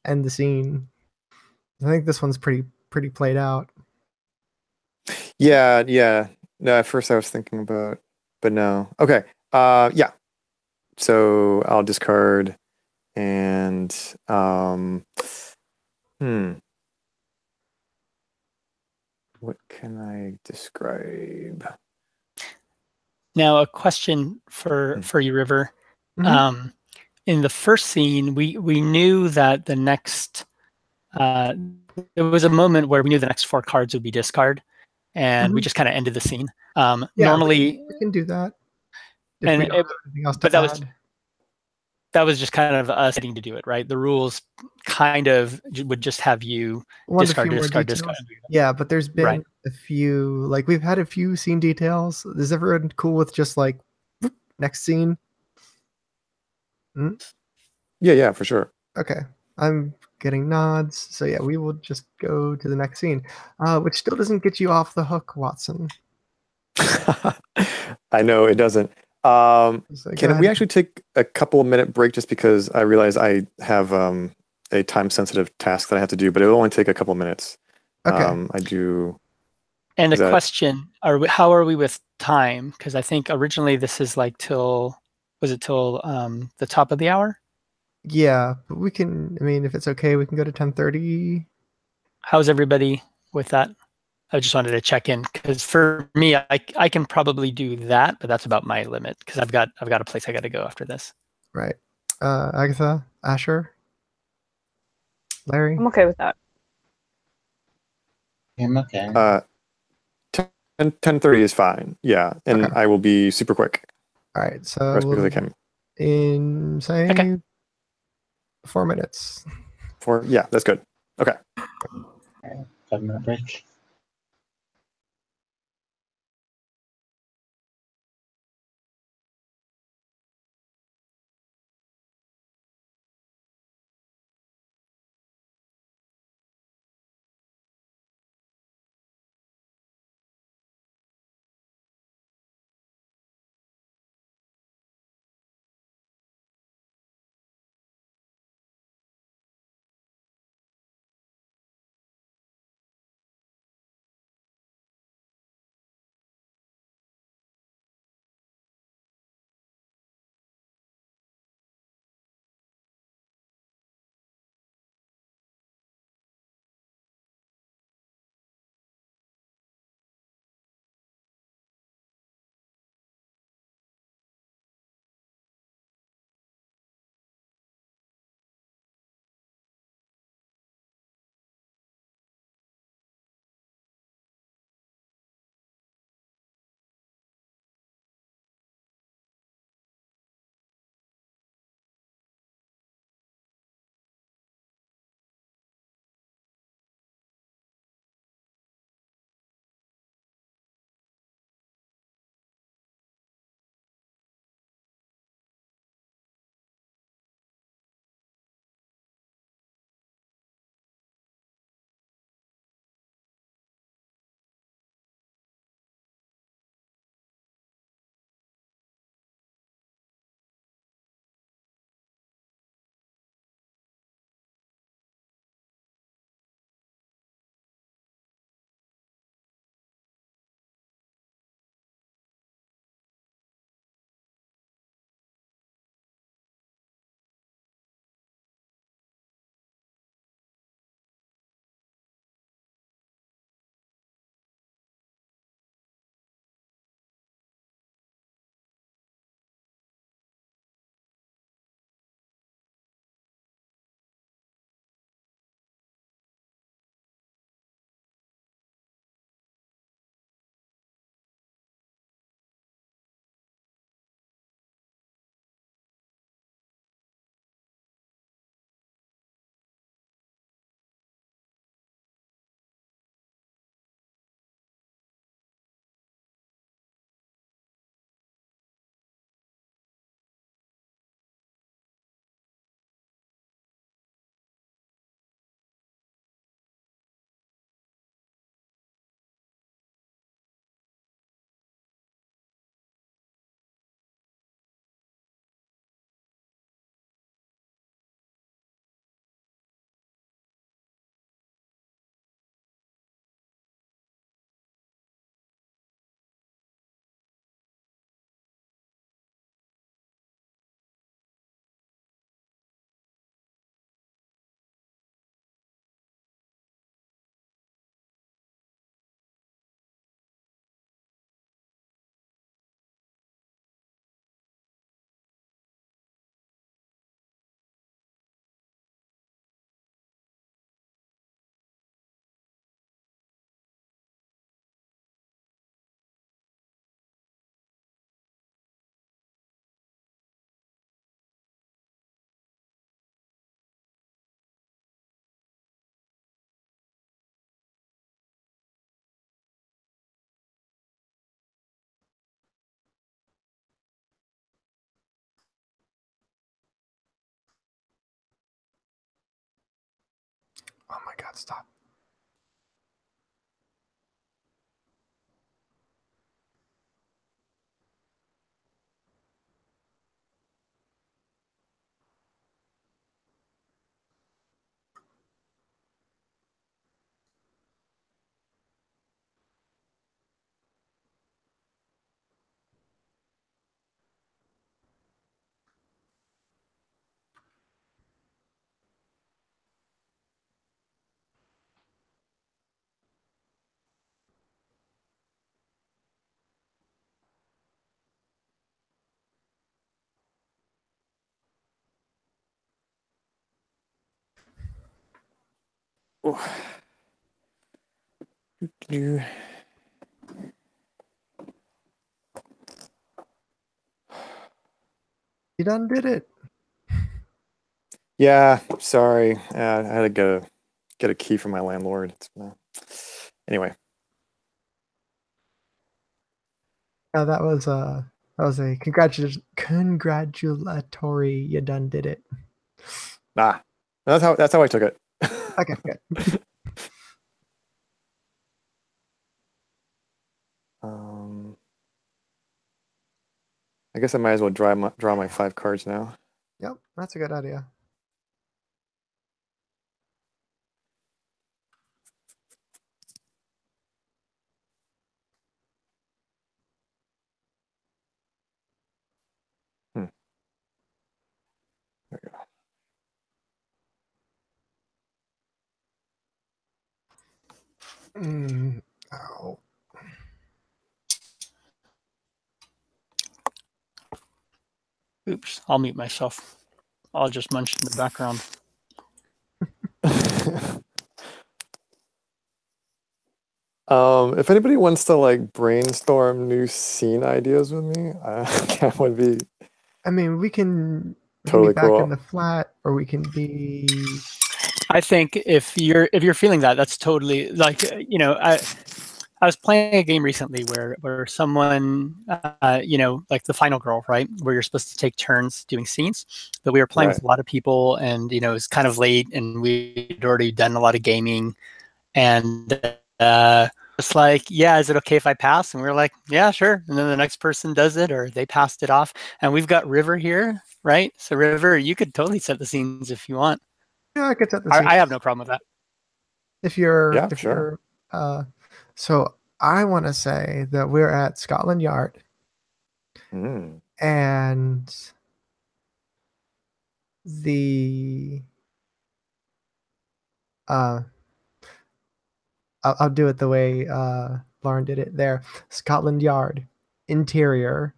end the scene. I think this one's pretty played out. Yeah. No, at first I was thinking about, but no. Okay. Yeah. So I'll discard and what can I describe? Now, a question for you, River. Mm-hmm. In the first scene, we knew that the next there was a moment where we knew the next 4 cards would be discard, and we just kind of ended the scene. Yeah, normally, we can do that. If and we don't have anything else to add. That was just kind of us getting to do it, right? The rules kind of would just have you discard. Yeah, but there's been a few, like we've had a few scene details. Is everyone cool with just like whoop, next scene? Yeah, for sure. Okay, I'm getting nods. So yeah, we will just go to the next scene, which still doesn't get you off the hook, Watson. I know it doesn't. Can we actually take a couple of minute break just because I realize I have a time sensitive task that I have to do, but it will only take a couple of minutes. Okay. I do. And a question: how are we with time? Because I think originally this is like till the top of the hour? Yeah, but we can. I mean, if it's okay, we can go to 10:30. How's everybody with that? I just wanted to check in because for me, I can probably do that, but that's about my limit because I've got a place I got to go after this. Right. Agatha, Asher, Larry. I'm okay with that. I'm okay. 10:30 is fine. Yeah, and I will be super quick. All right, so as quick as I can. In say 4 minutes. Yeah, that's good. Okay. All right, 5-minute break. Oh my God! Stop. You done did it. Yeah, sorry. I had to get a key from my landlord. Anyway. That was a congratulatory. You done did it. Nah, that's how I took it. Okay, good. I guess I might as well draw my 5 cards now. Yep, that's a good idea. There we go. Oh. Oops, I'll mute myself. I'll just munch in the background. If anybody wants to like brainstorm new scene ideas with me, that would be. I mean, we can totally be back cool. in the flat, or we can be. I think if you're feeling that, that's totally like I was playing a game recently where someone like the final girl, right, where you're supposed to take turns doing scenes, but we were playing with a lot of people, and it was kind of late, and we'd already done a lot of gaming, and it's like, yeah, is it okay if I pass? And we were like, yeah, sure. And then the next person does it, or they passed it off, and we've got River here, right? So River, you could totally set the scenes if you want. Yeah, I could set the scene. I have no problem with that. If you're, sure. So I want to say that we're at Scotland Yard, and the I'll do it the way Lauren did it there. Scotland Yard, interior,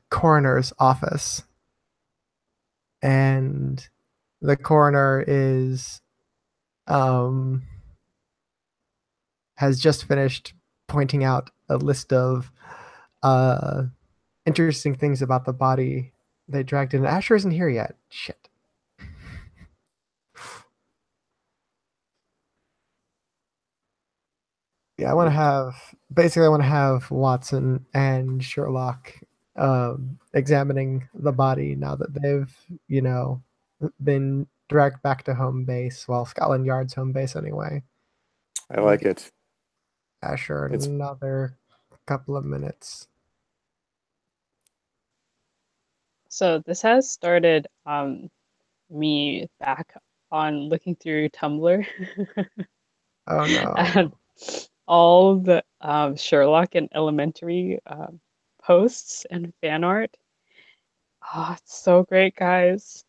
coroner's office, and the coroner is has just finished pointing out a list of interesting things about the body they dragged in. Asher isn't here yet. Shit. Yeah, I want to have Watson and Sherlock examining the body now that they've, been dragged back to home base. Well, Scotland Yard's home base anyway. I like it. Asher, another couple of minutes. So this has started me back on looking through Tumblr. Oh no. And all the Sherlock and Elementary posts and fan art. Oh, it's so great, guys.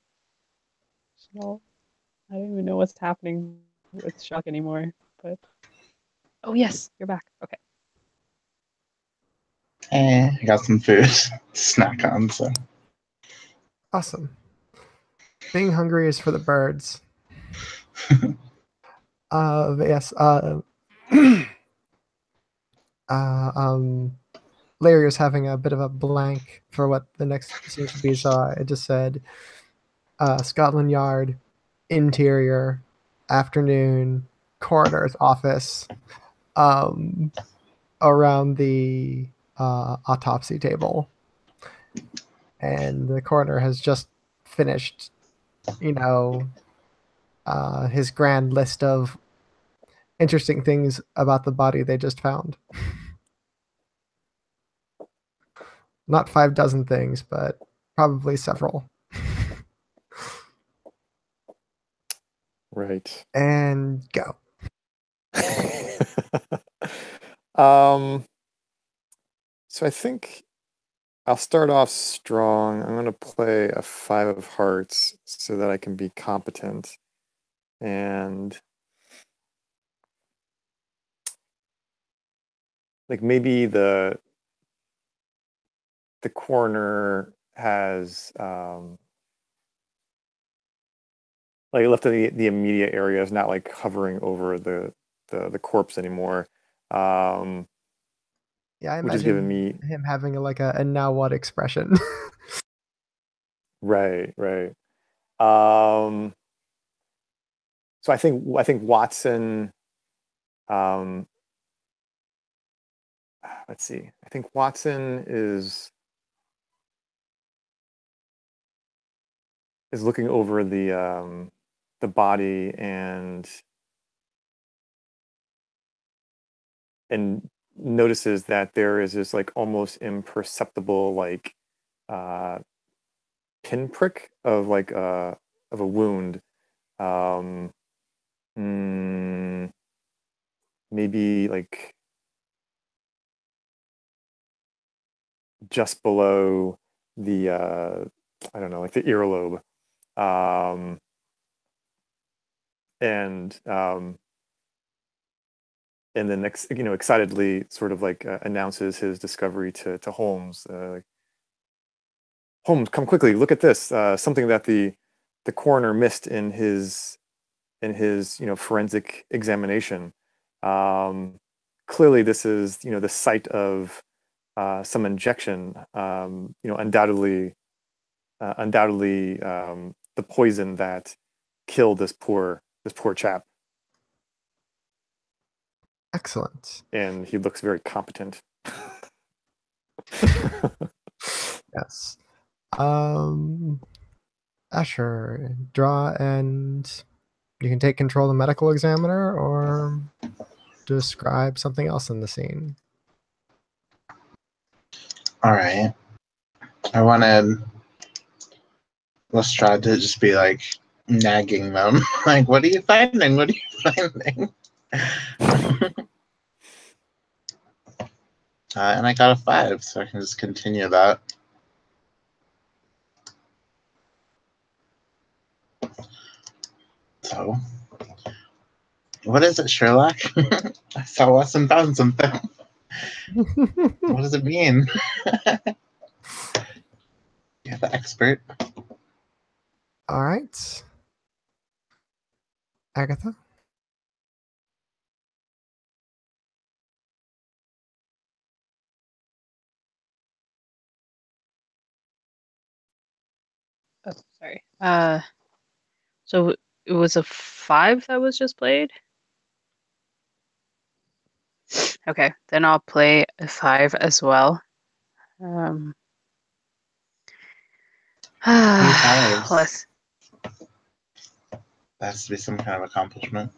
So, I don't even know what's happening with Sherlock anymore, but oh yes, you're back. Okay. I got some food to snack on, so. Awesome. Being hungry is for the birds. Yes. Larry was having a bit of a blank for what the next scene should be, so I just said Scotland Yard, interior, afternoon, coroner's office, around the autopsy table. and the coroner has just finished, his grand list of interesting things about the body they just found. Not 5 dozen things, but probably several. Right. And go. So I think I'll start off strong. I'm going to play a 5 of hearts so that I can be competent. And like maybe the coroner has like left the immediate area, is not like hovering over the corpse anymore. Yeah, I which is giving imagine me him having a now what expression. right. So I think Watson. Let's see. I think Watson is looking over the body and notices that there is this like almost imperceptible like pinprick of like of a wound. Maybe like just below the I don't know, like the earlobe. And then excitedly sort of like announces his discovery to Holmes. Like, Holmes, come quickly! Look at this. Something that the coroner missed in his forensic examination. Clearly, this is the site of some injection. Undoubtedly, the poison that killed this poor chap. Excellent. And he looks very competent. Yes. Asher, draw, and you can take control of the medical examiner or describe something else in the scene. All right. I wanted Lestrade to just be like nagging them, like, "What are you finding? What are you finding?" And I got a 5, so I can just continue that. So, what is it, Sherlock? I saw Watson found something. What does it mean? You're the expert. All right. Agatha? Oh, sorry. So it was a 5 that was just played? Okay, then I'll play a 5 as well. fives. That has to be some kind of accomplishment.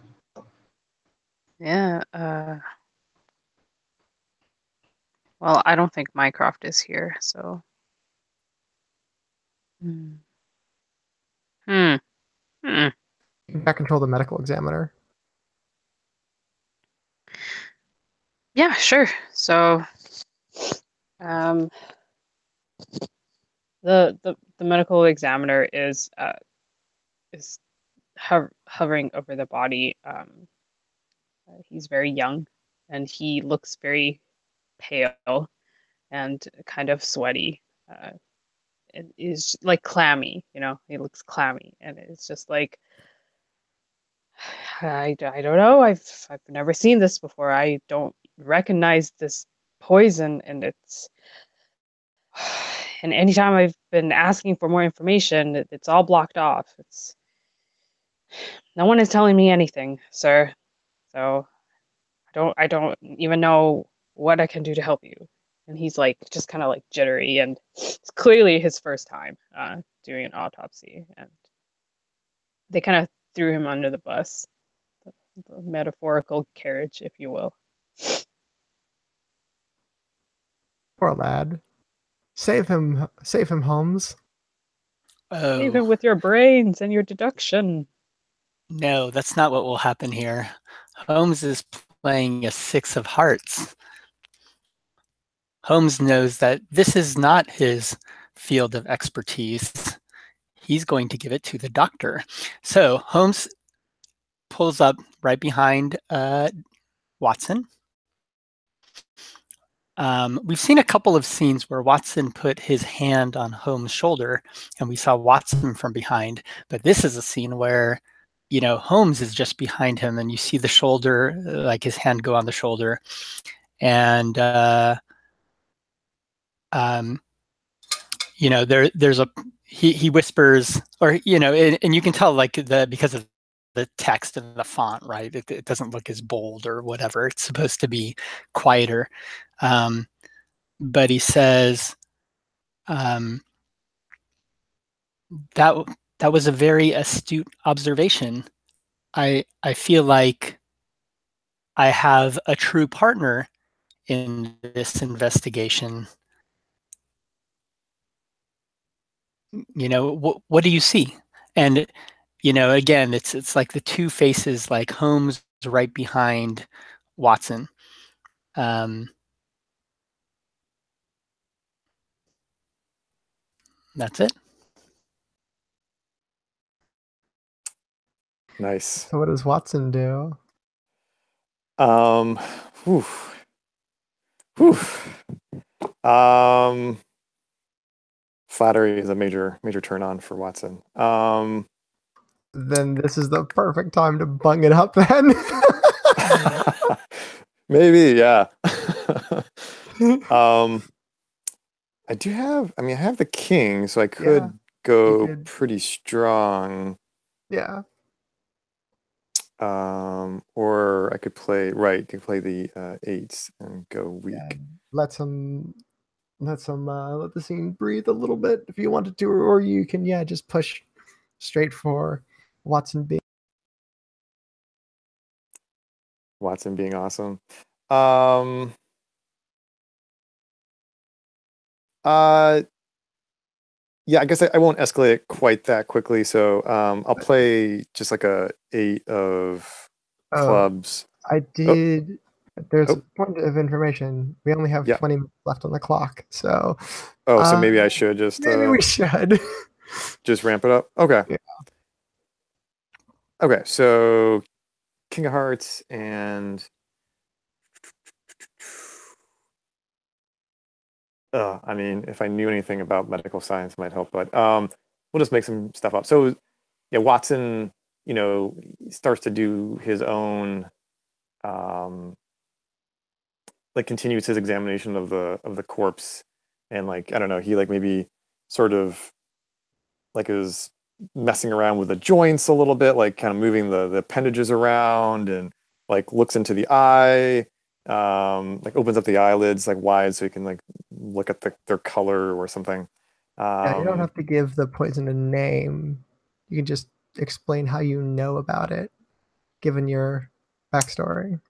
Yeah, well, I don't think Mycroft is here, so. Hmm. You can control the medical examiner. Yeah, sure. So, um, the medical examiner is hovering over the body. He's very young, and he looks very pale and kind of sweaty. It is like clammy, he looks clammy, and it's just like I don't know. I've never seen this before. I don't recognize this poison, and it's and anytime I've been asking for more information, it's all blocked off. It's no one is telling me anything, sir. So I don't even know what I can do to help you. and he's like just kind of like jittery, and it's clearly his first time doing an autopsy, and they kind of threw him under the bus, the metaphorical carriage, if you will. Poor lad. Save him, Holmes. Save him Oh, with your brains and your deduction. no, that's not what will happen here. Holmes is playing a 6 of hearts. Holmes knows that this is not his field of expertise. He's going to give it to the doctor. So Holmes pulls up right behind Watson. We've seen a couple of scenes where Watson put his hand on Holmes' shoulder and we saw Watson from behind, but this is a scene where, you know, Holmes is just behind him and you see the shoulder, like his hand go on the shoulder. And, you know, there's a, he whispers, or, you know, and you can tell like because of the text and the font, right? It doesn't look as bold or whatever. It's supposed to be quieter. But he says, that was a very astute observation. I feel like I have a true partner in this investigation. You know, what do you see? And, you know, again, it's like the two faces, like Holmes right behind Watson. That's it. Nice. So what does Watson do? Whew. Whew. Flattery is a major turn on for Watson. Then this is the perfect time to bung it up then. Maybe, yeah. I do have, I mean, I have the king, so I could go pretty strong. Yeah. Or I could play, right, could play the eights and go weak. Yeah. Let the scene breathe a little bit if you wanted to, or you can, just push straight for Watson being awesome. Yeah, I guess I won't escalate it quite that quickly. So I'll play just like a 8 of clubs. I did. There's a point of information. We only have 20 minutes left on the clock. So. So maybe I should just. Maybe we should. Just ramp it up. Okay. Yeah. Okay. So, King of Hearts and. I mean, if I knew anything about medical science, it might help. But we'll just make some stuff up. So, yeah, Watson, you know, starts to do his own. Like continues his examination of the corpse, and like I don't know, he like maybe sort of like is messing around with the joints a little bit, like kind of moving the appendages around, and like looks into the eye, like opens up the eyelids like wide so you can like look at their color or something. Yeah, you don't have to give the poison a name. You can just explain how you know about it, given your backstory.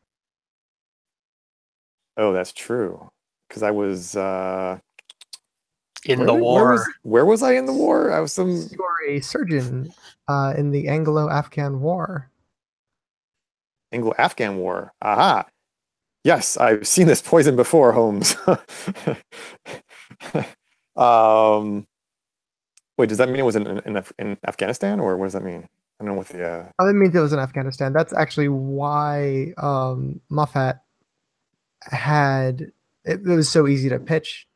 Oh, that's true. Because I was in the war. Where was I in the war? I was You were a surgeon in the Anglo-Afghan War. Anglo-Afghan War. Aha. Yes, I've seen this poison before, Holmes. Wait, does that mean it was in Afghanistan, or what does that mean? I don't know what the. Oh, that means it was in Afghanistan. That's actually why Moffat had it was so easy to pitch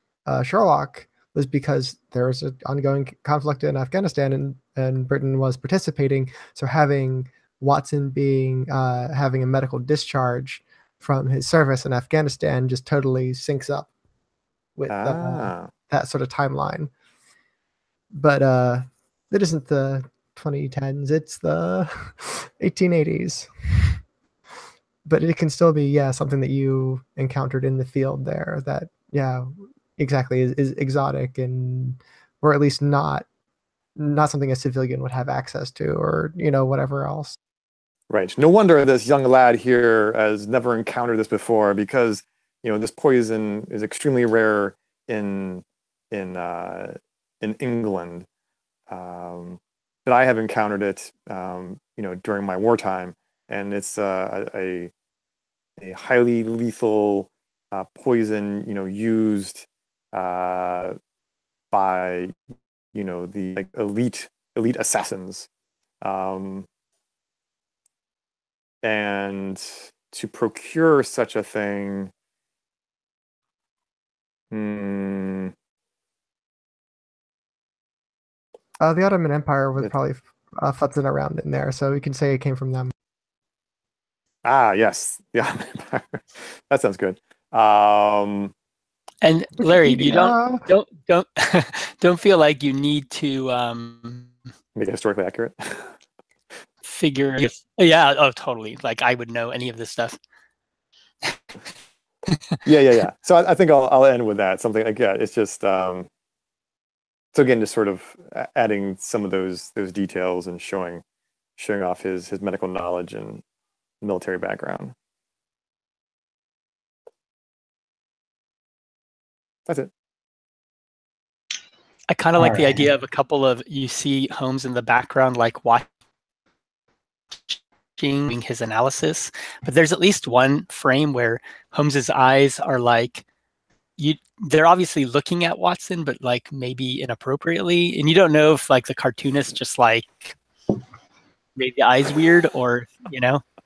Sherlock, was because there was an ongoing conflict in Afghanistan, and Britain was participating. So having Watson being having a medical discharge from his service in Afghanistan just totally syncs up with that sort of timeline. But it isn't the 2010s, it's the 1880s. But it can still be something that you encountered in the field there that yeah, exactly, is exotic, and or at least not something a civilian would have access to, or whatever else. Right. No wonder this young lad here has never encountered this before, because this poison is extremely rare in in uh, in England. But I have encountered it, during my wartime, and it's a highly lethal poison, used by the like elite assassins. Um, and to procure such a thing, hmm, The Ottoman Empire was probably futzing around in there, so we can say it came from them. yes, yeah, that sounds good. Um, And Larry, you Wikipedia. don't don't feel like you need to Make it historically accurate. figure. Yeah, oh, totally. Like I would know any of this stuff. Yeah. So I think I'll end with that. Something like, yeah, it's just so again, just sort of adding some of those details and showing off his medical knowledge and military background. That's it. I kind of like the Alright. idea of a couple of, you see Holmes in the background, like watching his analysis, but there's at least one frame where Holmes's eyes are like, they're obviously looking at Watson, but like maybe inappropriately, and you don't know if like the cartoonist just like made the eyes weird, or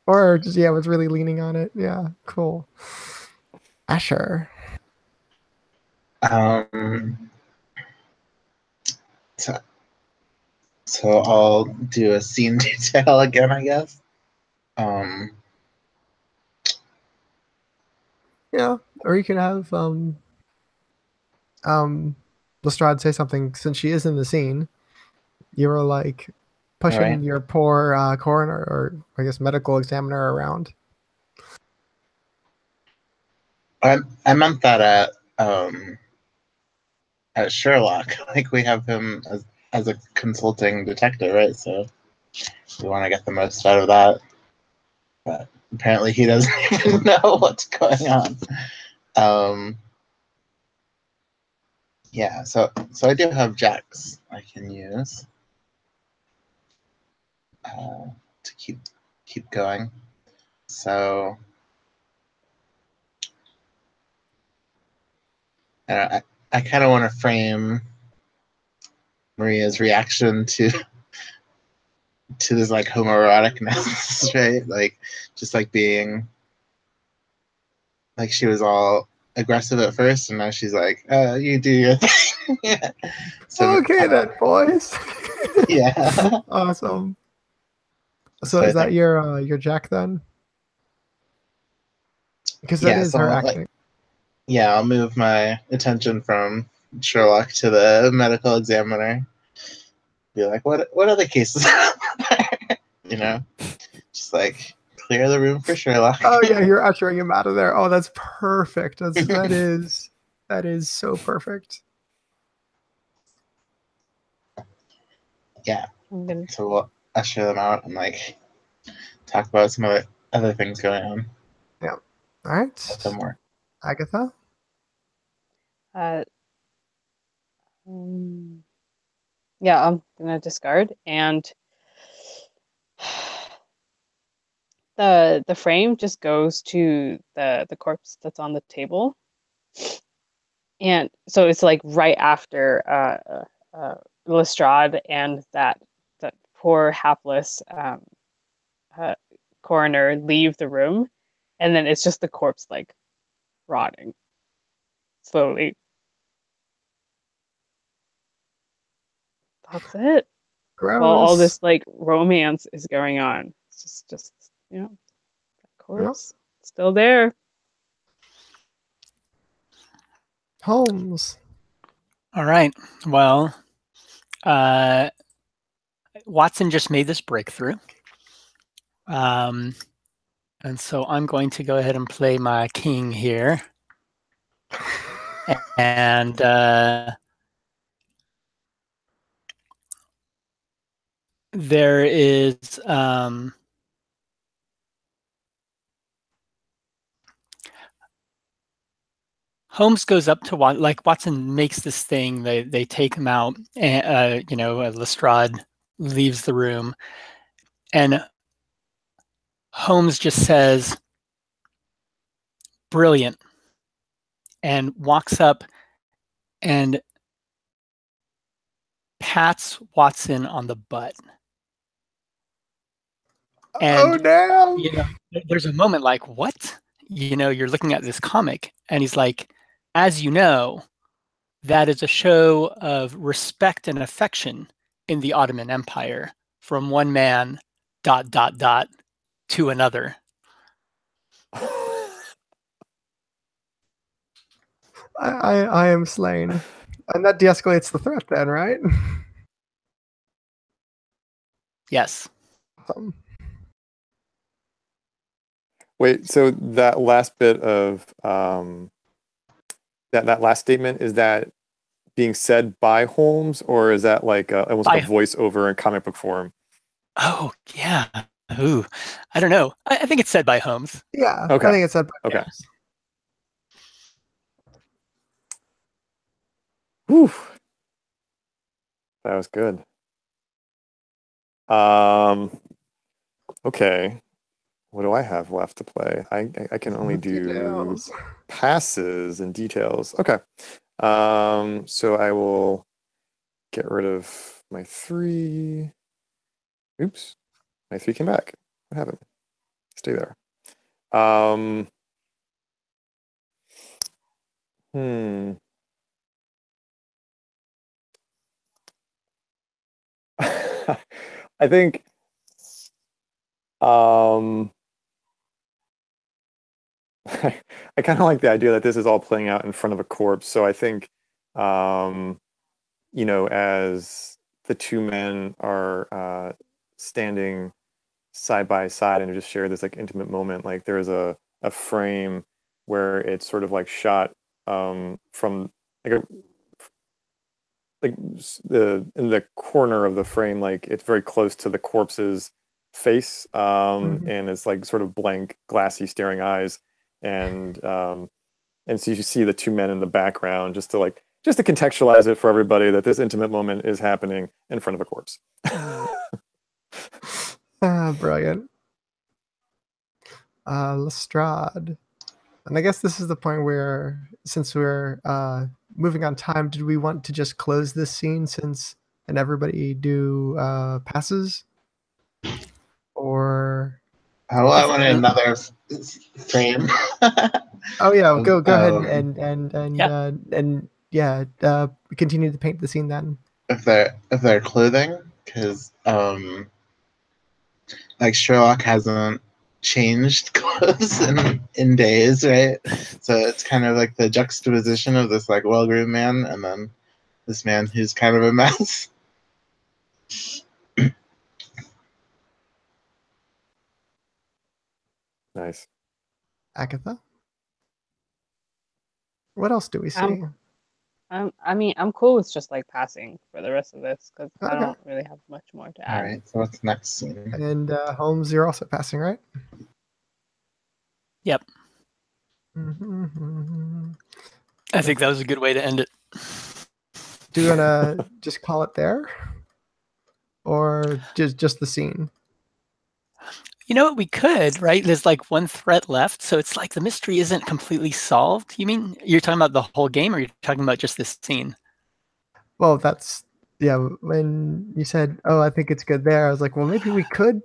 Or just was really leaning on it. Yeah, cool. Asher. So, so I'll do a scene detail again, I guess. Yeah, or you can have Lestrade say something, since she is in the scene. You were like pushing Right. your poor coroner, or I guess medical examiner, around. I meant that at Sherlock, like we have him as a consulting detective, right? So we want to get the most out of that. But apparently he doesn't even know what's going on. Yeah, so I do have jacks I can use to keep going. So I kind of want to frame Maria's reaction to this like homoeroticness, right? Like just like being like she was all aggressive at first, and now she's like, you do your thing. So Okay then, boys. yeah. Awesome. So So I is that think, your Jack then? Because that yeah, is so her like, acting. yeah, I'll move my attention from Sherlock to the medical examiner. Be like, what other cases? you know, just like clear the room for Sherlock. Oh yeah, you're ushering him out of there. Oh, that's perfect. That is so perfect. Yeah. I'm gonna So we'll usher them out and like talk about some other things going on. Yeah. All right. Let them work. Agatha. uh yeah, I'm gonna discard, and the frame just goes to the corpse that's on the table, and so it's like right after Lestrade and that poor hapless uh, coroner leave the room, and then it's just the corpse like rotting slowly. That's it. While all Gross. this like romance is going on, it's just that Yep. corpse still there. Holmes. All right. Well, Watson just made this breakthrough. And so I'm going to go ahead and play my king here. And there is Holmes goes up to Watson makes this thing. They take him out, and Lestrade leaves the room, and Holmes just says, "Brilliant," and walks up and pats Watson on the butt. And damn! there's a moment like, what? You're looking at this comic, and he's like, as you know, that is a show of respect and affection in the Ottoman Empire from one man, ... to another. I am slain. And that de-escalates the threat then, right? Yes. Wait, so that last bit of that last statement, is that being said by Holmes, or is that like almost like a voiceover in comic book form? Oh, yeah. Ooh, I don't know. I think it's said by Holmes. Yeah, Okay. I think it's said by Okay. Holmes. Whew. That was good. Okay. What do I have left to play? I can only do Details. passes and details. Okay. So I will get rid of my 3. Oops. My 3 came back. What happened? Stay there. I think I kind of like the idea that this is all playing out in front of a corpse. So I think, as the two men are standing side by side and just share this like intimate moment, like there's a frame where it's sort of like shot from like in the corner of the frame, like it's very close to the corpse's face, and it's like sort of blank, glassy, staring eyes, and so you see the two men in the background, just to contextualize it for everybody that this intimate moment is happening in front of a corpse. Brilliant. Lestrade. And I guess this is the point where, since we're moving on time, did we want to just close this scene and everybody do passes? Or I want another frame. oh yeah, go ahead and continue to paint the scene then. If they're clothing, because like Sherlock hasn't changed clothes in days, right? So it's kind of like the juxtaposition of this like well-groomed man and then this man who's kind of a mess. Nice. Agatha, what else do we see? I mean, I'm cool with just like passing for the rest of this because Okay. I don't really have much more to add. All right, so what's next scene? And Holmes, you're also passing, right? Yep. I think that was a good way to end it. Do you want to just call it there? Or just the scene? You know what, we could, right? There's like one threat left, so it's like the mystery isn't completely solved. You mean you're talking about the whole game, or you're talking about just this scene? Well, that's, yeah, when you said, oh, I think it's good there, I was like, well, maybe we could,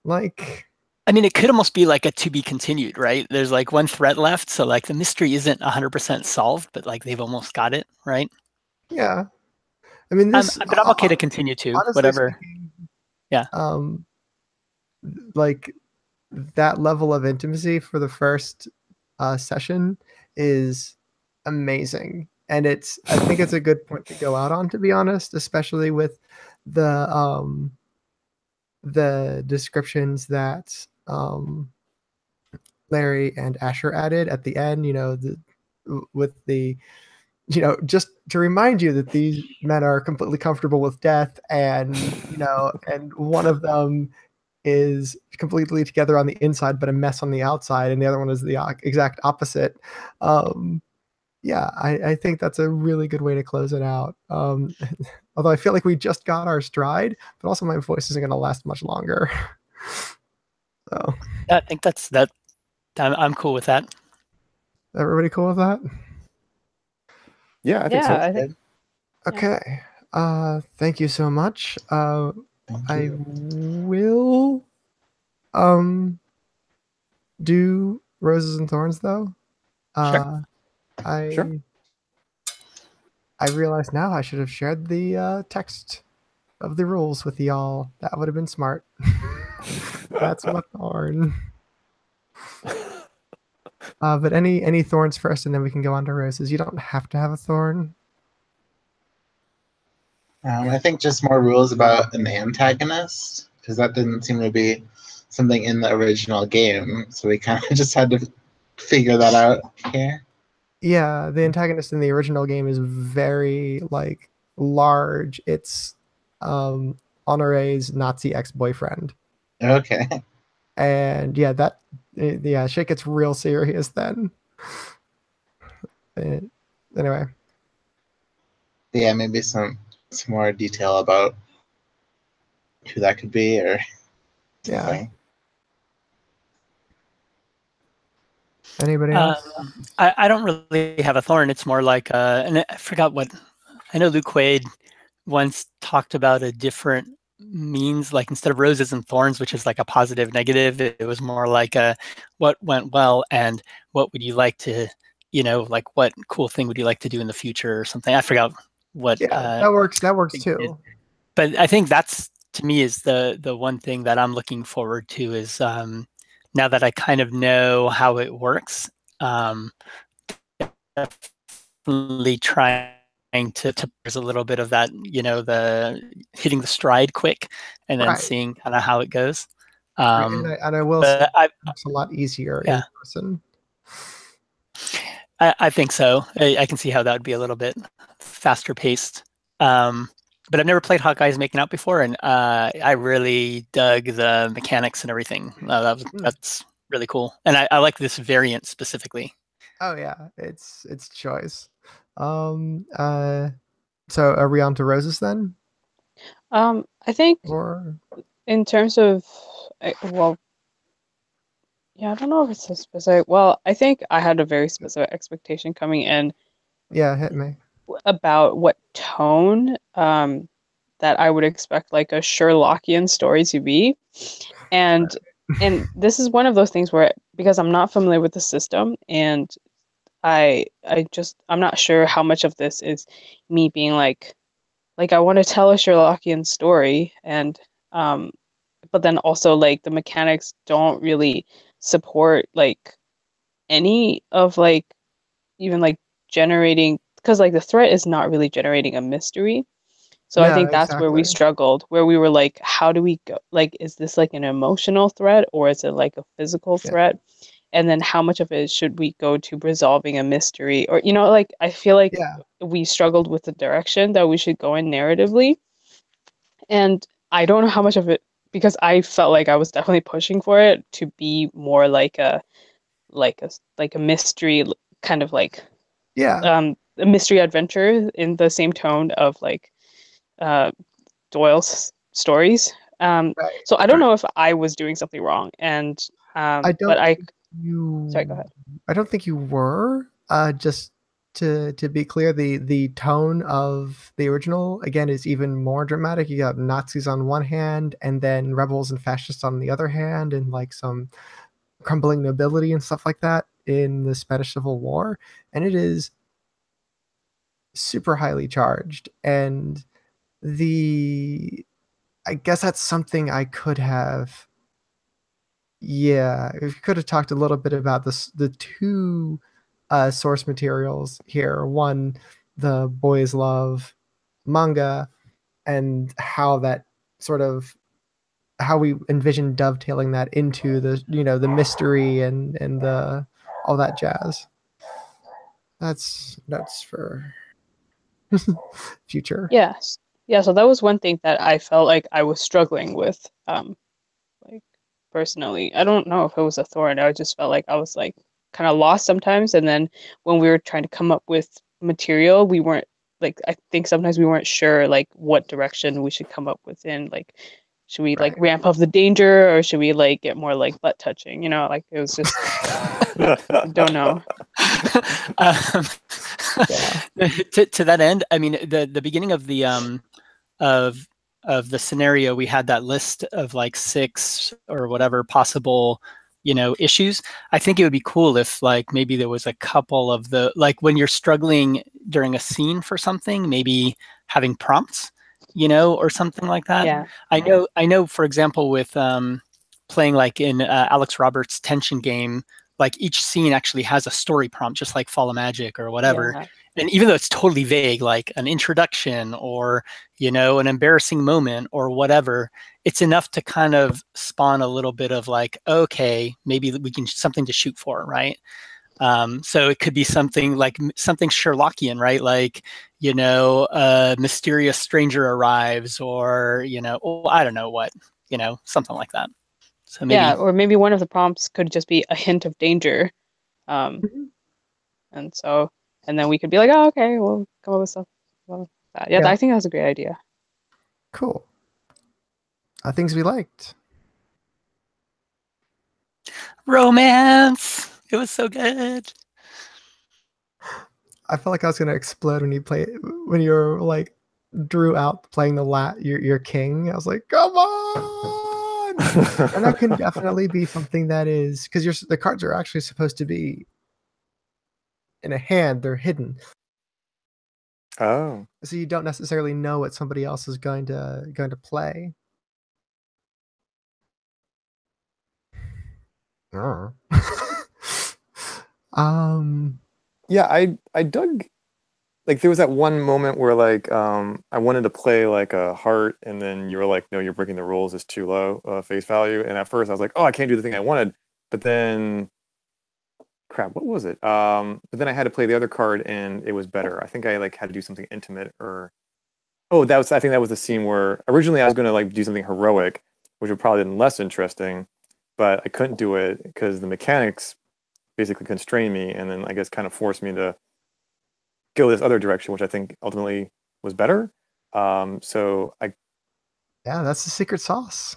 like... I mean, it could almost be like a to be continued, right? There's like one threat left, so like the mystery isn't 100% solved, but like they've almost got it, right? Yeah. I mean, this... but I'm okay to continue too, whatever. Speaking, yeah. Like, that level of intimacy for the first session is amazing. And I think it's a good point to go out on, to be honest, especially with the descriptions that Larry and Asher added at the end, with the, just to remind you that these men are completely comfortable with death, and and one of them is completely together on the inside but a mess on the outside, and the other one is the exact opposite. Yeah, I think that's a really good way to close it out. Although I feel like we just got our stride, but also my voice isn't going to last much longer. So, Yeah, I think that's that. I'm cool with that. everybody cool with that? Yeah, I think Yeah, so. I think Okay. Thank you so much. Thank I you. will do Roses and Thorns though. Sure. Sure. I realize now I should have shared the text of the rules with y'all. That would have been smart. That's my thorn. But any thorns first, and then we can go on to roses. You don't have to have a thorn. I think just more rules about an antagonist, because that didn't seem to be something in the original game. So we kind of just had to figure that out here. Yeah, the antagonist in the original game is very like large. It's Honore's Nazi ex-boyfriend. Okay. And yeah, yeah, shit gets real serious then. Anyway, Yeah, maybe some more detail about who that could be or yeah. something. Anybody else? I don't really have a thorn. It's more like, and I forgot what, I know Luke Quaid once talked about a different means, like instead of roses and thorns, which is like a positive negative, it was more like a what went well and what would you like to, like what cool thing would you like to do in the future or something. I forgot what Yeah, that works. That works it is. too. But I think that's, to me, is the one thing that I'm looking forward to is now that I kind of know how it works, definitely trying to there's a little bit of that, the hitting the stride quick and then Right. seeing kind of how it goes. Right. And I will say But it's a lot easier yeah, in person. I think so. I can see how that would be a little bit faster paced. But I've never played Hawkeye's Making Out before, and I really dug the mechanics and everything. That's really cool, and I like this variant specifically. Oh yeah, it's choice. Um. So are we on to roses then? I think Or in terms of, well, yeah, I don't know if it's so specific. Well, I think I had a very specific expectation coming in yeah, hit me. about what tone that I would expect like a Sherlockian story to be. And this is one of those things where because I'm not familiar with the system and I'm not sure how much of this is me being like I want to tell a Sherlockian story and but then also like the mechanics don't really support like any of like even like generating because like the threat is not really generating a mystery. So I No, think that's where we exactly. struggled, where we were like, how do we go? Like, is this like an emotional threat or is it like a physical Yeah. threat? And then how much of it should we go to resolving a mystery? Or, like I feel like Yeah. we struggled with the direction that we should go in narratively. And I don't know how much of it because I felt like I was definitely pushing for it to be more like a mystery kind of like Yeah. a mystery adventure in the same tone of like uh Doyle's stories. Right. So I don't know if I was doing something wrong, and I but don't I think you sorry, go ahead. I don't think you were. Just to be clear, the tone of the original again is even more dramatic. You got Nazis on one hand, and then rebels and fascists on the other hand, and like some crumbling nobility and stuff like that in the Spanish Civil War. And it is super highly charged. And the I guess that's something I could have. Yeah, we could have talked a little bit about the two source materials here. One, the Boys Love manga, and how that sort of how we envision dovetailing that into the the mystery and the all that jazz. That's for future. Yes. Yeah, so that was one thing that I felt like I was struggling with, like personally. I don't know if it was a thorn. I just felt like I was like kind of lost sometimes. And then when we were trying to come up with material, we weren't like I think sometimes we weren't sure like what direction we should come up with in like should we like Right. ramp up the danger or should we like get more like butt touching? You know, like it was just I don't know. um, Yeah. to that end, I mean, the beginning of the of the scenario, we had that list of like 6 or whatever possible, issues. I think it would be cool if like maybe there was a couple of the like when you're struggling during a scene for something, maybe having prompts, or something like that. Yeah. I know, for example, with playing like in Alex Roberts' tension game, like each scene actually has a story prompt, just like Fall of Magic or whatever. Yeah. And even though it's totally vague, like an introduction or, an embarrassing moment or whatever, it's enough to kind of spawn a little bit of like, okay, maybe we can something to shoot for, right? So it could be something like something Sherlockian, right? Like, a mysterious stranger arrives or, I don't know what, something like that. So maybe. Yeah, or maybe one of the prompts could just be a hint of danger. Um, Mhm. and so, and then we could be like, oh, okay, we'll come up with stuff about that. Yeah, Yeah. I think that's a great idea. Cool. Things we liked. Romance. It was so good. I felt like I was gonna explode when you were like drew out playing your king. I was like, come on! And that can definitely be something that is because the cards are actually supposed to be in a hand. They're hidden, Oh. so you don't necessarily know what somebody else is going to play. Oh. Yeah, I dug, like there was that one moment where like I wanted to play like a heart, and then you were like, no, you're breaking the rules, it's too low face value. And at first I was like, oh, I can't do the thing I wanted. But then crap, what was it? But then I had to play the other card and it was better. I think I like had to do something intimate or I think that was the scene where originally I was gonna like do something heroic, which would probably been less interesting, but I couldn't do it because the mechanics basically constrained me, and then I guess kind of forced me to go this other direction, which I think ultimately was better. So yeah, that's the secret sauce.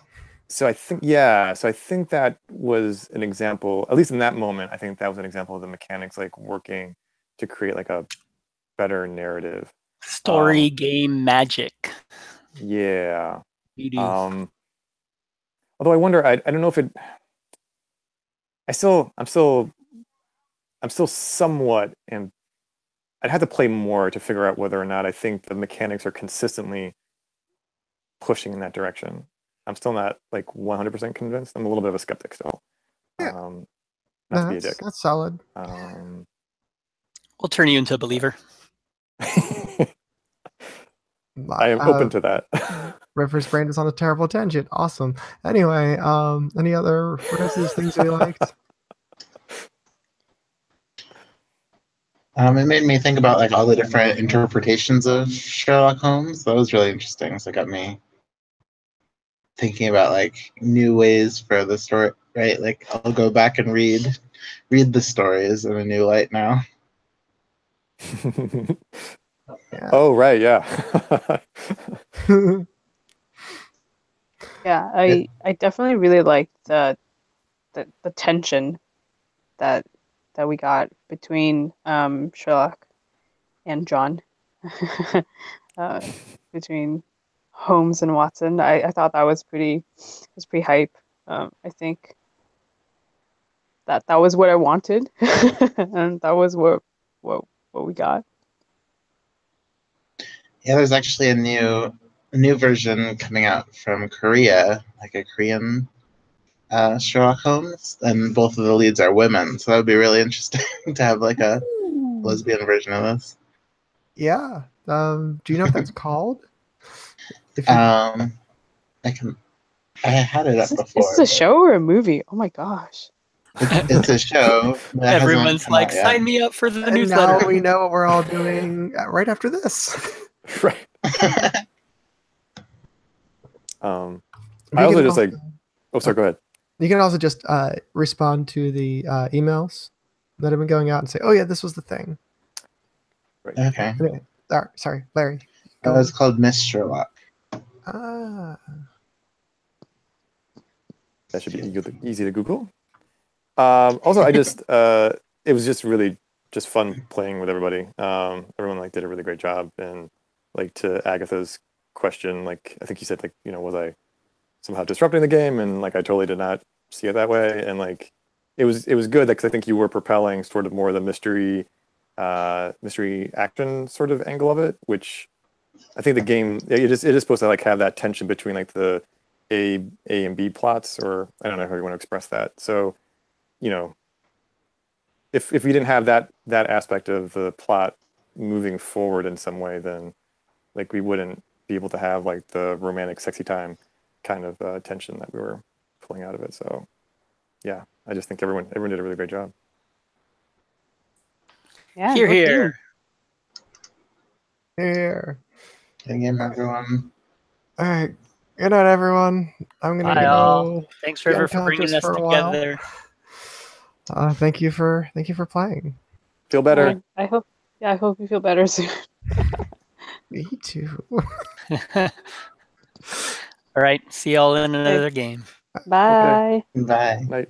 I think, yeah, so I think that was an example, at least in that moment, I think that was an example of the mechanics like working to create like a better narrative. Story game magic. Yeah. You do. Although I wonder, I don't know if it. I'm still somewhat, and I'd have to play more to figure out whether or not I think the mechanics are consistently pushing in that direction. I'm still not like 100% convinced. I'm a little bit of a skeptic still. Yeah. Not to be a dick. That's solid. We'll turn you into a believer. I am open to that. River's brain is on a terrible tangent. Awesome. Anyway, any other references, things we liked? It made me think about like all the different interpretations of Sherlock Holmes. That was really interesting. So it got me thinking about like new ways for the story, right? Like I'll go back and read the stories in a new light now. Yeah. Oh, right, yeah. Yeah, I definitely really liked the tension that we got between Sherlock and John, between Holmes and Watson. I thought that was pretty hype. I think that was what I wanted, and that was what we got. Yeah, there's actually a new version coming out from Korea, like a Korean Sherlock Holmes, and both of the leads are women. So that would be really interesting to have like a lesbian version of this. Yeah. Do you know what that's called? I had it up before. Is this a show or a movie? Oh my gosh. It's a show that hasn't Everyone's come like, out yet. sign me up for the And newsletter. now we know what we're all doing right after this. Right. I You also can just like. Oh, sorry. Go ahead. You can also just respond to the emails that have been going out and say, "Oh yeah, this was the thing." Okay. Anyway, sorry, Larry. That was called Miss Sherlock. Ah, That should be easy to Google. Also, I just it was just really just fun playing with everybody. Everyone like did a really great job, and like to Agatha's question, like I think you said like was I somehow disrupting the game, and like I totally did not see it that way, and like it was good because I think you were propelling sort of more the mystery action sort of angle of it, which I think the game it is supposed to like have that tension between like the A and B plots, or I don't know how you want to express that. So, if we didn't have that aspect of the plot moving forward in some way, then like we wouldn't be able to have like the romantic sexy time kind of tension that we were pulling out of it. So yeah, I just think everyone did a really great job. Yeah, Here, go team. here. here. Good game, everyone. All right. Good night, everyone. I'm gonna Bye, all. go. Thanks, be River, for bringing unconscious us for a while. together. Thank you for playing. Feel better. I hope you feel better soon. Me too. All right. See y'all in another game. Bye. Bye. Night.